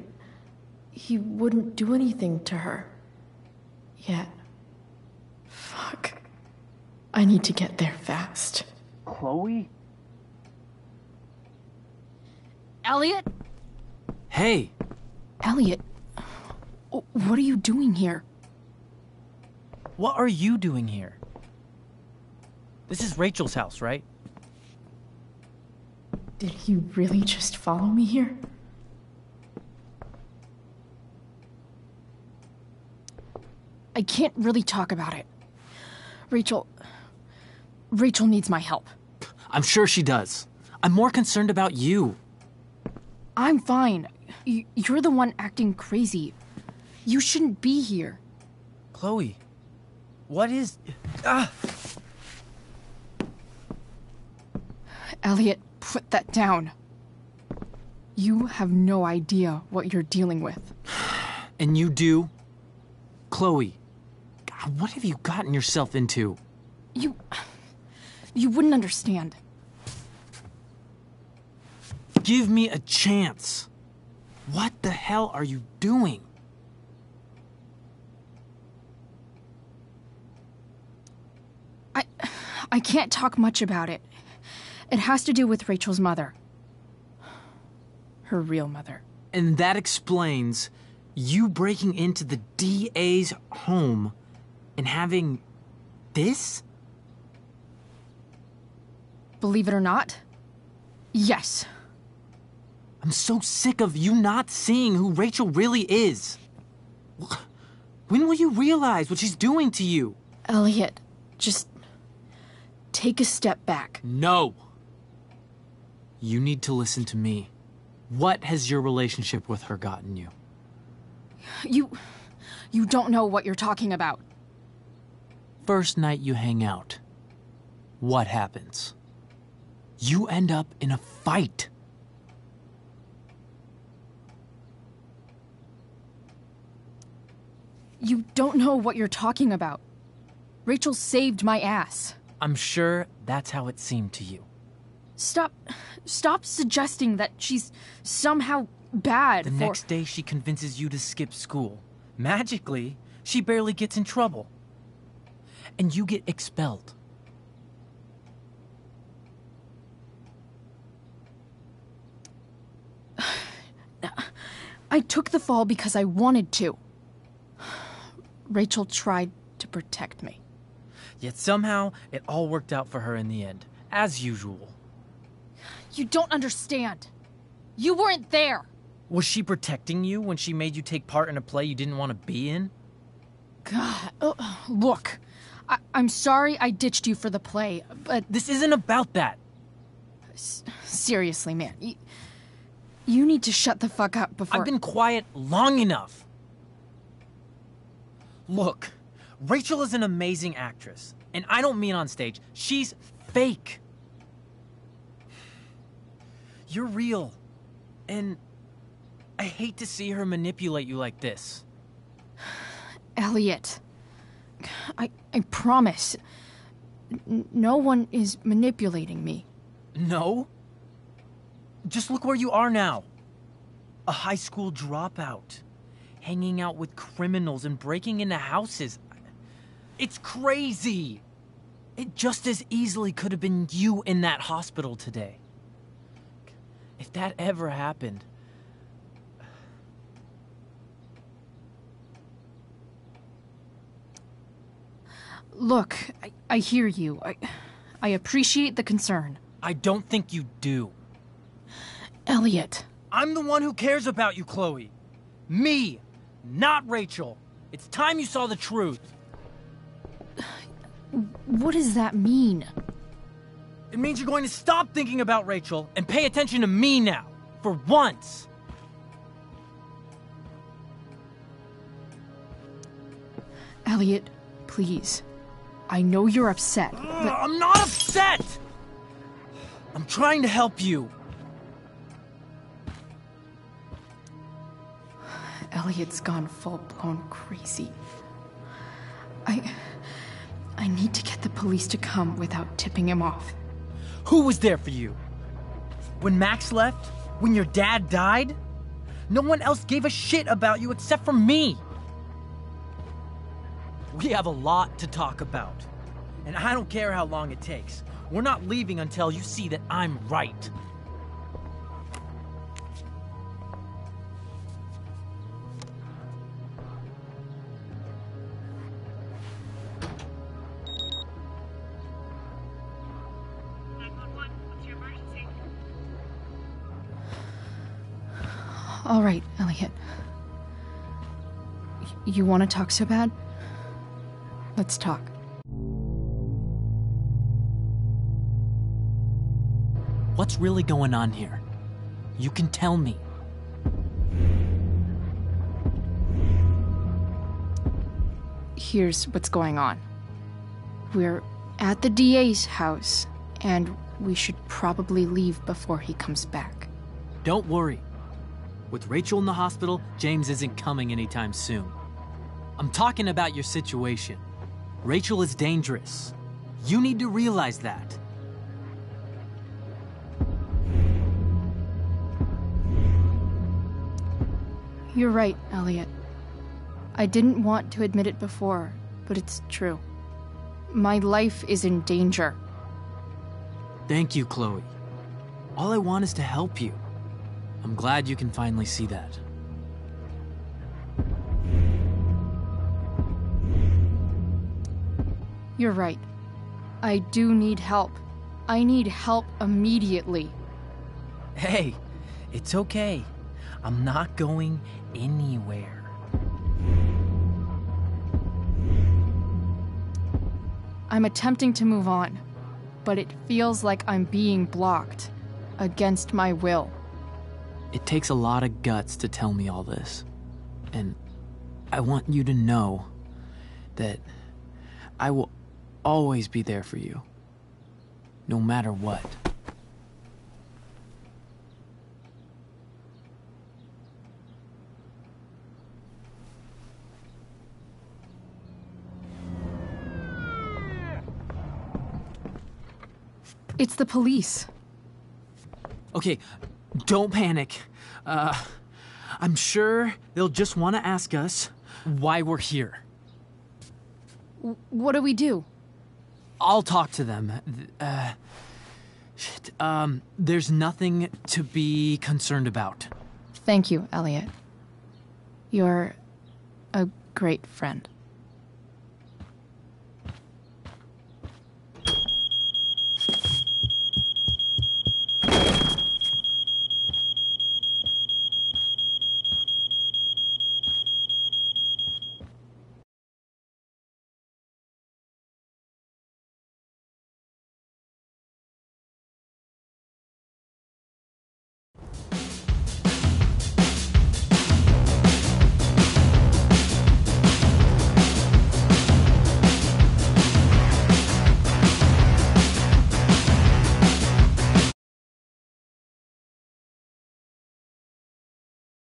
He wouldn't do anything to her. Yet. Fuck. I need to get there fast. Chloe? Elliot? Hey! Elliot, what are you doing here? What are you doing here? This is Rachel's house, right? Did he really just follow me here? I can't really talk about it. Rachel needs my help. I'm sure she does. I'm more concerned about you. I'm fine. You're the one acting crazy. You shouldn't be here. Chloe, what is... Elliot, put that down. You have no idea what you're dealing with. And you do? Chloe, God, what have you gotten yourself into? You wouldn't understand. Give me a chance. What the hell are you doing? I can't talk much about it. It has to do with Rachel's mother. Her real mother. And that explains you breaking into the DA's home and having this? Believe it or not, yes. I'm so sick of you not seeing who Rachel really is. When will you realize what she's doing to you? Elliot, just take a step back. No. You need to listen to me. What has your relationship with her gotten you? You don't know what you're talking about. First night you hang out, what happens? You end up in a fight. You don't know what you're talking about. Rachel saved my ass. I'm sure that's how it seemed to you. Stop suggesting that she's somehow bad. The next day she convinces you to skip school. Magically, she barely gets in trouble. And you get expelled. I took the fall because I wanted to. Rachel tried to protect me. Yet somehow, it all worked out for her in the end, as usual. You don't understand. You weren't there. Was she protecting you when she made you take part in a play you didn't want to be in? God, look. I'm sorry I ditched you for the play, but... This isn't about that. Seriously, man. You need to shut the fuck up before... I've been quiet long enough. Look, Rachel is an amazing actress. And I don't mean on stage. She's fake. You're real. And I hate to see her manipulate you like this. Elliot, I promise. No one is manipulating me. No? Just look where you are now. A high school dropout. Hanging out with criminals and breaking into houses. It's crazy. It just as easily could have been you in that hospital today. If that ever happened... Look, I hear you. I appreciate the concern. I don't think you do. Elliot. I'm the one who cares about you, Chloe. Me, not Rachel. It's time you saw the truth. What does that mean? It means you're going to stop thinking about Rachel and pay attention to me now. For once. Elliot, please. I know you're upset, but... I'm not upset! I'm trying to help you. Elliot's gone full-blown crazy. I need to get the police to come without tipping him off. Who was there for you? When Max left? When your dad died? No one else gave a shit about you except for me. We have a lot to talk about. And I don't care how long it takes. We're not leaving until you see that I'm right. All right, Elliot. You want to talk so bad? Let's talk. What's really going on here? You can tell me. Here's what's going on. We're at the DA's house, and we should probably leave before he comes back. Don't worry. With Rachel in the hospital, James isn't coming anytime soon. I'm talking about your situation. Rachel is dangerous. You need to realize that. You're right, Elliot. I didn't want to admit it before, but it's true. My life is in danger. Thank you, Chloe. All I want is to help you. I'm glad you can finally see that. You're right. I do need help. I need help immediately. Hey, it's okay. I'm not going anywhere. I'm attempting to move on, but it feels like I'm being blocked against my will. It takes a lot of guts to tell me all this. And I want you to know that I will always be there for you, no matter what. It's the police. Okay, don't panic. I'm sure they'll just want to ask us why we're here. What do we do? I'll talk to them. There's nothing to be concerned about. Thank you, Elliot. You're a great friend.